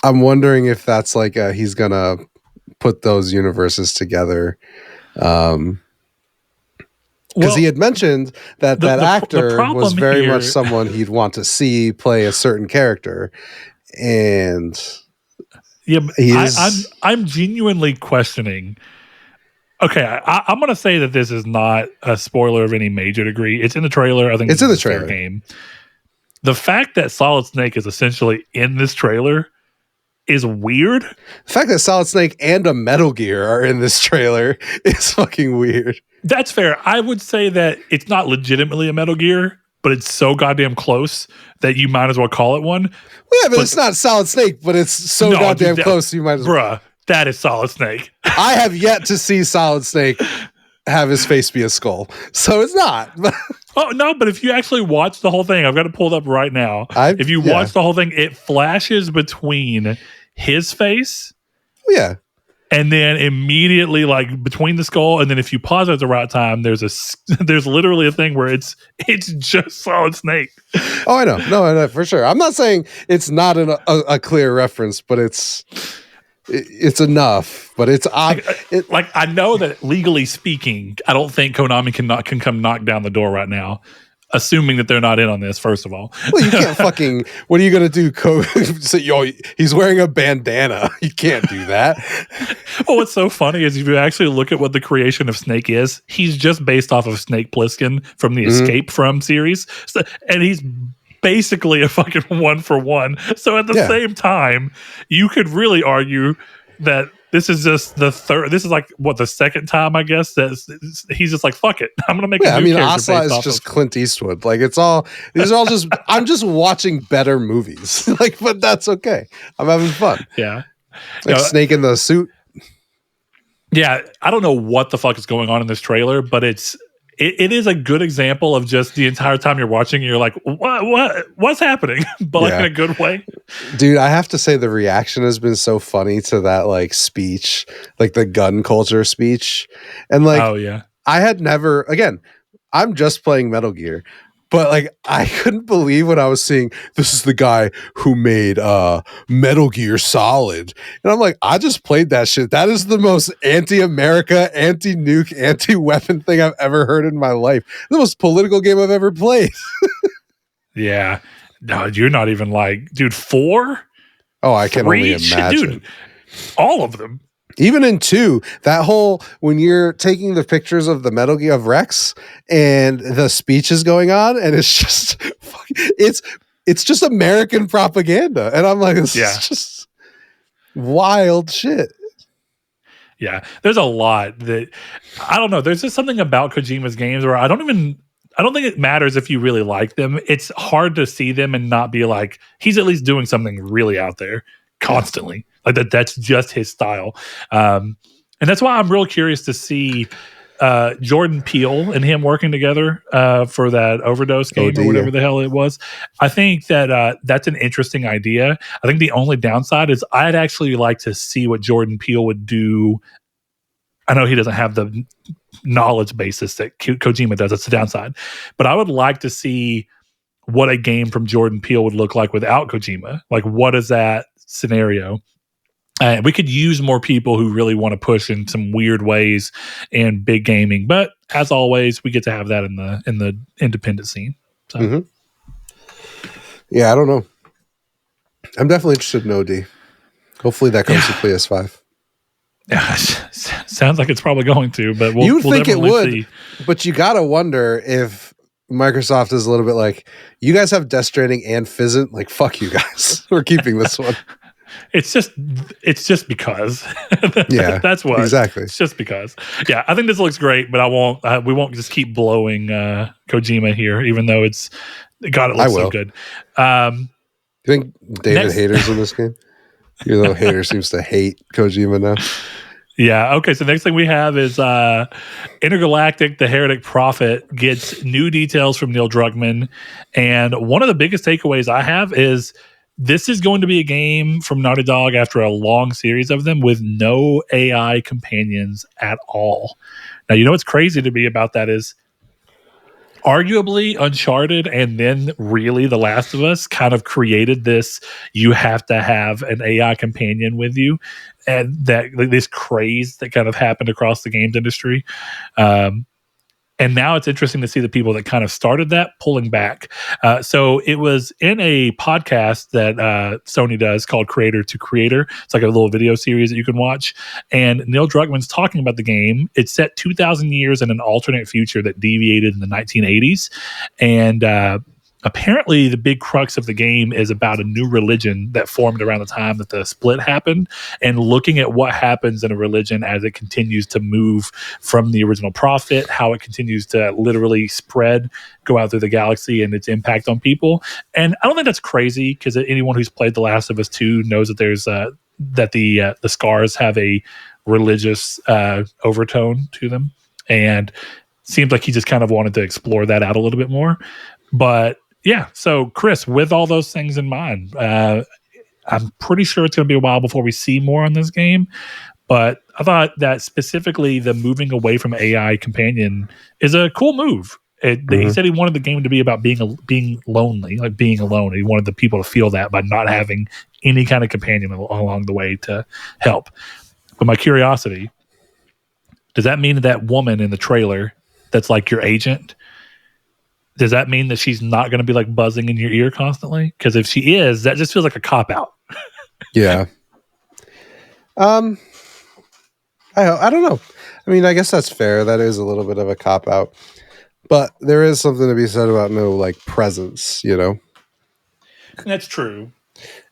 I'm wondering if that's like he's gonna put those universes together. Because he had mentioned that that actor was very much someone he'd want to see play a certain character, and yeah, I'm genuinely questioning. Okay, I'm going to say that this is not a spoiler of any major degree. It's in the trailer. I think it's in the trailer. Game. The fact that Solid Snake is essentially in this trailer is weird. The fact that Solid Snake and a Metal Gear are in this trailer is fucking weird. That's fair. I would say that it's not legitimately a Metal Gear, but it's so goddamn close that you might as well call it one. Well, yeah, but it's not Solid Snake, but it's so goddamn close you might as well. Bruh, that is Solid Snake. I have yet to see Solid Snake have his face be a skull, so it's not. Oh, no, but if you actually watch the whole thing, I've got it pulled up right now. If you watch the whole thing, it flashes between his face. Yeah. And then immediately, like between the skull, and then if you pause at the right time, there's literally a thing where it's just Solid Snake. Oh, I know, no, for sure. I'm not saying it's not a clear reference, but it's enough. But it's odd. Like I know that legally speaking, I don't think Konami can come knock down the door right now. Assuming that they're not in on this, first of all. Well, you can't fucking. What are you gonna do? So, he's wearing a bandana. You can't do that. Well, what's so funny is if you actually look at what the creation of Snake is, he's just based off of Snake Plissken from the Escape From series, and he's basically a fucking 1-for-1. So at the same time, you could really argue that this is just the third. This is like the second time, I guess, that he's just like, fuck it, I'm gonna make. Yeah, I mean, Asla is just Clint Eastwood. Like these are all just. I'm just watching better movies. Like, but that's okay. I'm having fun. Yeah, like Snake in the suit. Yeah, I don't know what the fuck is going on in this trailer, but it is a good example of just the entire time you're watching, you're like, what's happening? But like in a good way. Dude, I have to say the reaction has been so funny to that like speech, like the gun culture speech. And like, oh yeah, I had never, again, I'm just playing Metal Gear, but like I couldn't believe when I was seeing this is the guy who made Metal Gear Solid. And I'm like, I just played that shit. That is the most anti-America, anti-nuke, anti-weapon thing I've ever heard in my life. The most political game I've ever played. Yeah. No, you're not even like, dude, 4? Oh, I can only imagine. Dude, all of them. Even in 2, that whole when you're taking the pictures of the Metal Gear of Rex and the speech is going on, and it's just it's just American propaganda, and I'm like, this is just wild shit. Yeah, there's a lot that I don't know. There's just something about Kojima's games where I don't think it matters if you really like them. It's hard to see them and not be like, he's at least doing something really out there constantly. Like that's just his style. And that's why I'm real curious to see Jordan Peele and him working together for that Overdose game or whatever the hell it was. I think that that's an interesting idea. I think the only downside is I'd actually like to see what Jordan Peele would do. I know he doesn't have the knowledge basis that Kojima does. That's the downside. But I would like to see what a game from Jordan Peele would look like without Kojima. Like, what is that scenario? And we could use more people who really want to push in some weird ways in big gaming. But as always, we get to have that in the independent scene. So. Yeah, I don't know. I'm definitely interested in OD. Hopefully that comes to PS5. Sounds like it's probably going to, but You would we'll think it would, see. but you gotta wonder if Microsoft is a little bit like, you guys have Death Stranding and Fizzant, like fuck you guys, we're keeping this one. It's just because. Yeah, That's what. exactly. It's just because. Yeah, I think this looks great, but I won't. We won't just keep blowing Kojima here, even though it looks so good. You think David Hayter's in this game? Even though Hayter seems to hate Kojima now. Yeah. Okay. So next thing we have is Intergalactic: The Heretic Prophet gets new details from Neil Druckmann, and one of the biggest takeaways I have is this is going to be a game from Naughty Dog after a long series of them with no AI companions at all. Now, you know what's crazy to me about that is arguably Uncharted and then really The Last of Us kind of created this, you have to have an AI companion with you, and that this craze that kind of happened across the games industry. And now it's interesting to see the people that kind of started that pulling back. So it was in a podcast that Sony does called Creator to Creator. It's like a little video series that you can watch. And Neil Druckmann's talking about the game. It's set 2,000 years in an alternate future that deviated in the 1980s. And apparently the big crux of the game is about a new religion that formed around the time that the split happened, and looking at what happens in a religion as it continues to move from the original prophet, how it continues to literally spread, go out through the galaxy, and its impact on people. And I don't think that's crazy, because anyone who's played The Last of Us 2 knows that there's that the scars have a religious overtone to them, and seems like he just kind of wanted to explore that out a little bit more. But yeah, so Chris, with all those things in mind, I'm pretty sure it's going to be a while before we see more on this game. But I thought that specifically the moving away from AI companion is a cool move. He said he wanted the game to be about being lonely, like being alone. He wanted the people to feel that by not having any kind of companion along the way to help. But my curiosity, does that mean that woman in the trailer that's like your agent, does that mean that she's not going to be like buzzing in your ear constantly? Because if she is, that just feels like a cop out. Yeah. I don't know. I mean, I guess that's fair. That is a little bit of a cop out, but there is something to be said about no like presence, you know? That's true.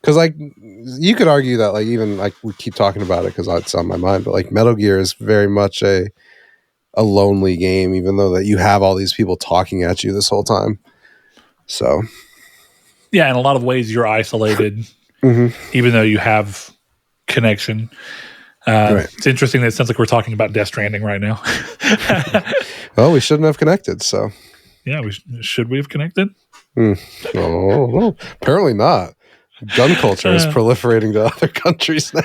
Because like you could argue that like even like we keep talking about it because it's on my mind, but like Metal Gear is very much a lonely game, even though that you have all these people talking at you this whole time. So yeah, in a lot of ways you're isolated, even though you have connection. Right. It's interesting that it sounds like we're talking about Death Stranding right now. Well, we shouldn't have connected, so yeah, should we have connected? Oh, apparently not. Gun culture is proliferating to other countries now.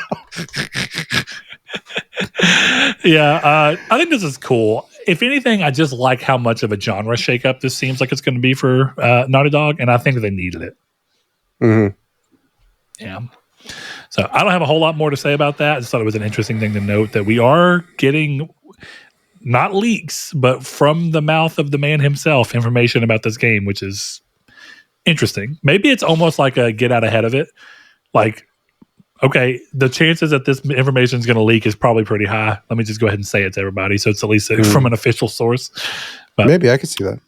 Yeah, I think this is cool. If anything, I just like how much of a genre shakeup this seems like it's going to be for Naughty Dog, and I think they needed it. Yeah. So I don't have a whole lot more to say about that. I just thought it was an interesting thing to note that we are getting not leaks, but from the mouth of the man himself, information about this game, which is interesting. Maybe it's almost like a get out ahead of it. Like, okay, the chances that this information is going to leak is probably pretty high. Let me just go ahead and say it to everybody, so it's at least from an official source. But maybe I could see that.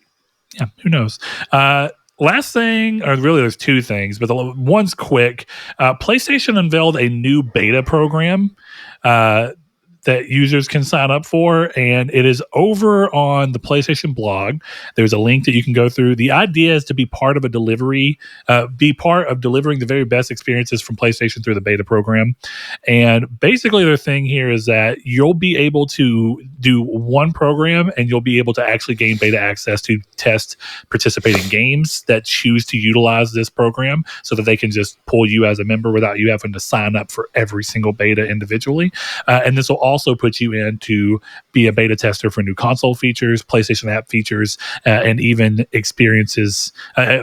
Yeah, who knows? Last thing, or really there's two things, but one's quick. PlayStation unveiled a new beta program that users can sign up for, and it is over on the PlayStation blog. There's a link that you can go through. The idea is to be part of a delivery, be part of delivering the very best experiences from PlayStation through the beta program. And basically their thing here is that you'll be able to do one program, and you'll be able to actually gain beta access to test participating games that choose to utilize this program, so that they can just pull you as a member without you having to sign up for every single beta individually. And this will also put you in to be a beta tester for new console features, PlayStation app features, and even experiences,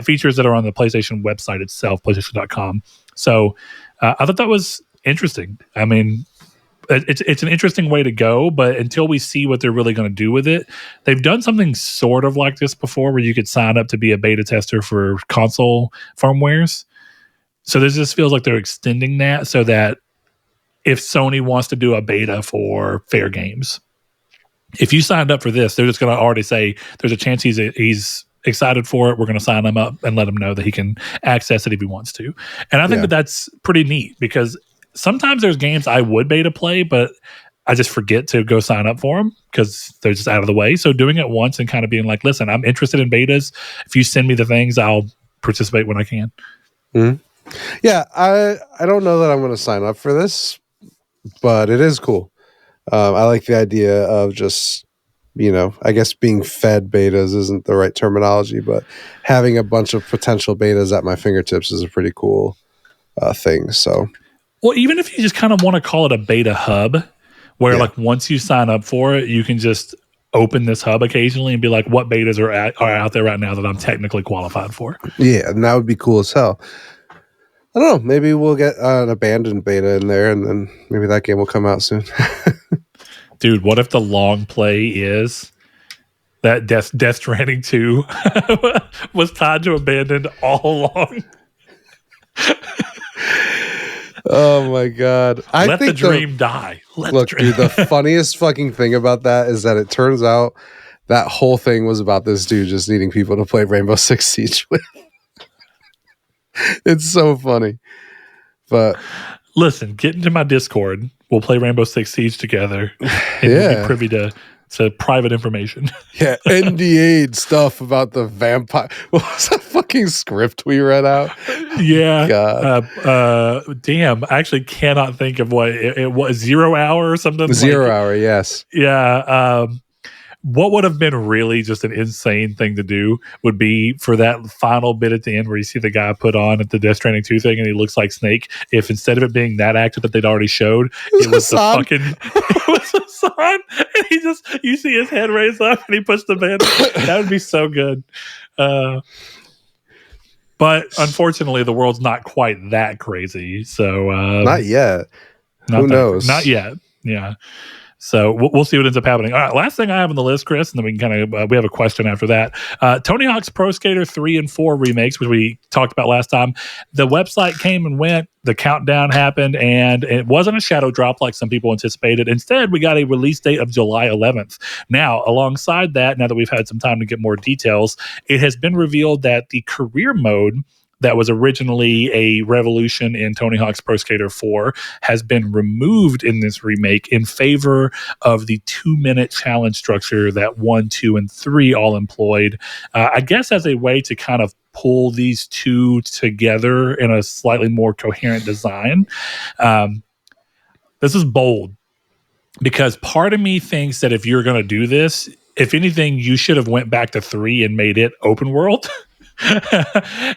features that are on the PlayStation website itself, PlayStation.com. So I thought that was interesting. I mean, it's an interesting way to go, but until we see what they're really going to do with it, they've done something sort of like this before, where you could sign up to be a beta tester for console firmwares. So this just feels like they're extending that, so that if Sony wants to do a beta for Fair Games. If you signed up for this, they're just going to already say there's a chance he's excited for it. We're going to sign him up and let him know that he can access it if he wants to. And I think that that's pretty neat, because sometimes there's games I would beta play, but I just forget to go sign up for them because they're just out of the way. So doing it once and kind of being like, listen, I'm interested in betas. If you send me the things, I'll participate when I can. Mm-hmm. Yeah, I don't know that I'm going to sign up for this, but it is cool. I like the idea of just, I guess being fed betas isn't the right terminology, but having a bunch of potential betas at my fingertips is a pretty cool thing. So, well, even if you just kind of want to call it a beta hub, where like once you sign up for it, you can just open this hub occasionally and be like, what betas are out there right now that I'm technically qualified for? Yeah, and that would be cool as hell. I don't know. Maybe we'll get an abandoned beta in there, and then maybe that game will come out soon. Dude, what if the long play is that Death Stranding 2 was tied to abandoned all along? Oh my god! Let the dream die. Dude, the funniest fucking thing about that is that it turns out that whole thing was about this dude just needing people to play Rainbow Six Siege with. It's so funny. But listen, get into my Discord. We'll play Rainbow Six Siege together, and you'll be privy to private information. Yeah, NDA'd stuff about the vampire. What was that fucking script we read out? Yeah. God. Damn. I actually cannot think of what it was. 0 Hour or something? 0 Hour, yes. Yeah. What would have been really just an insane thing to do would be for that final bit at the end where you see the guy put on at the Death Stranding 2 thing and he looks like Snake. If instead of it being that actor that they'd already showed, it was the fucking it was Hassan, and you see his head raise up and he puts the band. That would be so good. But unfortunately, the world's not quite that crazy. So not yet. Who knows? Not yet. Yeah. So we'll see what ends up happening. All right, last thing I have on the list, Chris, and then we can kind of we have a question after that. Tony Hawk's Pro Skater 3 and 4 remakes, which we talked about last time. The website came and went. The countdown happened, and it wasn't a shadow drop like some people anticipated. Instead, we got a release date of July 11th. Now, alongside that, now that we've had some time to get more details, it has been revealed that the career mode that was originally a revolution in Tony Hawk's Pro Skater 4 has been removed in this remake in favor of the 2-minute challenge structure that 1, 2, and 3 all employed. I guess as a way to kind of pull these two together in a slightly more coherent design. This is bold, because part of me thinks that if you're going to do this, if anything, you should have went back to 3 and made it open world.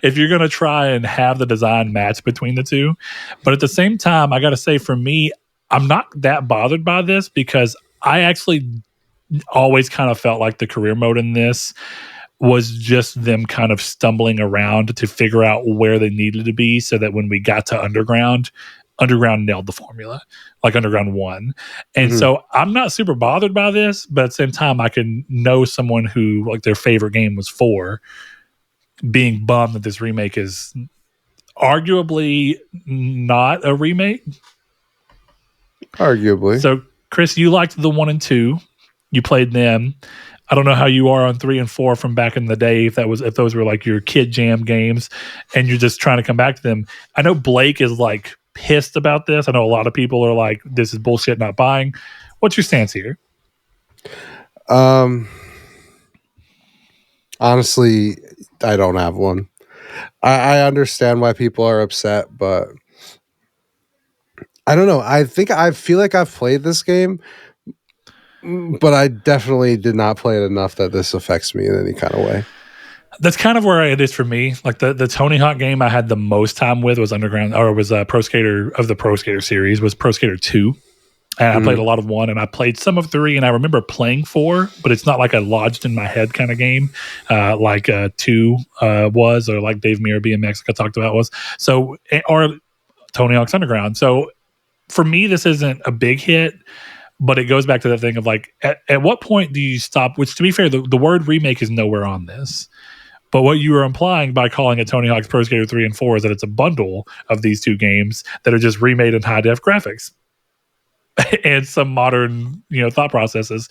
If you're going to try and have the design match between the two. But at the same time, I got to say, for me, I'm not that bothered by this, because I actually always kind of felt like the career mode in this was just them kind of stumbling around to figure out where they needed to be, so that when we got to Underground nailed the formula, like Underground 1. And so I'm not super bothered by this, but at the same time, I can know someone who, like, their favorite game was 4, being bummed that this remake is arguably not a remake. Arguably. So, Chris, you liked the 1 and 2. You played them. I don't know how you are on 3 and 4 from back in the day, if those were like your kid jam games and you're just trying to come back to them. I know Blake is like pissed about this. I know a lot of people are like, this is bullshit, not buying. What's your stance here? Honestly, I don't have one. I understand why people are upset, but I don't know. I feel like I've played this game, but I definitely did not play it enough that this affects me in any kind of way. That's kind of where it is for me. Like the Tony Hawk game I had the most time with was Pro Skater of the Pro Skater series was Pro Skater 2. And I played a lot of 1, and I played some of 3, and I remember playing 4, but it's not like a lodged in my head kind of game like 2 was, or like Dave Mirra BMX I talked about was. So, or Tony Hawk's Underground. So for me, this isn't a big hit, but it goes back to that thing of like, at what point do you stop? Which, to be fair, the word remake is nowhere on this. But what you were implying by calling it Tony Hawk's Pro Skater 3 and 4 is that it's a bundle of these two games that are just remade in high-def graphics. and some modern, thought processes.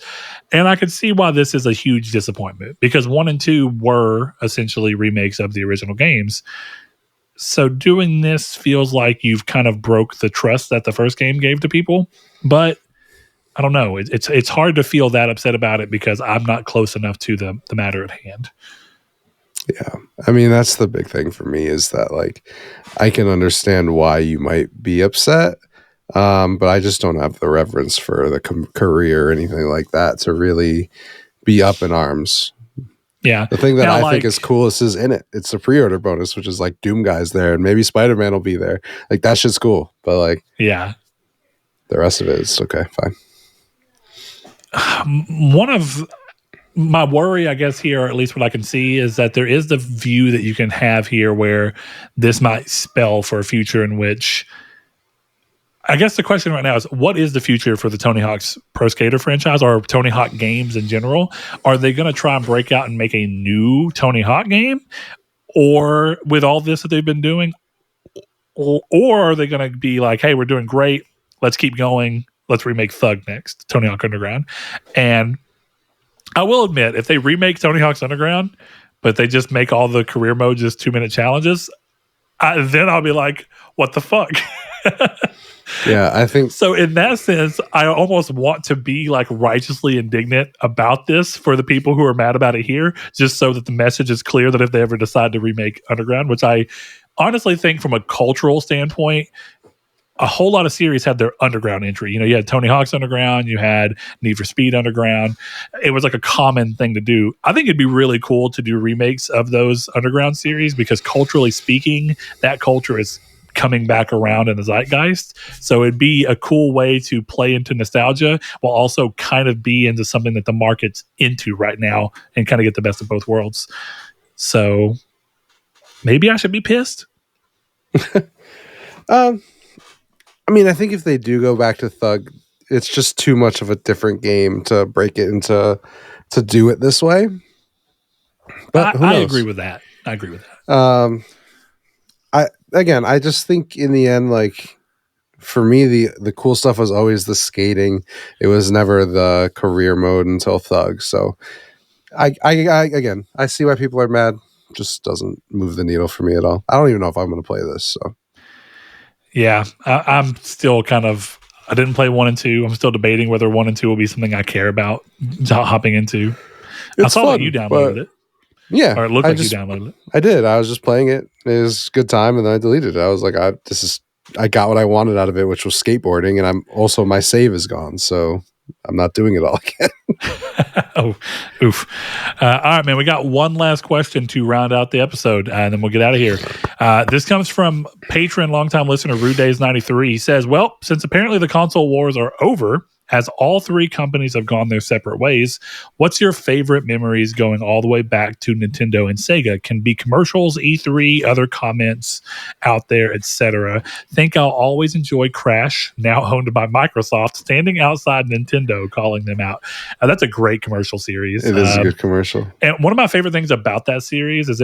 And I could see why this is a huge disappointment, because 1 and 2 were essentially remakes of the original games. So doing this feels like you've kind of broke the trust that the first game gave to people. But I don't know. It's hard to feel that upset about it because I'm not close enough to the matter at hand. Yeah. I mean, that's the big thing for me, is that like I can understand why you might be upset, but I just don't have the reverence for the career or anything like that to really be up in arms. Yeah. The thing that I think is coolest is in it. It's a pre-order bonus, which is like Doom Guy's there and maybe Spider-Man will be there. Like that shit's cool. But like, yeah, the rest of it is okay, fine. One of my worry, I guess, here, or at least what I can see, is that there is the view that you can have here where this might spell for a future in which, I guess the question right now is, what is the future for the Tony Hawk's Pro Skater franchise or Tony Hawk games in general? Are they going to try and break out and make a new Tony Hawk game, or with all this that they've been doing, or are they going to be like, hey, we're doing great, let's keep going, let's remake Thug next, Tony Hawk Underground? And I will admit, if they remake Tony Hawk's Underground, but they just make all the career modes just 2-minute challenges, then I'll be like, what the fuck? Yeah, I think so. In that sense, I almost want to be like righteously indignant about this for the people who are mad about it here, just so that the message is clear that if they ever decide to remake Underground, which I honestly think from a cultural standpoint, a whole lot of series had their Underground entry. You had Tony Hawk's Underground, you had Need for Speed Underground. It was like a common thing to do. I think it'd be really cool to do remakes of those Underground series, because culturally speaking, that culture is coming back around in the zeitgeist. So it'd be a cool way to play into nostalgia while also kind of be into something that the market's into right now and kind of get the best of both worlds. So maybe I should be pissed. I mean, I think if they do go back to Thug, it's just too much of a different game to break it into to do it this way. But I agree with that. I just think in the end, like for me, the cool stuff was always the skating. It was never the career mode until Thug. So I see why people are mad. Just doesn't move the needle for me at all. I don't even know if I'm going to play this. So. Yeah, I'm still kind of, I didn't play 1 and 2. I'm still debating whether 1 and 2 will be something I care about hopping into. I saw that you downloaded it. Yeah. Or it looked like you downloaded it. I did. I was just playing it. It was a good time, and then I deleted it. I was like, I got what I wanted out of it, which was skateboarding, and my save is gone, so I'm not doing it all again. Oh, oof. All right, man. We got one last question to round out the episode, and then we'll get out of here. This comes from patron, longtime listener, Rude Days 93. He says, well, since apparently the console wars are over, as all three companies have gone their separate ways, what's your favorite memories going all the way back to Nintendo and Sega? Can be commercials, E3, other comments out there, etc. Think I'll always enjoy Crash, now owned by Microsoft, standing outside Nintendo, calling them out. That's a great commercial series. It is a good commercial. And one of my favorite things about that series is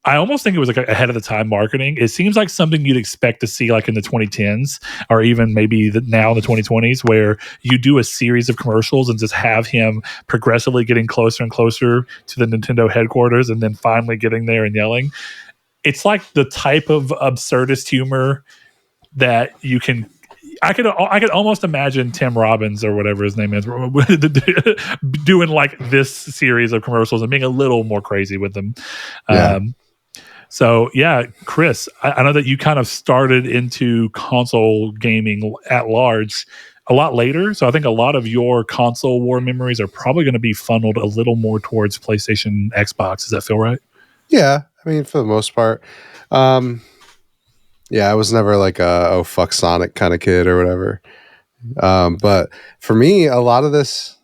I almost think it was like ahead of the time marketing. It seems like something you'd expect to see like in the 2010s or even maybe now in the 2020s, where you do a series of commercials and just have him progressively getting closer and closer to the Nintendo headquarters and then finally getting there and yelling. It's like the type of absurdist humor that you can... I could almost imagine Tim Robbins or whatever his name is doing like this series of commercials and being a little more crazy with them. Yeah. So yeah, Chris, I know that you kind of started into console gaming at large a lot later. So I think a lot of your console war memories are probably going to be funneled a little more towards PlayStation, Xbox. Does that feel right? Yeah. I mean, for the most part. Yeah, I was never like a fuck Sonic kind of kid or whatever. But for me, a lot of this,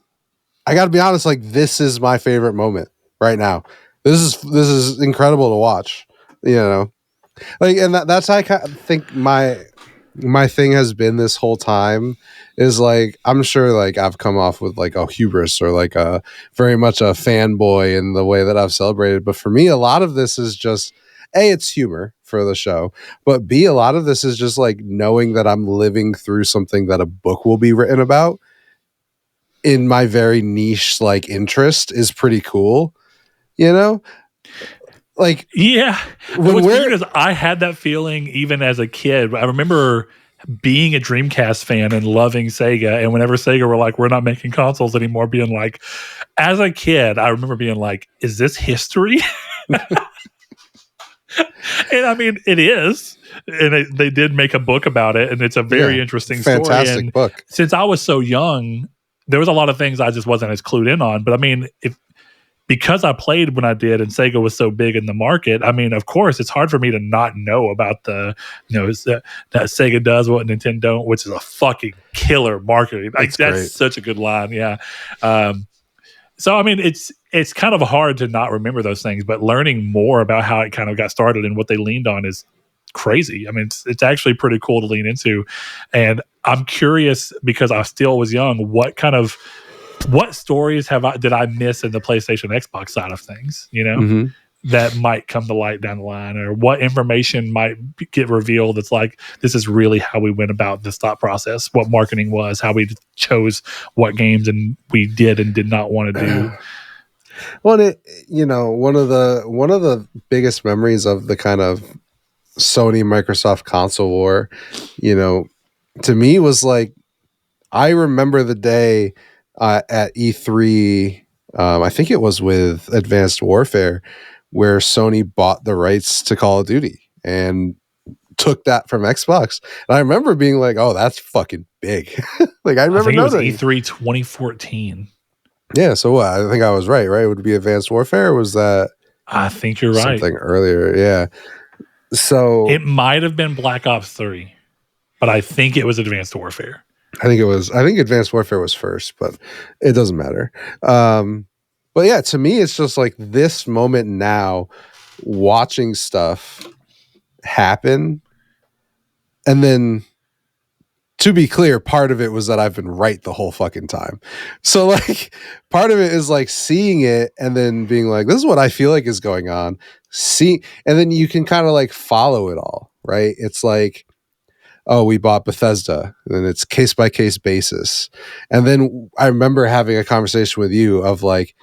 I got to be honest, like this is my favorite moment right now. This is incredible to watch. Like, and that's how I think my thing has been this whole time is like, I'm sure like I've come off with like a hubris or like a very much a fanboy in the way that I've celebrated. But for me, a lot of this is just, it's humor for the show, but B, a lot of this is just like knowing that I'm living through something that a book will be written about in my very niche like interest is pretty cool, you know? Like, yeah. And when what's weird we're is I had that feeling even as a kid. I remember being a Dreamcast fan and loving Sega. And whenever Sega were like, we're not making consoles anymore, being like, as a kid, I remember being like, is this history? And I mean, it is. And they did make a book about it. And it's a very interesting story. fantastic And book. since I was so young, there was a lot of things I just wasn't as clued in on. But I mean, because I played when I did and Sega was so big in the market, I mean, of course, it's hard for me to not know about that Sega does what Nintendo don't, which is a fucking killer marketing. Like, that's great. such a good line. Yeah. So, I mean, it's kind of hard to not remember those things, but learning more about how it kind of got started and what they leaned on is crazy. I mean, it's actually pretty cool to lean into. And I'm curious, because I still was young, what stories did I miss in the PlayStation Xbox side of things, Mm-hmm. that might come to light down the line, or what information might get revealed. It's like, this is really how we went about this thought process, what marketing was, how we chose what games and we did and did not want to do. Well, one of the biggest memories of the kind of Sony Microsoft console war, to me was like, I remember the day at E3, I think it was with Advanced Warfare, where Sony bought the rights to Call of Duty and took that from Xbox. And I remember being like, oh, that's fucking big. Like, I remember think it was noticing. E3 2014. Yeah, so what? I think I was right? Would it be Advanced Warfare, or was that I think you're right. something earlier? Yeah. So It might have been Black Ops 3, but I think it was Advanced Warfare. I think Advanced Warfare was first, but it doesn't matter. But yeah, to me, it's just like this moment now, watching stuff happen. And then, to be clear, part of it was that I've been right the whole fucking time. So like, part of it is like seeing it and then being like, this is what I feel like is going on. And then you can kind of like follow it all, right? It's like, oh, we bought Bethesda, and then it's case by case basis. And then I remember having a conversation with you of like,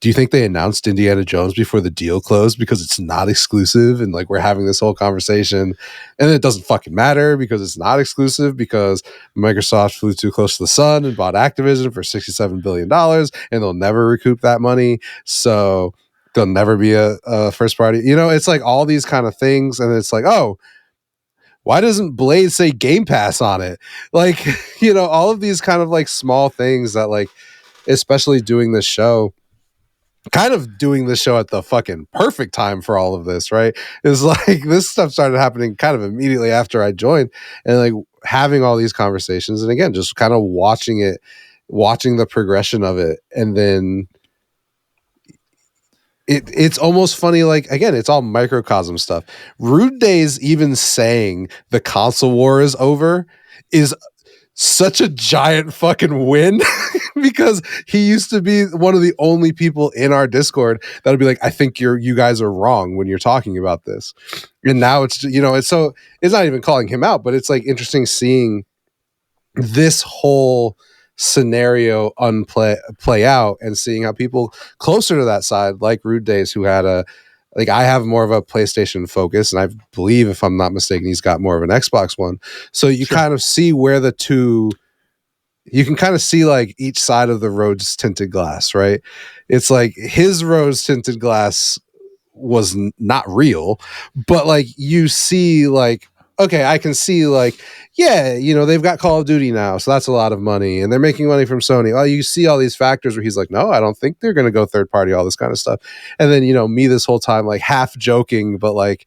do you think they announced Indiana Jones before the deal closed because it's not exclusive? And like, we're having this whole conversation, and it doesn't fucking matter because it's not exclusive, because Microsoft flew too close to the sun and bought Activision for $67 billion, and they'll never recoup that money. So there'll never be a first party. It's like all these kind of things. And it's like, oh, why doesn't Blade say Game Pass on it? Like, all of these kind of like small things that, like, especially doing this show at the fucking perfect time for all of this, right? Is like, this stuff started happening kind of immediately after I joined, and like having all these conversations, and again, just kind of watching the progression of it. And then it's almost funny, like, again, it's all microcosm stuff. Rude Days even saying the console war is over is such a giant fucking win because he used to be one of the only people in our Discord that would be like, I think you guys are wrong when you're talking about this. And now it's, it's not even calling him out, but it's like interesting seeing this whole scenario play out and seeing how people closer to that side, like Rude Days, who had I have more of a PlayStation focus, and I believe, if I'm not mistaken, he's got more of an Xbox one. So you kind of see where you can kind of see like each side of the rose tinted glass, right? It's like his rose tinted glass was not real, but like you see, like, okay, I can see, like, yeah, they've got Call of Duty now, so that's a lot of money, and they're making money from Sony. Oh, you see all these factors where he's like, no, I don't think they're going to go third party, all this kind of stuff. And then, me this whole time, like, half joking, but like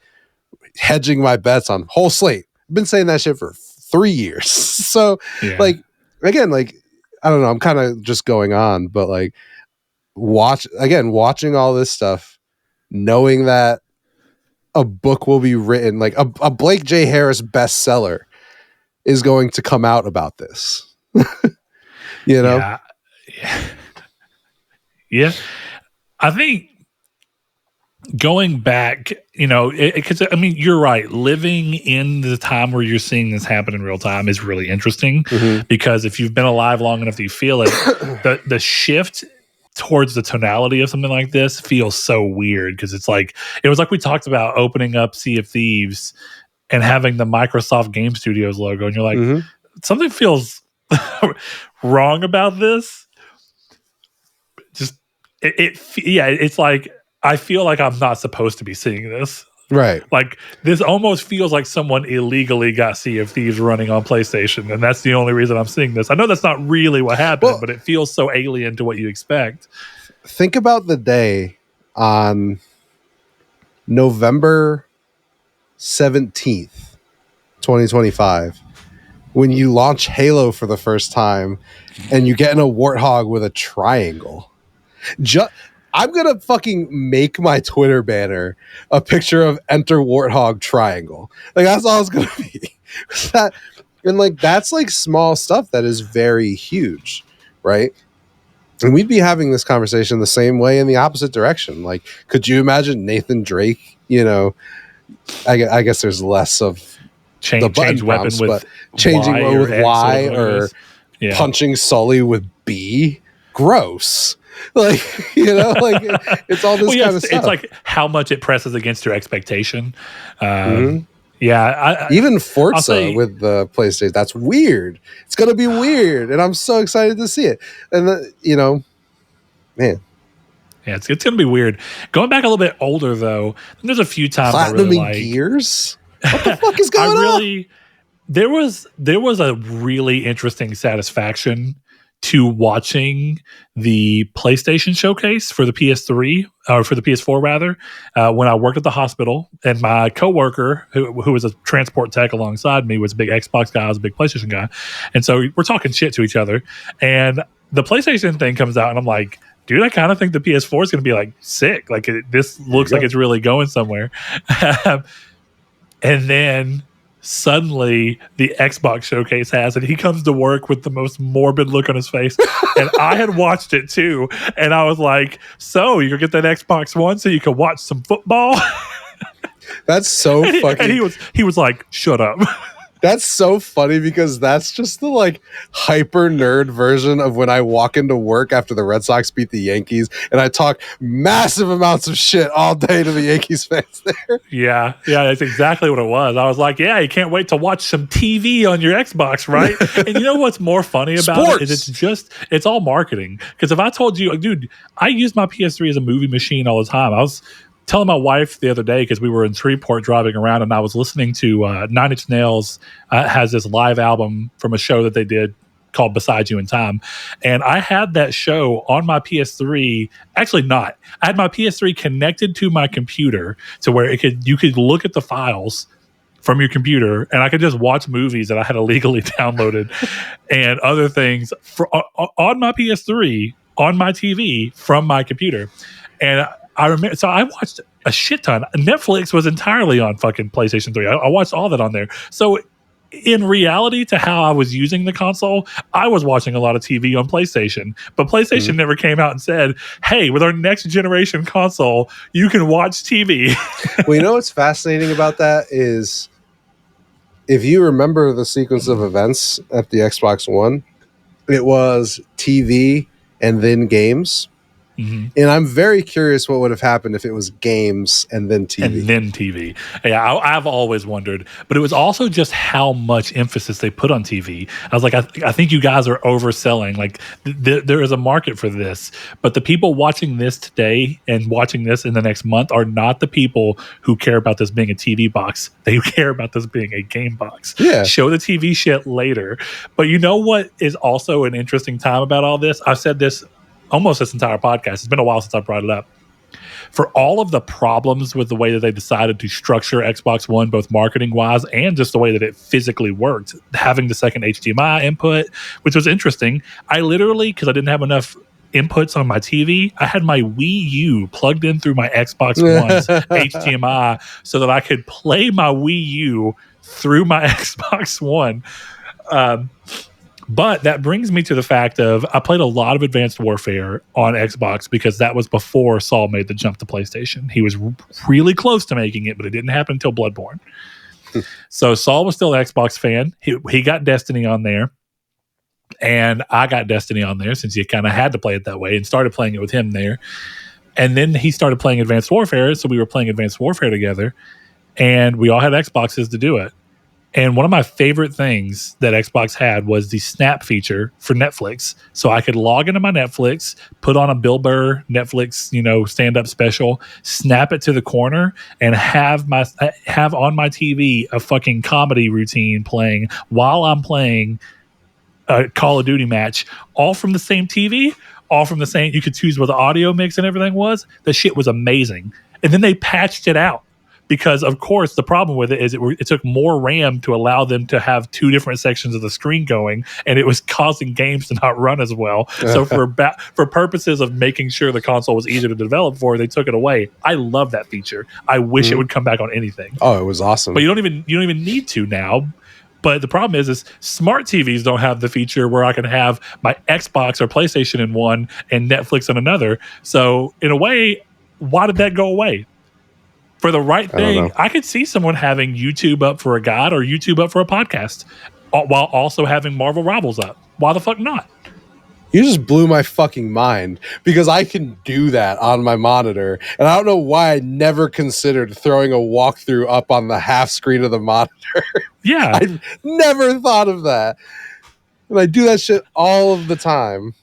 hedging my bets on whole slate. I've been saying that shit for 3 years. So, like, again, like, I don't know, I'm kind of just going on, but like, watching all this stuff, knowing that a book will be written, like a Blake J. Harris bestseller is going to come out about this. Yeah. Yeah. I think going back, because I mean, you're right. Living in the time where you're seeing this happen in real time is really interesting because if you've been alive long enough that you feel it, the shift towards the tonality of something like this feels so weird because it was like we talked about opening up Sea of Thieves and having the Microsoft Game Studios logo, and you're like, something feels wrong about this. Just it's like I feel like I'm not supposed to be seeing this. Right. Like this almost feels like someone illegally got Sea of Thieves running on PlayStation, and that's the only reason I'm seeing this. I know that's not really what happened, but it feels so alien to what you expect. Think about the day on November 17th, 2025, when you launch Halo for the first time and you get in a warthog with a triangle. I'm going to fucking make my Twitter banner a picture of Enter Warthog triangle. Like, that's all it's going to be. That's like small stuff that is very huge, right? And we'd be having this conversation the same way in the opposite direction. Like, could you imagine Nathan Drake, I guess there's less of the change weapon prompts, with changing Y with Y or yeah. punching Sully with B. Gross. Like, it's all this kind of stuff. It's like how much it presses against your expectation. Yeah. Even Forza with the PlayStation, that's weird. It's going to be weird. And I'm so excited to see it. And, man. Yeah, it's going to be weird. Going back a little bit older, though, there's a few times I really like Gears? What the fuck is going on? There was a really interesting satisfaction to watching the PlayStation showcase for the PS3 or for the PS4 rather, when I worked at the hospital, and my coworker who was a transport tech alongside me was a big Xbox guy, I was a big PlayStation guy, and so we're talking shit to each other, and the PlayStation thing comes out, and I'm like, dude, I kind of think the PS4 is going to be like sick. Like this looks like it's really going somewhere. And then suddenly the Xbox showcase has, and he comes to work with the most morbid look on his face. And I had watched it too. And I was like, so you're going to get that Xbox One so you can watch some football? That's so fucking... And he was like, shut up. That's so funny because that's just the like hyper nerd version of when I walk into work after the Red Sox beat the Yankees and I talk massive amounts of shit all day to the Yankees fans there. Yeah, that's exactly what it was. I was like, yeah, you can't wait to watch some TV on your Xbox, right? And you know what's more funny about it is it's all marketing. Because if I told you, dude, I use my PS3 as a movie machine all the time. I was telling my wife the other day, because we were in Shreveport driving around, and I was listening to Nine Inch Nails has this live album from a show that they did called Beside You in Time. And I had that show on my PS3. Actually not. I had my PS3 connected to my computer to where you could look at the files from your computer, and I could just watch movies that I had illegally downloaded and other things on my PS3, on my TV, from my computer. And I remember, so I watched a shit ton. Netflix was entirely on fucking PlayStation 3. I watched all that on there. So in reality to how I was using the console, I was watching a lot of TV on PlayStation. But PlayStation never came out and said, hey, with our next generation console, you can watch TV. Well, you know what's fascinating about that is, if you remember the sequence of events at the Xbox One, it was TV and then games. Mm-hmm. And I'm very curious what would have happened if it was games and then TV. And then TV. Yeah, I've always wondered. But it was also just how much emphasis they put on TV. I was like, I think you guys are overselling. Like, there is a market for this. But the people watching this today and watching this in the next month are not the people who care about this being a TV box. They care about this being a game box. Yeah. Show the TV shit later. But you know what is also an interesting time about all this? I've said this almost this entire podcast. It's been a while since I brought it up. For all of the problems with the way that they decided to structure Xbox One, both marketing-wise and just the way that it physically worked, having the second HDMI input, which was interesting. I literally, because I didn't have enough inputs on my TV, I had my Wii U plugged in through my Xbox One's HDMI so that I could play my Wii U through my Xbox One. But that brings me to the fact of I played a lot of Advanced Warfare on Xbox because that was before Saul made the jump to PlayStation. He was really close to making it, but it didn't happen until Bloodborne. So Saul was still an Xbox fan. He got Destiny on there. And I got Destiny on there since you kind of had to play it that way and started playing it with him there. And then he started playing Advanced Warfare. So we were playing Advanced Warfare together. And we all had Xboxes to do it. And one of my favorite things that Xbox had was the Snap feature for Netflix. So I could log into my Netflix, put on a Bill Burr Netflix, stand-up special, snap it to the corner, and have on my TV a fucking comedy routine playing while I'm playing a Call of Duty match, all from the same TV, all from the same. You could choose what the audio mix and everything was. The shit was amazing. And then they patched it out. Because, of course, the problem with it is it took more RAM to allow them to have two different sections of the screen going, and it was causing games to not run as well. So for purposes of making sure the console was easier to develop for, they took it away. I love that feature. I wish it would come back on anything. Oh, it was awesome. But you don't even need to now. But the problem is smart TVs don't have the feature where I can have my Xbox or PlayStation in one and Netflix in another. So in a way, why did that go away? For the right thing, I could see someone having YouTube up for a guide or YouTube up for a podcast while also having Marvel Rivals up. Why the fuck not? You just blew my fucking mind because I can do that on my monitor. And I don't know why I never considered throwing a walkthrough up on the half screen of the monitor. Yeah. I never thought of that. And I do that shit all of the time.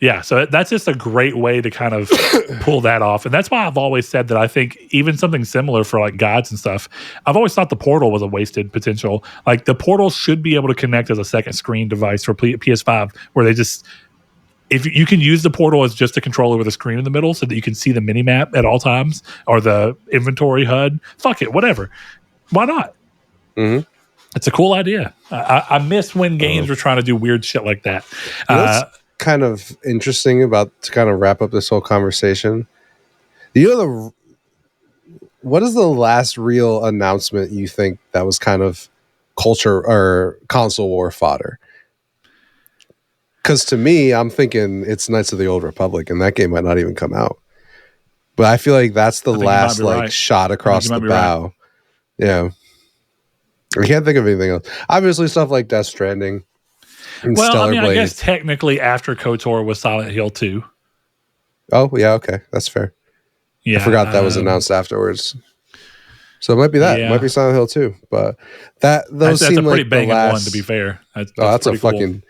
Yeah, so that's just a great way to kind of pull that off. And that's why I've always said that I think even something similar for like guides and stuff, I've always thought the Portal was a wasted potential. Like the Portal should be able to connect as a second screen device for PS5 where they just, if you can use the Portal as just a controller with a screen in the middle so that you can see the mini map at all times or the inventory HUD, fuck it, whatever. Why not? Mm-hmm. It's a cool idea. I miss when games were trying to do weird shit like that. What's kind of interesting about to kind of wrap up this whole conversation? What is the last real announcement you think that was kind of culture or console war fodder? Because to me, I'm thinking it's Knights of the Old Republic, and that game might not even come out. But I feel like that's the last shot across the bow. Right. Yeah. I can't think of anything else. Obviously, stuff like Death Stranding and Stellar Blade. I guess technically after KOTOR was Silent Hill 2. Oh, yeah, okay. That's fair. Yeah, I forgot that was announced afterwards. So it might be that. It might be Silent Hill 2. But that's a pretty like banging one, to be fair. That's a fucking...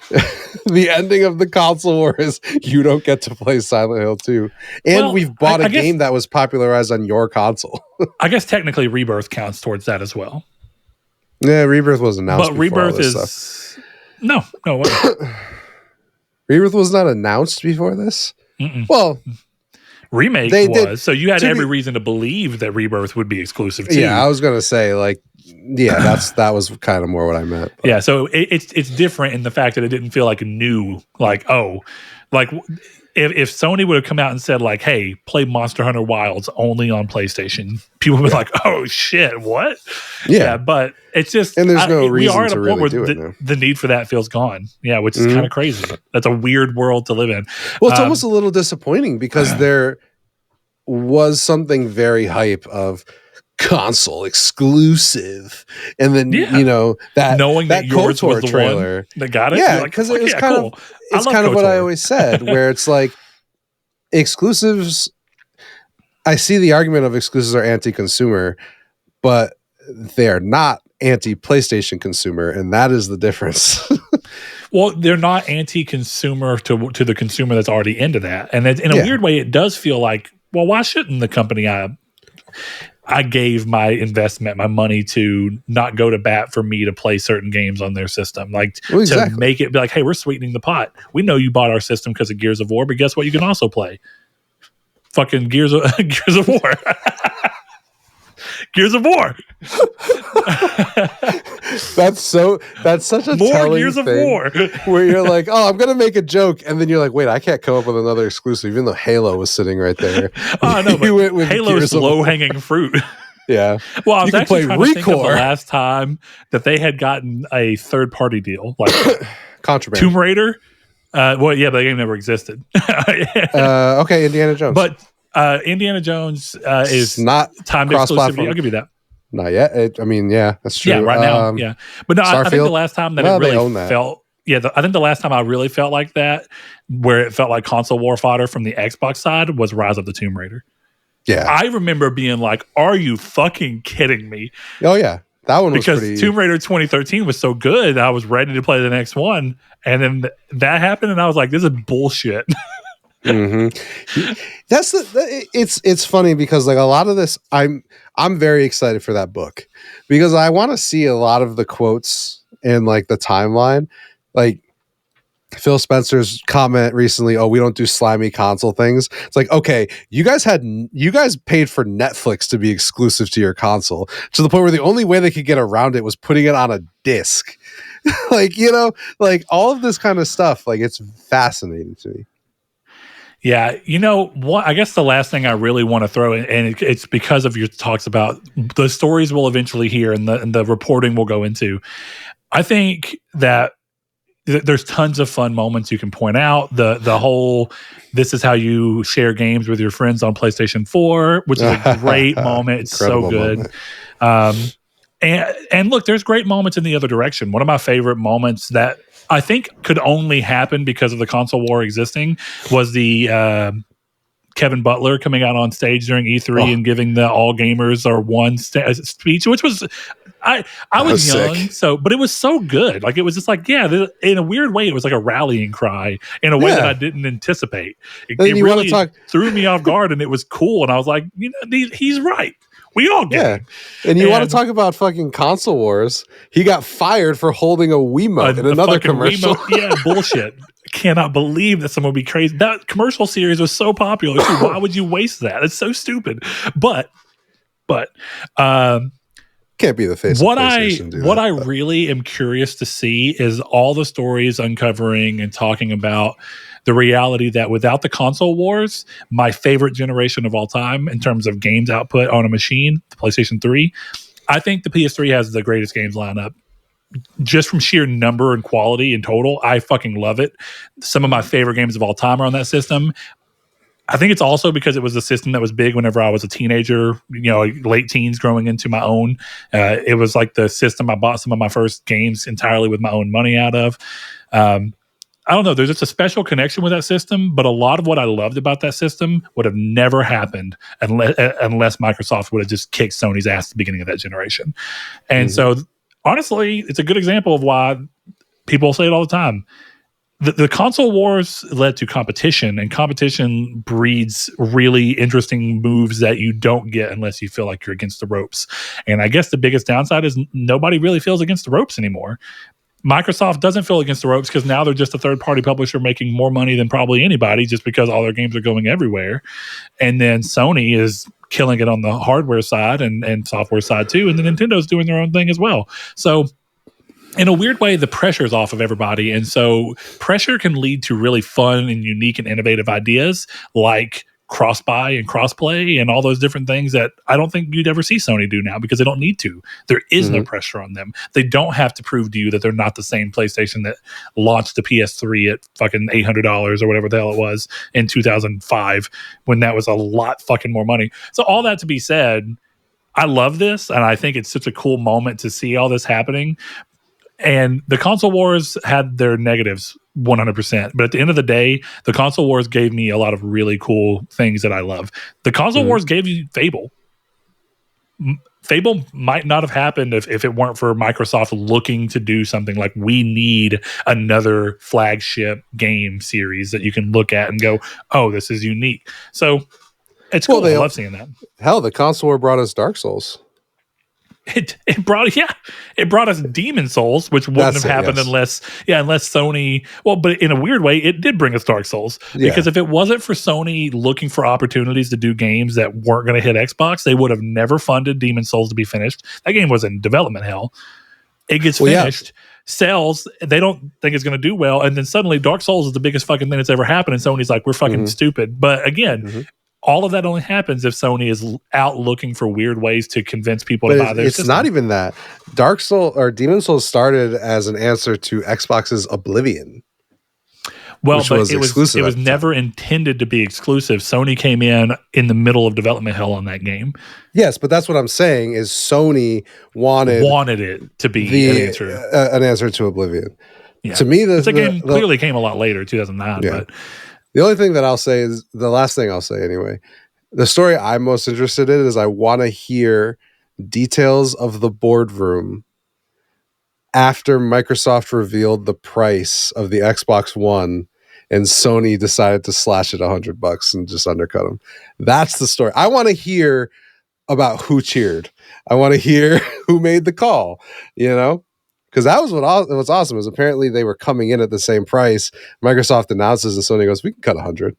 Cool. The ending of the console war is you don't get to play Silent Hill 2. And we've bought a game that was popularized on your console. I guess technically Rebirth counts towards that as well. Yeah, Rebirth was announced. But Rebirth is stuff. No. Rebirth was not announced before this. Mm-mm. Well, remake was. So you had every reason to believe that Rebirth would be exclusive too. Yeah, I was gonna say that was kind of more what I meant. But. Yeah, so it's different in the fact that it didn't feel like new. If Sony would have come out and said like, "Hey, play Monster Hunter Wilds only on PlayStation," people would be like, "Oh shit, what?" Yeah, but it's just and there's no reason to really do it now. The need for that feels gone. Yeah, which is kind of crazy. That's a weird world to live in. Well, it's almost a little disappointing because there was something very hype of console exclusive, and then that knowing that yours KOTOR was the trailer one that got it. Yeah, because it was kind of it's kind of what I always said, where it's like exclusives. I see the argument of exclusives are anti-consumer, but they are not anti-PlayStation consumer, and that is the difference. Well, they're not anti-consumer to the consumer that's already into that, and in a weird way, it does feel like, well, why shouldn't the company I gave my investment, my money to not go to bat for me to play certain games on their system. To make it be like, hey, we're sweetening the pot. We know you bought our system because of Gears of War, but guess what? You can also play fucking Gears of War. Gears of War. That's such a more telling Gears of thing War. Where you're like, oh, I'm gonna make a joke, and then you're like, wait, I can't come up with another exclusive, even though Halo was sitting right there. Oh no, but Halo's low hanging fruit. Yeah. Well, I was actually trying to think of the last time that they had gotten a third party deal. Like Contraband. Tomb Raider. Well, yeah, but the game never existed. Okay, Indiana Jones. But Indiana Jones is not timed cross-platform. exclusivity. I'll give you that. Not yet. I mean, yeah, that's true. Yeah, right now. Yeah. But no, I think the last time that it really felt... Yeah, I think the last time I really felt like that, where it felt like console war fodder from the Xbox side, was Rise of the Tomb Raider. Yeah. I remember being like, are you fucking kidding me? Oh, yeah. That one was because Tomb Raider 2013 was so good, I was ready to play the next one, and then that happened, and I was like, "This is bullshit." Mm-hmm. It's funny because like a lot of this, I'm very excited for that book because I want to see a lot of the quotes in like the timeline, like Phil Spencer's comment recently, "Oh, we don't do slimy console things." It's like, okay, you guys paid for Netflix to be exclusive to your console to the point where the only way they could get around it was putting it on a disc. Like, you know, like all of this kind of stuff, like it's fascinating to me. Yeah, you know what? I guess the last thing I really want to throw in, and it's because of your talks about the stories we'll eventually hear and the reporting we'll go into. I think that there's tons of fun moments you can point out. The whole, this is how you share games with your friends on PlayStation 4, which is a great moment. It's so good. And look, there's great moments in the other direction. One of my favorite moments that I think could only happen because of the console war existing was the Kevin Butler coming out on stage during E3 and giving the all gamers are one speech, which was I was young, sick. But it was so good. Like it was just like, yeah, in a weird way, it was like a rallying cry in a way that I didn't anticipate. It really threw me off guard, and it was cool. And I was like, you know, he's right. We all get it. And you want to talk about fucking console wars? He got fired for holding a Wiimote in another commercial. Yeah, bullshit. Cannot believe that someone would be crazy. That commercial series was so popular. So why would you waste that? It's so stupid. But can't be the face what of PlayStation. I really am curious to see is all the stories uncovering and talking about the reality that without the console wars, my favorite generation of all time in terms of games output on a machine, the PlayStation 3, I think the PS3 has the greatest games lineup. Just from sheer number and quality in total, I fucking love it. Some of my favorite games of all time are on that system. I think it's also because it was a system that was big whenever I was a teenager, you know, late teens growing into my own. It was like the system I bought some of my first games entirely with my own money out of. I don't know. There's just a special connection with that system, but a lot of what I loved about that system would have never happened unless Microsoft would have just kicked Sony's ass at the beginning of that generation. And so, honestly, it's a good example of why people say it all the time. The console wars led to competition, and competition breeds really interesting moves that you don't get unless you feel like you're against the ropes. And I guess the biggest downside is nobody really feels against the ropes anymore. Microsoft doesn't feel against the ropes because now they're just a third-party publisher making more money than probably anybody just because all their games are going everywhere. And then Sony is killing it on the hardware side and software side too. And then Nintendo's doing their own thing as well. So in a weird way, the pressure's off of everybody. And so pressure can lead to really fun and unique and innovative ideas like cross-buy and cross-play and all those different things that I don't think you'd ever see Sony do now because they don't need to. There is no pressure on them. They don't have to prove to you that they're not the same PlayStation that launched the PS3 at fucking $800 or whatever the hell it was in 2005 when that was a lot fucking more money. So all that to be said, I love this, and I think it's such a cool moment to see all this happening. And the console wars had their negatives 100%. But at the end of the day, the console wars gave me a lot of really cool things that I love. The console wars gave you Fable. Fable might not have happened if it weren't for Microsoft looking to do something like we need another flagship game series that you can look at and go, oh, this is unique. So it's cool. I love seeing that. Hell, the console war brought us Dark Souls. It brought us Demon Souls, which wouldn't have happened unless Sony. Well, but in a weird way, it did bring us Dark Souls because if it wasn't for Sony looking for opportunities to do games that weren't going to hit Xbox, they would have never funded Demon Souls to be finished. That game was in development hell. It gets finished, sells. They don't think it's going to do well, and then suddenly Dark Souls is the biggest fucking thing that's ever happened, and Sony's like, we're fucking stupid. But again. all of that only happens if Sony is out looking for weird ways to convince people But to buy their it's system. not even that. Dark Soul or Demon Souls started as an answer to Xbox's Oblivion. Well, but it exclusive was at the never intended to be exclusive. Sony came in the middle of development hell on that game. Yes, but that's what I'm saying is Sony wanted it to be an answer to Oblivion. Yeah. To me, the game clearly came a lot later, 2009. Yeah. But the only thing that I'll say is the last thing I'll say anyway. The story I'm most interested in is I want to hear details of the boardroom after Microsoft revealed the price of the Xbox One and Sony decided to slash it $100 and just undercut them. That's the story. I want to hear about who cheered. I want to hear who made the call, because that was what's awesome is apparently they were coming in at the same price. Microsoft announces and Sony goes, we can cut 100.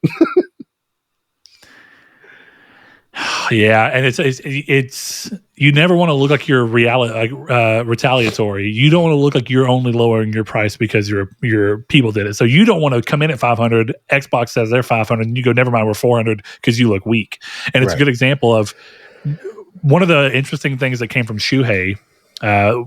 Yeah, and it's you never want to look like you're retaliatory. You don't want to look like you're only lowering your price because your people did it. So you don't want to come in at 500. Xbox says they're 500, and you go, never mind, we're 400 because you look weak. And it's a good example of one of the interesting things that came from Shuhei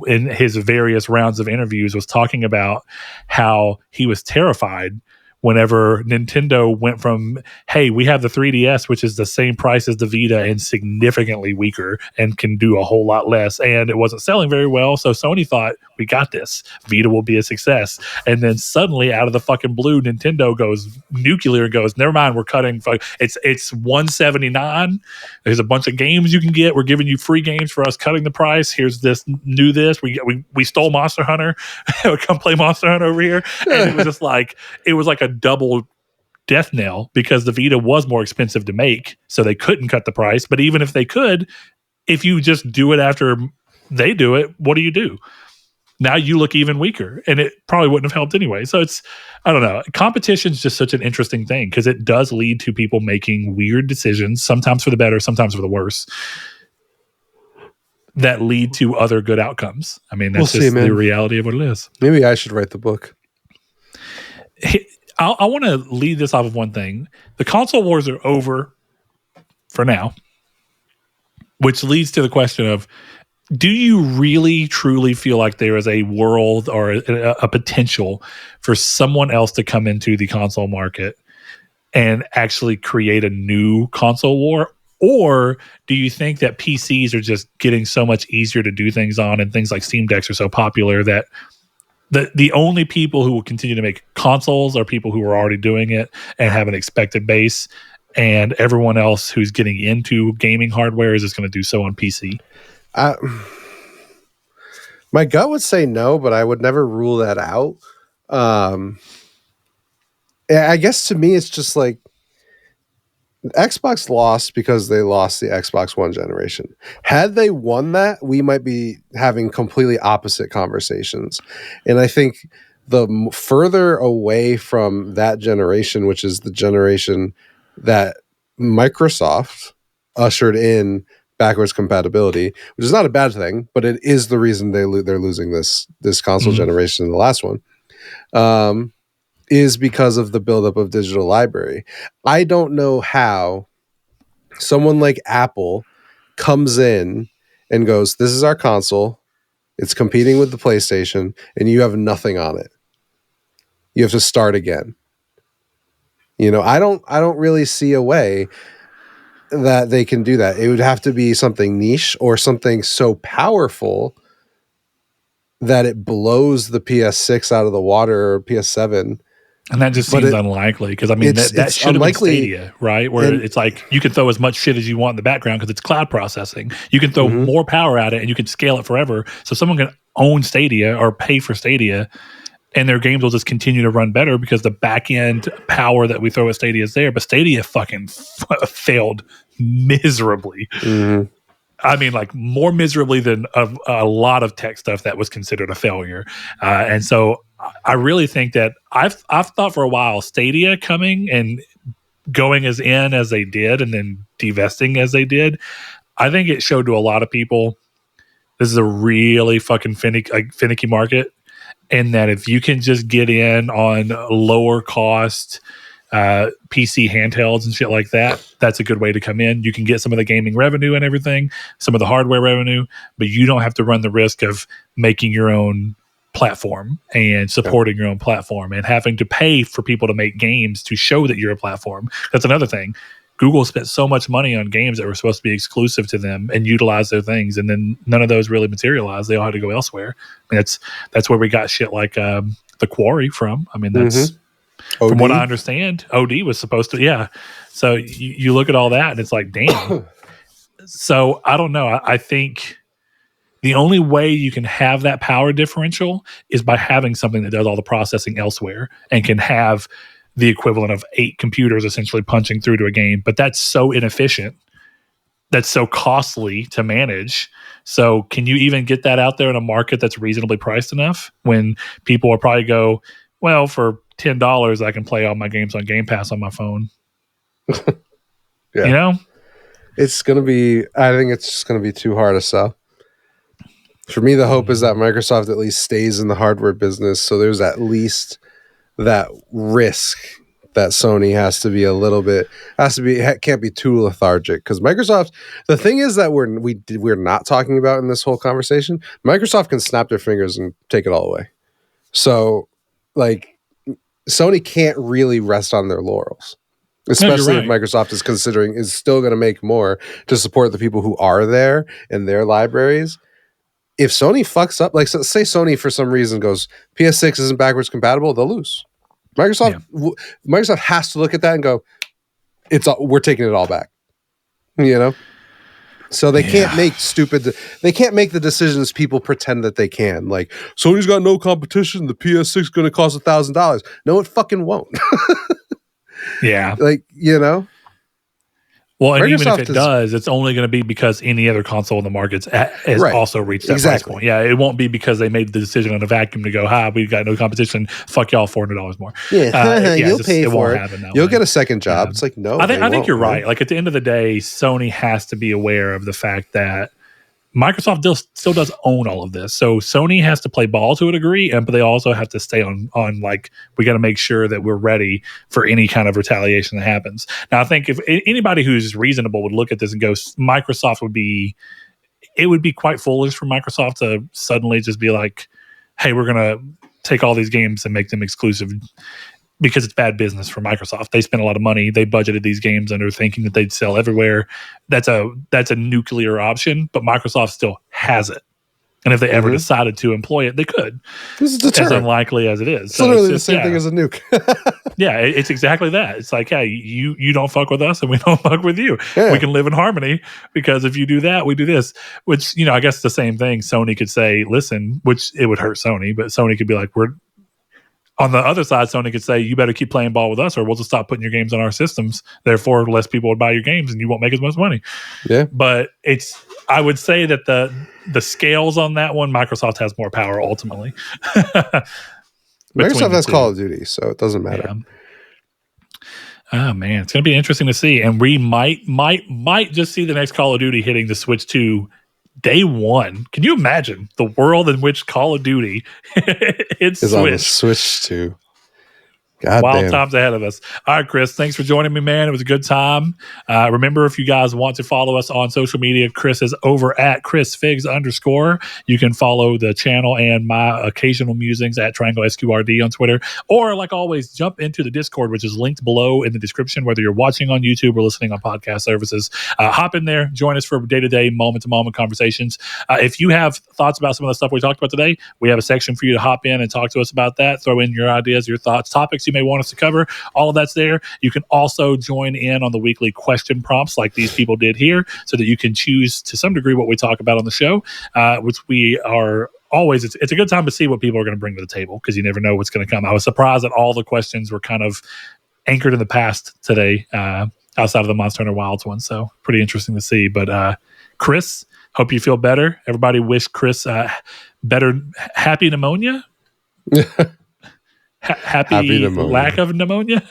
in his various rounds of interviews was talking about how he was terrified whenever Nintendo went from, hey, we have the 3DS, which is the same price as the Vita and significantly weaker and can do a whole lot less. And it wasn't selling very well. So Sony thought, we got this. Vita will be a success. And then suddenly out of the fucking blue, Nintendo goes nuclear and goes, never mind, we're cutting. It's $179. There's a bunch of games you can get. We're giving you free games for us cutting the price. Here's this, new this. We stole Monster Hunter. Come play Monster Hunter over here. And it was just like, it was like a double death knell because the Vita was more expensive to make, so they couldn't cut the price. But even if they could, if you just do it after they do it, what do you do? Now you look even weaker, and it probably wouldn't have helped anyway. So I don't know. Competition is just such an interesting thing because it does lead to people making weird decisions, sometimes for the better, sometimes for the worse, that lead to other good outcomes. I mean, that's the reality of what it is. Maybe I should write the book. I want to lead this off of one thing. The console wars are over for now, which leads to the question of, do you really truly feel like there is a world or a potential for someone else to come into the console market and actually create a new console war? Or do you think that PCs are just getting so much easier to do things on, and things like Steam Decks are so popular that the only people who will continue to make consoles are people who are already doing it and have an expected base, and everyone else who's getting into gaming hardware is just going to do so on PC? My gut would say no, but I would never rule that out. I guess to me, it's just like Xbox lost because they lost the Xbox One generation. Had they won that, we might be having completely opposite conversations. And I think the further away from that generation, which is the generation that Microsoft ushered in backwards compatibility, which is not a bad thing, but it is the reason they're losing this console generation in the last one, is because of the buildup of digital library. I don't know how someone like Apple comes in and goes, this is our console, it's competing with the PlayStation, and you have nothing on it. You have to start again. I don't really see a way that they can do that. It would have to be something niche or something so powerful that it blows the PS6 out of the water or PS7. And that just seems unlikely because, I mean, that should have been Stadia, right? Where it's like you can throw as much shit as you want in the background because it's cloud processing. You can throw more power at it and you can scale it forever. So someone can own Stadia or pay for Stadia and their games will just continue to run better because the back end power that we throw at Stadia is there. But Stadia fucking failed miserably. I mean, like more miserably than a lot of tech stuff that was considered a failure. And so I really think that I've thought for a while Stadia coming and going as they did and then divesting as they did, I think it showed to a lot of people this is a really fucking finicky market, and that if you can just get in on lower cost PC handhelds and shit like that. That's a good way to come in. You can get some of the gaming revenue and everything, some of the hardware revenue, but you don't have to run the risk of making your own platform and supporting your own platform and having to pay for people to make games to show that you're a platform. That's another thing. Google spent so much money on games that were supposed to be exclusive to them and utilize their things, and then none of those really materialized. They all had to go elsewhere. I mean, that's where we got shit like The Quarry from. I mean, that's from what I understand. OD was supposed to, yeah. So you look at all that, and it's like, damn. So I don't know. I think the only way you can have that power differential is by having something that does all the processing elsewhere and can have the equivalent of 8 computers essentially punching through to a game. But that's so inefficient. That's so costly to manage. So can you even get that out there in a market that's reasonably priced enough when people will probably go, well, for $10, I can play all my games on Game Pass on my phone. Yeah. You know? It's going to be, I think it's just going to be too hard to sell. For me, the hope is that Microsoft at least stays in the hardware business. So there's at least that risk that Sony has to be a little bit, can't be too lethargic. Because Microsoft, the thing is that we're not talking about in this whole conversation, Microsoft can snap their fingers and take it all away. So, like, Sony can't really rest on their laurels. Especially if Microsoft is still going to make more to support the people who are there in their libraries. If Sony fucks up, like say Sony for some reason goes PS6 isn't backwards compatible, they'll lose. Microsoft has to look at that and go, we're taking it all back. You know? So they can't make they can't make the decisions people pretend that they can. Like, Sony's got no competition, the PS6 is going to cost $1,000. No, it fucking won't. Yeah. Like, you know? Well, and Microsoft, even if it does, it's only going to be because any other console in the market has also reached that price point. Yeah, it won't be because they made the decision on a vacuum to go, we've got no competition. Fuck y'all, $400 more. Yeah, you'll pay for it. You'll get a second job. It's like, no, I think you're right. Like, at the end of the day, Sony has to be aware of the fact that Microsoft still does own all of this. So Sony has to play ball to a degree, but they also have to stay on like, we got to make sure that we're ready for any kind of retaliation that happens. Now, I think if anybody who's reasonable would look at this and go, Microsoft it would be quite foolish for Microsoft to suddenly just be like, hey, we're going to take all these games and make them exclusive, because it's bad business for Microsoft. They spent a lot of money. They budgeted these games under thinking that they'd sell everywhere. That's a nuclear option, but Microsoft still has it. And if they ever decided to employ it, they could. This is deterrent. As unlikely as it is. It's literally the same thing as a nuke. Yeah, it's exactly that. It's like, hey, you don't fuck with us and we don't fuck with you. Yeah. We can live in harmony, because if you do that, we do this. Which, I guess the same thing Sony could say, listen, which it would hurt Sony, but Sony could be like, on the other side, Sony could say, you better keep playing ball with us or we'll just stop putting your games on our systems. Therefore, less people would buy your games and you won't make as much money. Yeah. But I would say that the scales on that one, Microsoft has more power ultimately. Microsoft has Call of Duty, so it doesn't matter. Yeah. Oh man, it's going to be interesting to see. And we might just see the next Call of Duty hitting the Switch 2 day one. Can you imagine the world in which Call of Duty is on the Switch 2? God Wild damn. times ahead of us. All right, Chris, thanks for joining me, man. It was a good time. Remember, if you guys want to follow us on social media, Chris is over at ChrisFigs_. You can follow the channel and my occasional musings at Triangle SQRD on Twitter. Or, like always, jump into the Discord, which is linked below in the description, whether you're watching on YouTube or listening on podcast services. Hop in there. Join us for day-to-day, moment-to-moment conversations. If you have thoughts about some of the stuff we talked about today, we have a section for you to hop in and talk to us about that. Throw in your ideas, your thoughts, topics you may want us to cover. All of that's there. You can also join in on the weekly question prompts like these people did here, so that you can choose to some degree what we talk about on the show, which we are always, it's a good time to see what people are going to bring to the table, because you never know what's going to come. I was surprised that all the questions were kind of anchored in the past today, outside of the Monster Hunter Wilds one. So pretty interesting to see. But Chris, hope you feel better. Everybody wish Chris happy pneumonia. Happy pneumonia. Lack of pneumonia.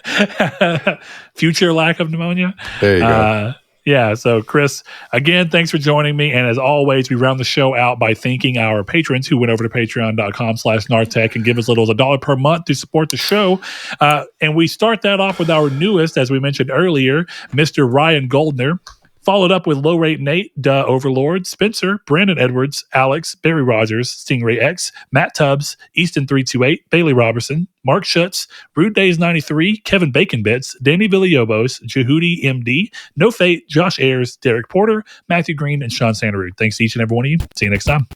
Future lack of pneumonia. There you go. Yeah. So, Chris, again, thanks for joining me. And as always, we round the show out by thanking our patrons who went over to patreon.com/Nartech and give as little as $1 per month to support the show. And we start that off with our newest, as we mentioned earlier, Mr. Ryan Goldner. Followed up with Low Rate Nate, Duh Overlord, Spencer, Brandon Edwards, Alex, Barry Rogers, Stingray X, Matt Tubbs, Easton328, Bailey Robertson, Mark Schutz, Rude Days 93, Kevin Bacon Bits, Danny Villalobos, Jehudi MD, No Fate, Josh Ayers, Derek Porter, Matthew Green, and Sean Sanderud. Thanks to each and every one of you. See you next time.